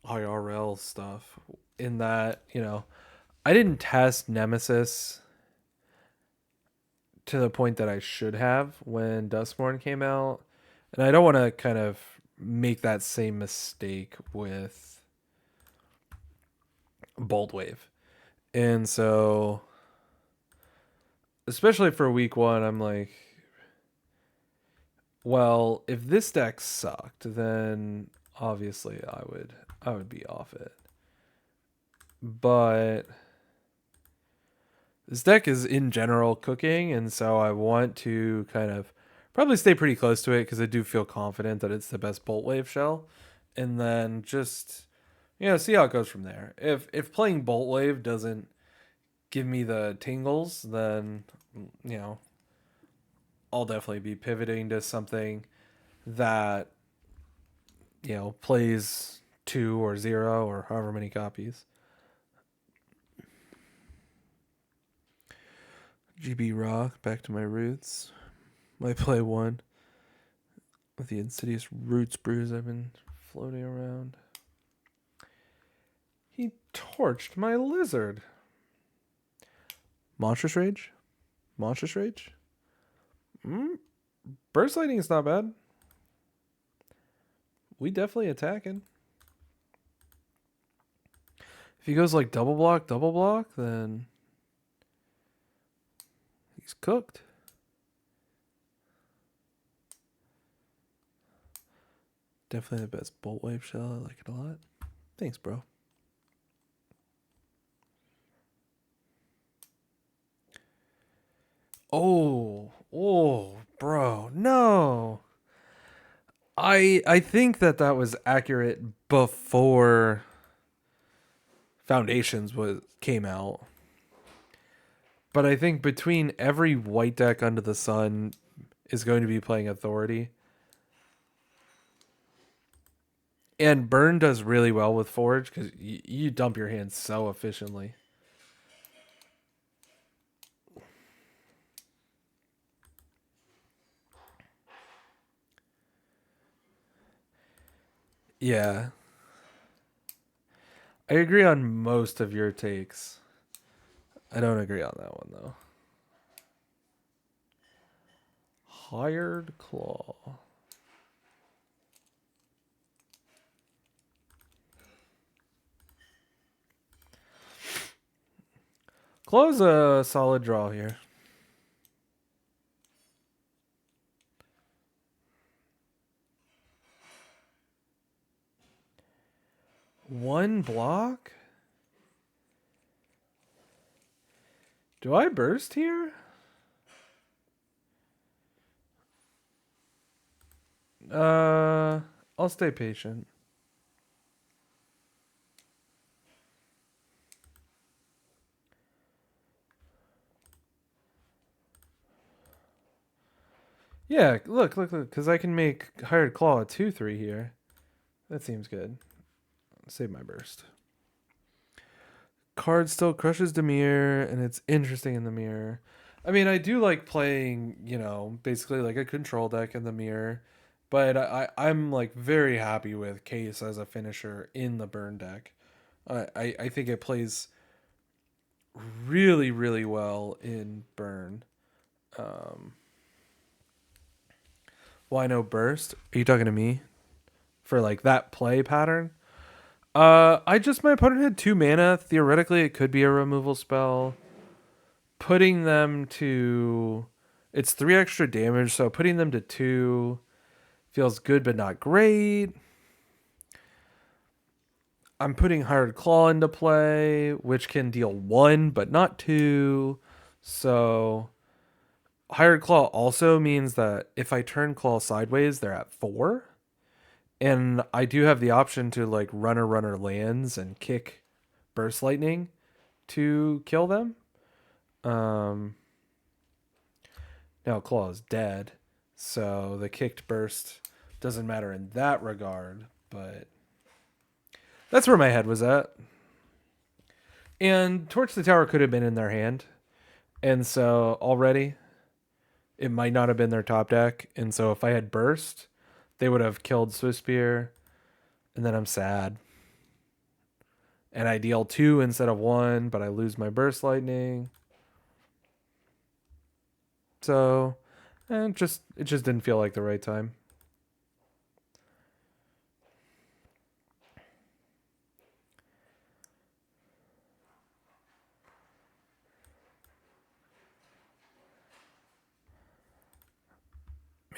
IRL stuff. In that, I didn't test Nemesis to the point that I should have when Dustborn came out, and I don't want to kind of make that same mistake with Bolt Wave. And so, especially for week 1, I'm like, well, if this deck sucked, then obviously I would be off it. But this deck is in general cooking, and so I want to kind of probably stay pretty close to it because I do feel confident that it's the best Bolt Wave shell, and then just see how it goes from there. If playing Bolt Wave doesn't give me the tingles, then you know I'll definitely be pivoting to something that plays 2 or 0 or however many copies. GB Rock, back to my roots. Might play 1 with the insidious roots brews I've been floating around. He torched my lizard. Monstrous Rage? Monstrous Rage? Burst Lightning is not bad. We definitely attacking. If he goes like double block, then he's cooked. Definitely the best Bolt Wave shell. I like it a lot. Thanks, bro. Oh, bro, no. I think that was accurate before Foundations came out. But I think between every white deck under the sun is going to be playing Authority. And Burn does really well with Forge because you dump your hand so efficiently. Yeah. I agree on most of your takes. I don't agree on that one, though. Hired Claw. Claw's a solid draw here. One block? Do I burst here? I'll stay patient. Yeah, look, because I can make Hired Claw a 2/3 here. That seems good. Save my burst. Card still crushes the mirror, and it's interesting in the mirror. I mean, I do like playing, basically like a control deck in the mirror, but I'm like very happy with Case as a finisher in the burn deck. I think it plays really, really well in burn. Why no burst? Are you talking to me for like that play pattern? My opponent had 2 mana. Theoretically, it could be a removal spell. Putting them to, it's 3 extra damage, so putting them to 2 feels good but not great. I'm putting Hired Claw into play, which can deal 1 but not 2. So Hired Claw also means that if I turn Claw sideways, they're at 4. And I do have the option to like runner lands and kick Burst Lightning to kill them. Now Claw is dead, so the kicked burst doesn't matter in that regard, but that's where my head was at. And Torch the Tower could have been in their hand, and so already it might not have been their top deck, and so if I had burst, they would have killed Swiftspear, and then I'm sad. And I deal 2 instead of 1, but I lose my Burst Lightning. So, it just didn't feel like the right time.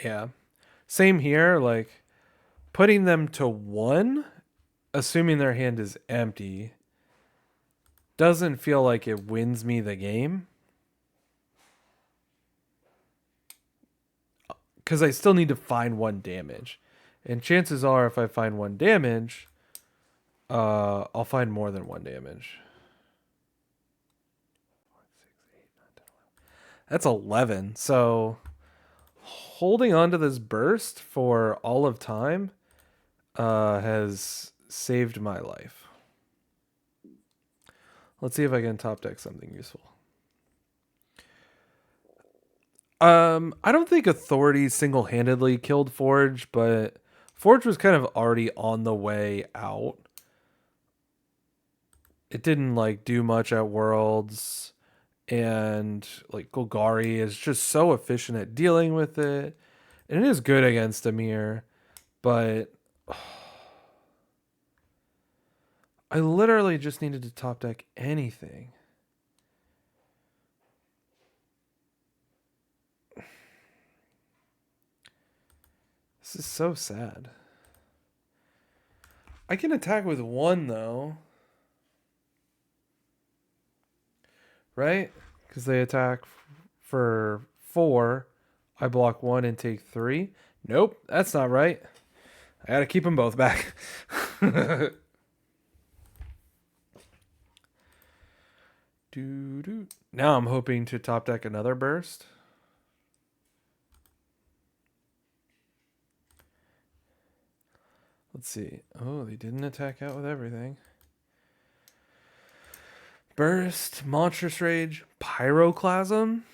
Yeah. Same here, like putting them to 1, assuming their hand is empty, doesn't feel like it wins me the game. Because I still need to find 1 damage. And chances are, if I find 1 damage, I'll find more than 1 damage. That's 11. So holding on to this burst for all of time has saved my life. Let's see if I can top deck something useful. I don't think Authority single-handedly killed Forge, but Forge was kind of already on the way out. It didn't like do much at Worlds, and like Golgari is just so efficient at dealing with it, and it is good against Amir, but I literally just needed to top deck anything. This is so sad. I can attack with 1 though. Right? Because they attack for 4. I block 1 and take 3. Nope, that's not right. I gotta keep them both back. Now I'm hoping to top deck another burst. Let's see. Oh, they didn't attack out with everything. Burst, Monstrous Rage, Pyroclasm.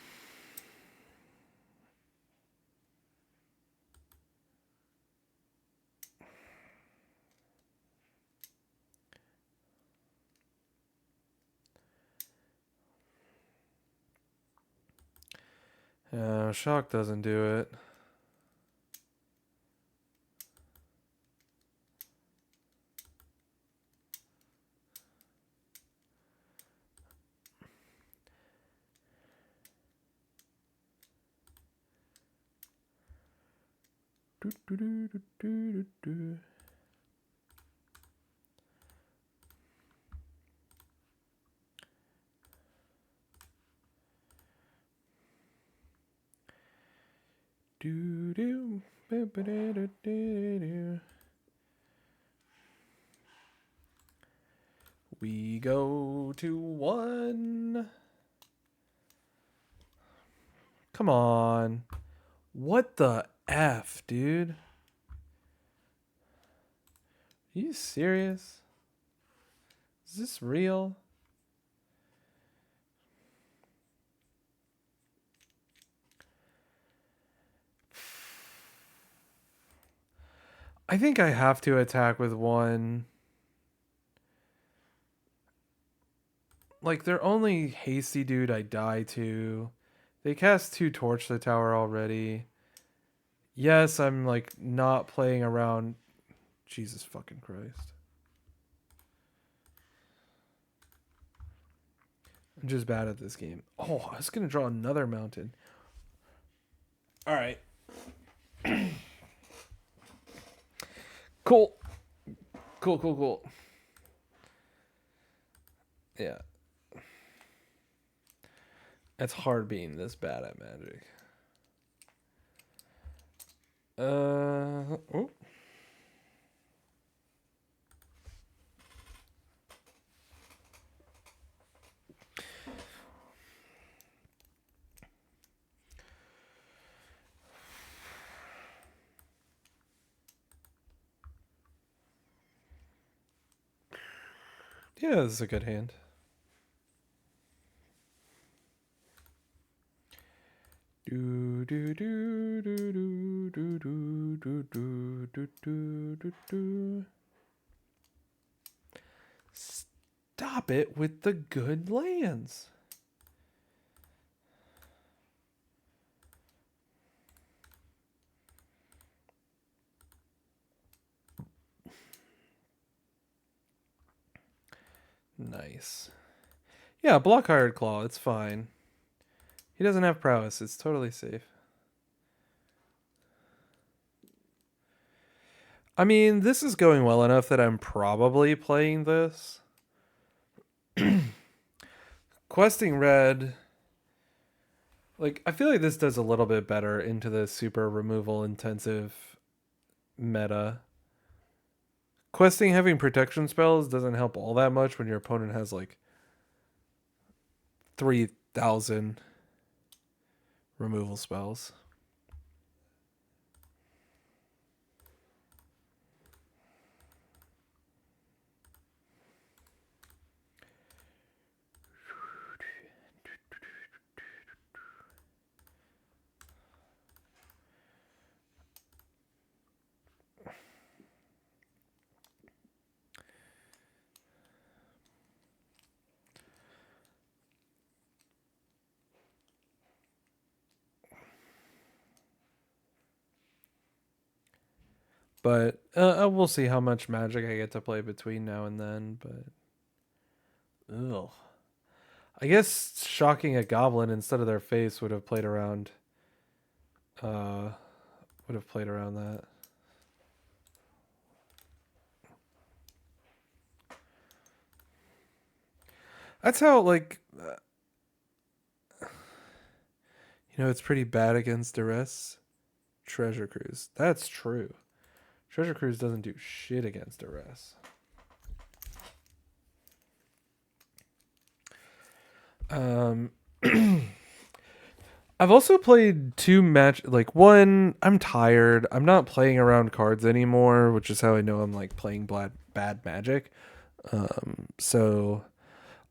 Shock doesn't do it. We go to 1. Come on. What the F, dude? Are you serious? Is this real? I think I have to attack with 1. Like, they're only hasty dude I die to. They cast 2 Torch the Tower already. Yes, I'm, like, not playing around. Jesus fucking Christ. I'm just bad at this game. Oh, I was going to draw another mountain. All right. Cool. Cool. Yeah. It's hard being this bad at Magic. Oh. Yeah, this is a good hand. Stop it with the good lands. Nice. Yeah, block Hired Claw. It's fine. He doesn't have prowess. It's totally safe. I mean, this is going well enough that I'm probably playing this. Questing red. Like, I feel like this does a little bit better into the super removal intensive meta. Questing having protection spells doesn't help all that much when your opponent has like 3,000 removal spells. But we'll see how much Magic I get to play between now and then. But ugh. I guess shocking a goblin instead of their face would have played around. Would have played around that. That's how, like, it's pretty bad against duress. Treasure Cruise. That's true. Treasure Cruise doesn't do shit against duress. I've also played 2 one, I'm tired. I'm not playing around cards anymore, which is how I know I'm like playing bad Magic. So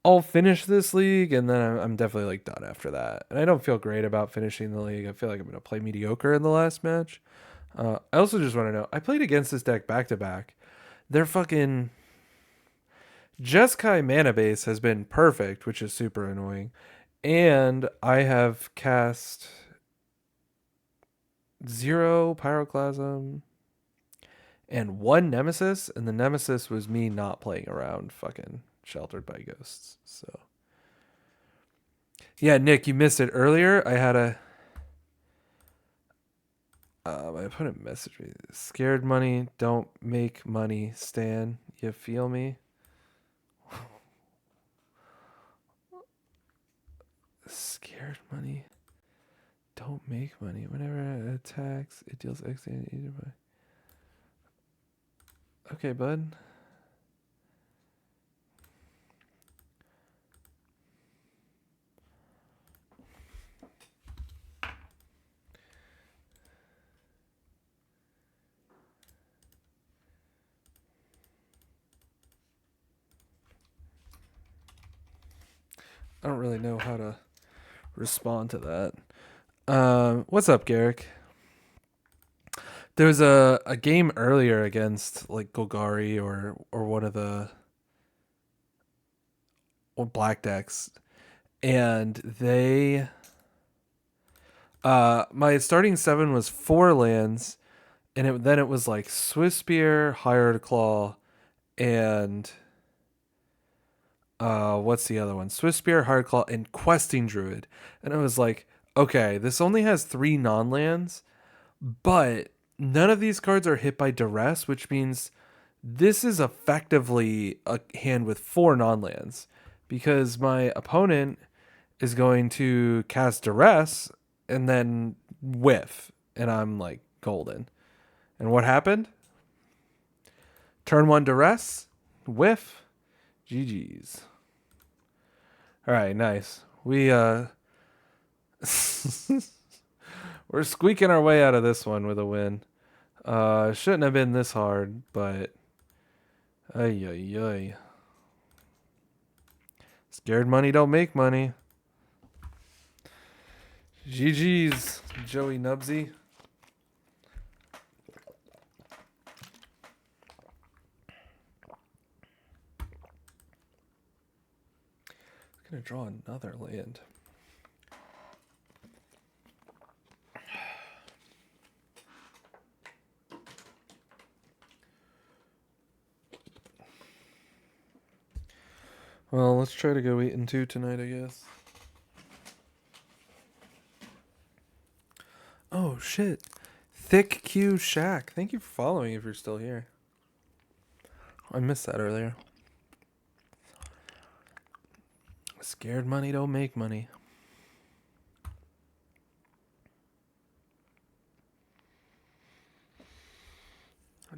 I'll finish this league and then I'm definitely like done after that. And I don't feel great about finishing the league. I feel like I'm going to play mediocre in the last match. I also just want to know, I played against this deck back to back. Their fucking Jeskai mana base has been perfect, which is super annoying. And I have cast 0 Pyroclasm and 1 Nemesis, and the Nemesis was me not playing around fucking Sheltered by Ghosts. So yeah, Nick, you missed it earlier. My opponent messaged me. Scared money, don't make money. Stan, you feel me? Scared money, don't make money. Whenever it attacks, it deals X damage either way. Okay, bud. I don't really know how to respond to that. What's up, Garrick? There was a game earlier against like Golgari or one of the black decks, and they my starting 7 was 4 lands, and then it was like Swiss Spear, Hired Claw, and what's the other one? Swiss Spear, Hired Claw, and Questing Druid. And I was like, okay, this only has 3 non-lands, but none of these cards are hit by duress, which means this is effectively a hand with 4 non-lands, because my opponent is going to cast duress and then whiff, and I'm like golden. And what happened? Turn 1 duress, whiff, GG's. All right, nice. We're squeaking our way out of this one with a win. Shouldn't have been this hard, but ay. Scared money don't make money. GG's, Joey Nubsy. Gonna draw another land. Well, let's try to go 8-2 tonight, I guess. Oh shit. Thick Q Shack. Thank you for following if you're still here. I missed that earlier. Scared money don't make money.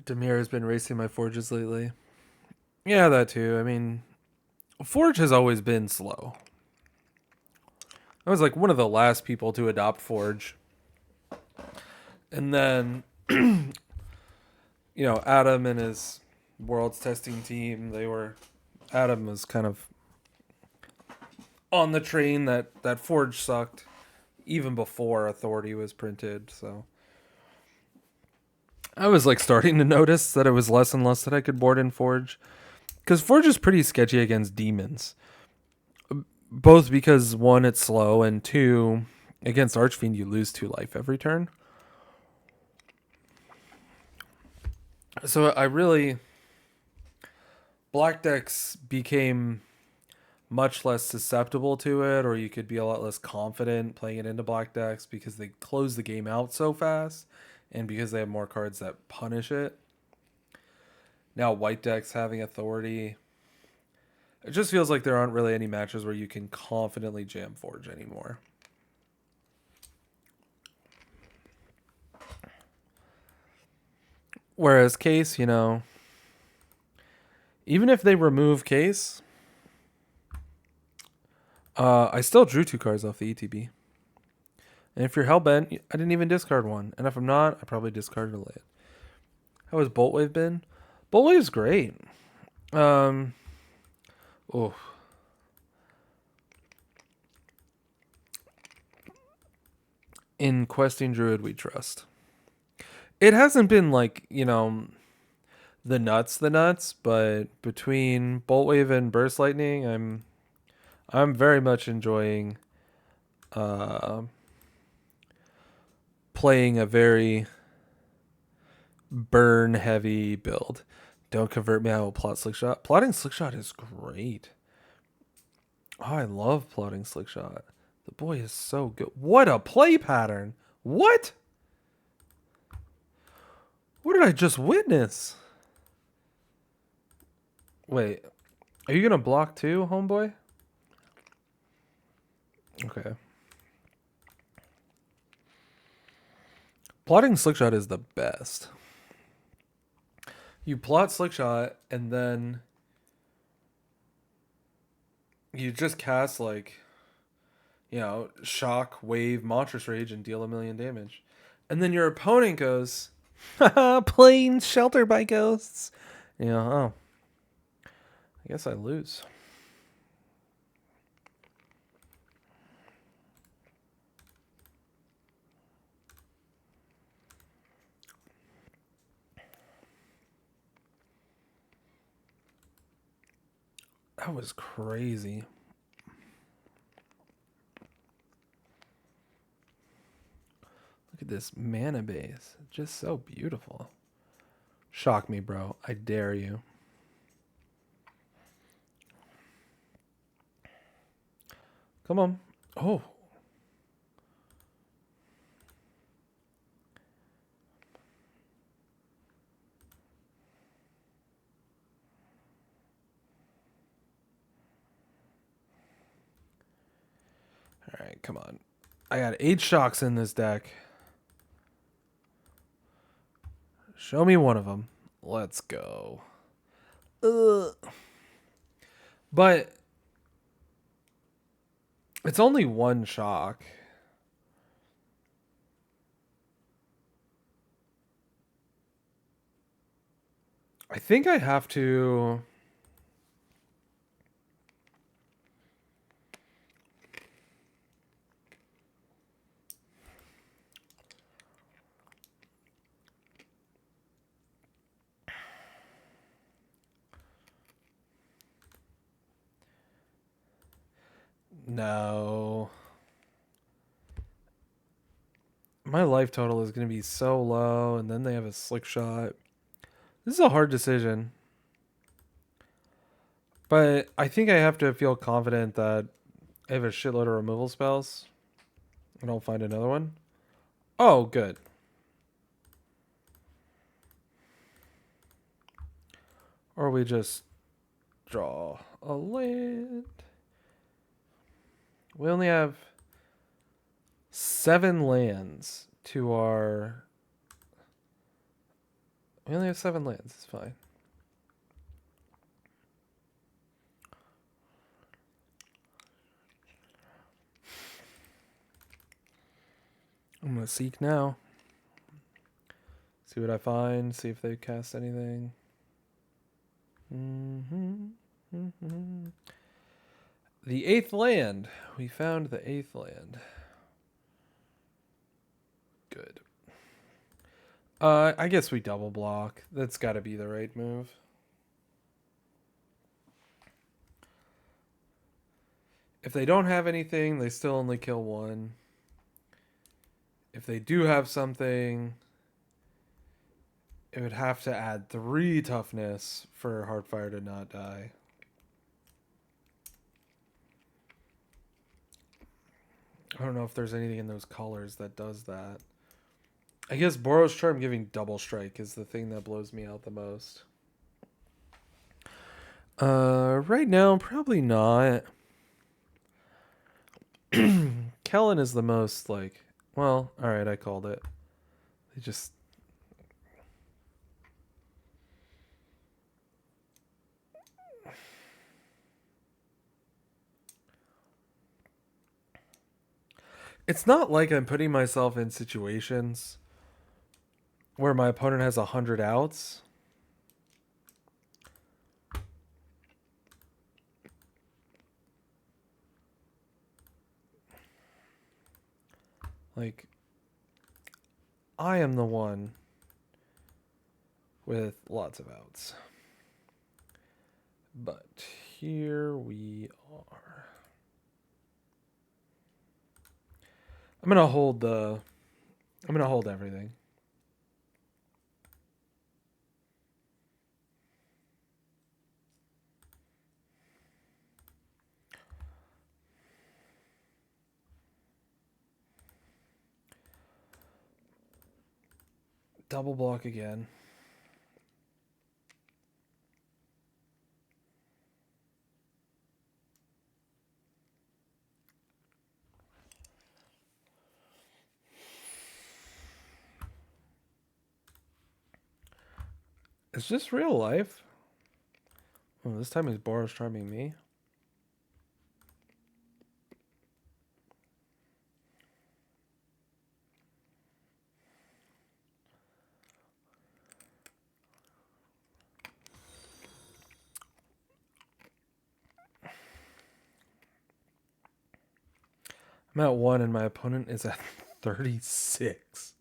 Demir has been racing my forges lately. Yeah, that too. I mean, Forge has always been slow. I was like one of the last people to adopt Forge. And then, Adam and his Worlds testing team, Adam was kind of on the train that Forge sucked even before Authority was printed, so I was like starting to notice that it was less and less that I could board in Forge, because Forge is pretty sketchy against demons, both because 1, it's slow, and 2, against Archfiend you lose 2 life every turn. So black decks became much less susceptible to it, or you could be a lot less confident playing it into black decks because they close the game out so fast and because they have more cards that punish it. Now white decks having Authority, it just feels like there aren't really any matches where you can confidently jam Forge anymore. Whereas Case, even if they remove Case, I still drew 2 cards off the ETB. And if you're hellbent, I didn't even discard 1. And if I'm not, I probably discarded a land. How has Boltwave been? Boltwave's great. In Questing Druid, we trust. It hasn't been like, the nuts, but between Boltwave and Burst Lightning, I'm very much enjoying playing a very burn heavy build. Don't convert me, I will plot Slickshot. Plotting Slickshot is great. Oh, I love plotting Slickshot. The boy is so good. What a play pattern. What? What did I just witness? Wait, are you gonna block too, homeboy? Okay. Plotting Slickshot is the best. You plot Slickshot and then you just cast like, shock, wave, monstrous rage, and deal 1,000,000 damage. And then your opponent goes, haha, plain shelter by ghosts. Oh, I guess I lose. That was crazy. Look at this mana base. Just so beautiful. Shock me, bro. I dare you. Come on. Oh. All right, come on. I got 8 shocks in this deck. Show me one of them. Let's go. Ugh. But it's only 1 shock. I think I have to... No. My life total is going to be so low, and then they have a slick shot. This is a hard decision. But I think I have to feel confident that I have a shitload of removal spells. And I'll find another one. Oh, good. Or we just draw a land. We only have 7 lands to our... We only have 7 lands. It's fine. I'm going to seek now. See what I find. See if they cast anything. The 8th land. We found the 8th land. Good. I guess we double block. That's got to be the right move. If they don't have anything, they still only kill 1. If they do have something, it would have to add 3 toughness for Heartfire to not die. I don't know if there's anything in those colors that does that. I guess Boros Charm giving double strike is the thing that blows me out the most. Right now, probably not. Kellen is the most like... Well, alright, I called it. They just... It's not like I'm putting myself in situations where my opponent has 100 outs. Like, I am the one with lots of outs. But here we are. I'm gonna hold everything. Double block again. Is this real life? Oh, this time he's Boros charming me. I'm at 1 and my opponent is at 36.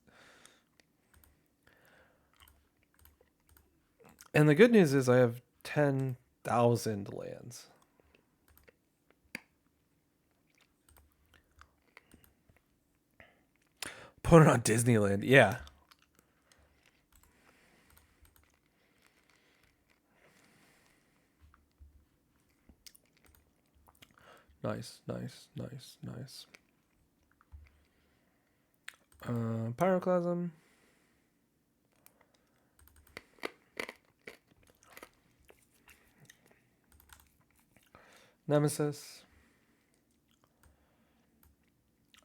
And the good news is I have 10,000 lands. Opponent on Disneyland, yeah. Nice. Pyroclasm. Nemesis.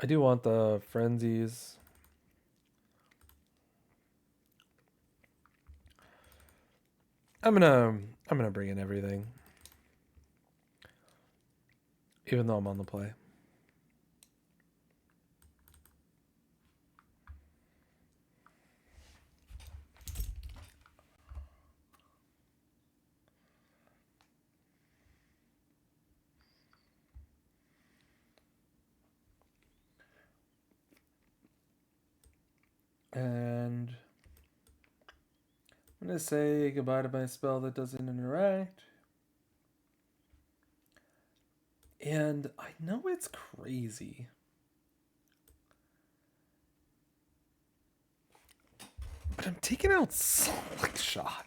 I do want the frenzies. I'm gonna bring in everything. Even though I'm on the play. And I'm going to say goodbye to my spell that doesn't interact. And I know it's crazy. But I'm taking out Slingshot.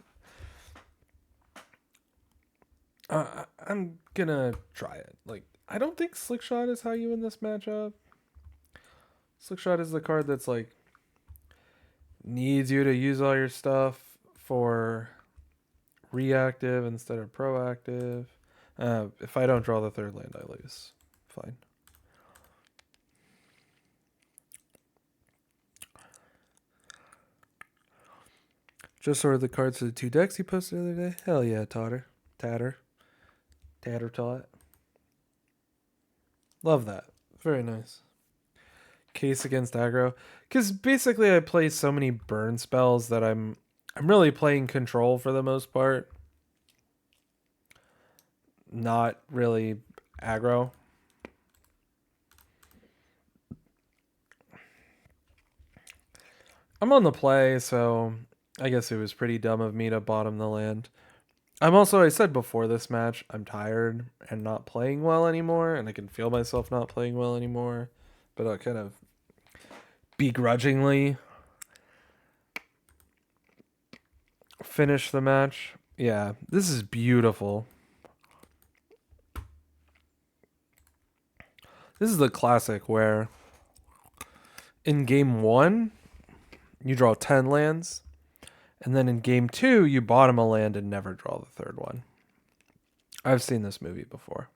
I'm going to try it. Like, I don't think Slickshot is how you win this matchup. Slickshot is the card that's like needs you to use all your stuff for reactive instead of proactive. If I don't draw the third land, I lose. Fine. Just sorted the cards for the 2 decks you posted the other day. Hell yeah, Tatter Tot. Love that. Very nice. Case against aggro. Because basically I play so many burn spells that I'm really playing control for the most part. Not really aggro. I'm on the play, so I guess it was pretty dumb of me to bottom the land. I said before this match, I'm tired and not playing well anymore, and I can feel myself not playing well anymore, but I'll kind of begrudgingly finish the match. Yeah, this is beautiful. This is the classic where in game 1, you draw 10 lands, and then in game 2, you bottom a land and never draw the third one. I've seen this movie before.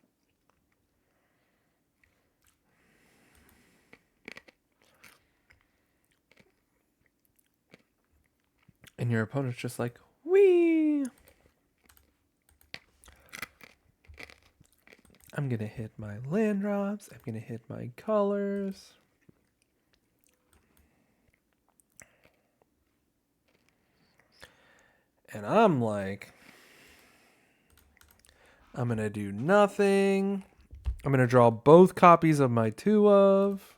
And your opponent's just like, wee! I'm going to hit my land drops. I'm going to hit my colors. And I'm like, I'm going to do nothing. I'm going to draw both copies of my 2 of.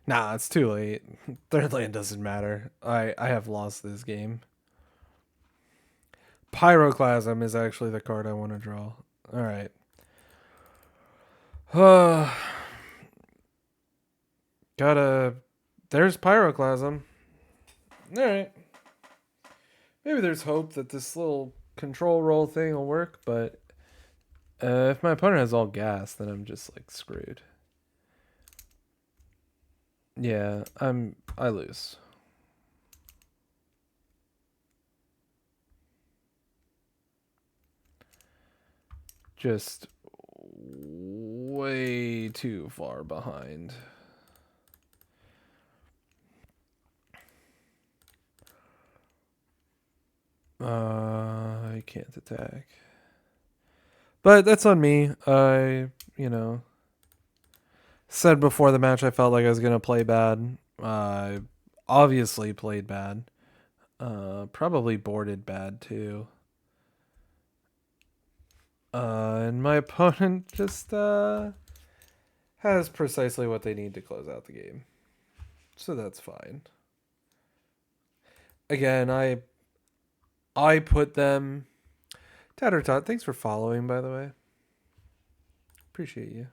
Nah, it's too late. Third land doesn't matter. I have lost this game. Pyroclasm is actually the card I want to draw. Alright. Gotta... There's Pyroclasm. Alright. Maybe there's hope that this little control roll thing will work, but... if my opponent has all gas, then I'm just, like, screwed. Yeah, I lose. Just way too far behind. I can't attack. But that's on me. Said before the match I felt like I was going to play bad. I obviously played bad. Probably boarded bad too. And my opponent just has precisely what they need to close out the game. So that's fine. Again, I put them... Tattertot, thanks for following, by the way. Appreciate you.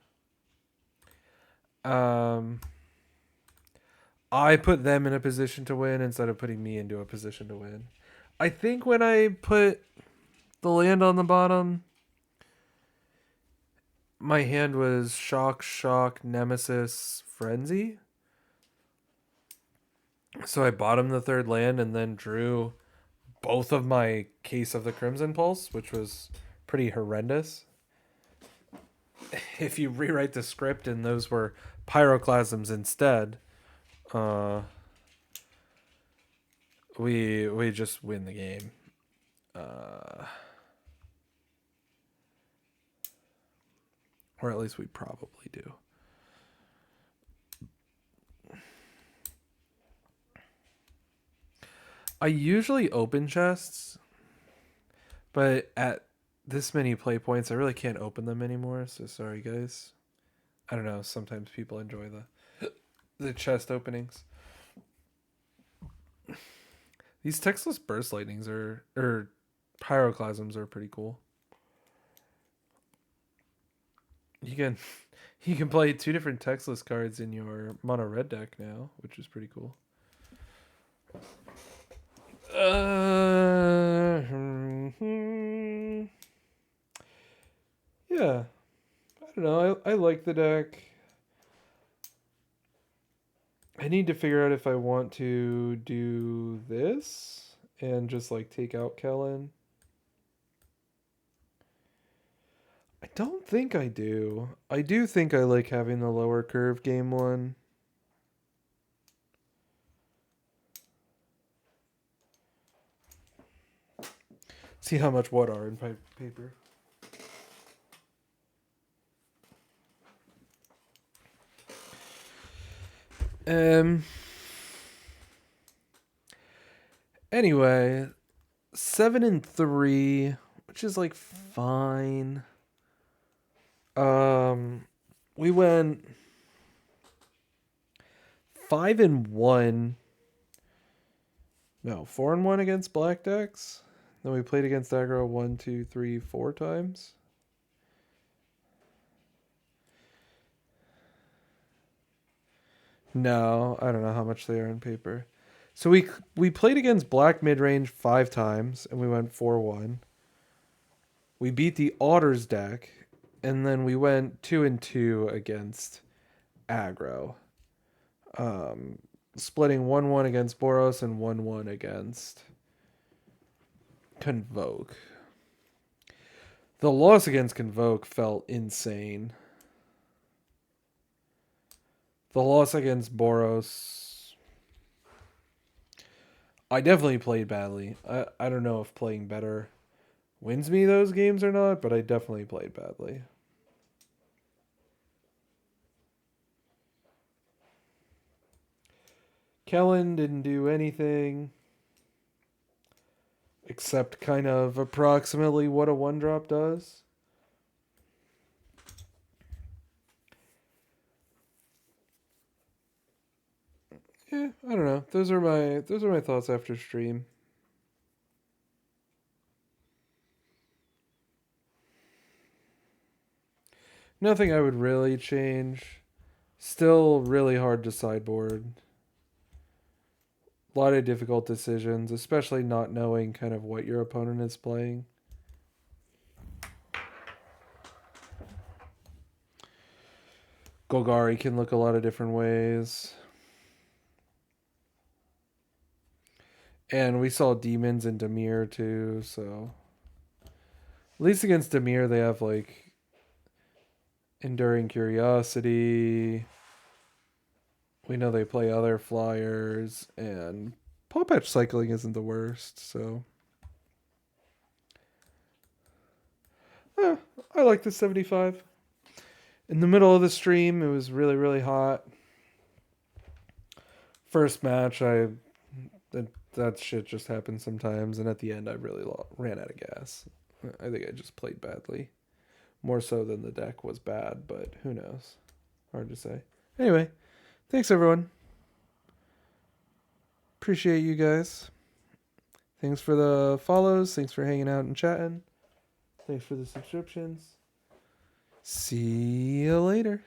I put them in a position to win instead of putting me into a position to win. I think when I put the land on the bottom, my hand was Shock, Nemesis, Frenzy. So I bottomed the third land and then drew both of my Case of the Crimson Pulse, which was pretty horrendous. If you rewrite the script and those were Pyroclasms instead, we just win the game. Or at least we probably do. I usually open chests, but at this many play points, I really can't open them anymore. So sorry, guys. I don't know. Sometimes people enjoy the chest openings. These textless burst lightnings or pyroclasms are pretty cool. You can play 2 different textless cards in your mono red deck now, which is pretty cool. Yeah. I don't know. I like the deck. I need to figure out if I want to do this and just like take out Kellen. I don't think I do. I do think I like having the lower curve game 1. See how much what are in paper. Anyway, 7-3, which is like fine. We went 5-1. No, 4-1 against black decks. Then we played against aggro 1, 2, 3, 4 times. No, I don't know how much they are in paper. So we played against black midrange 5 times, and we went 4-1. We beat the Otters deck, and then we went 2-2 against aggro. Splitting 1-1 against Boros and 1-1 against Convoke. The loss against Convoke felt insane. The loss against Boros, I definitely played badly. I don't know if playing better wins me those games or not, but I definitely played badly. Kellen didn't do anything except kind of approximately what a 1-drop does. I don't know. Those are my thoughts after stream. Nothing I would really change. Still really hard to sideboard. A lot of difficult decisions, especially not knowing kind of what your opponent is playing. Golgari can look a lot of different ways. And we saw demons in Dimir too, so at least against Dimir they have like Enduring Curiosity. We know they play other flyers, and Paw Patch cycling isn't the worst, so I like the 75. In the middle of the stream, it was really, really hot. First match, that shit just happens sometimes, and at the end, I really ran out of gas. I think I just played badly, more so than the deck was bad, but who knows? Hard to say. Anyway, thanks everyone. Appreciate you guys. Thanks for the follows. Thanks for hanging out and chatting. Thanks for the subscriptions. See you later.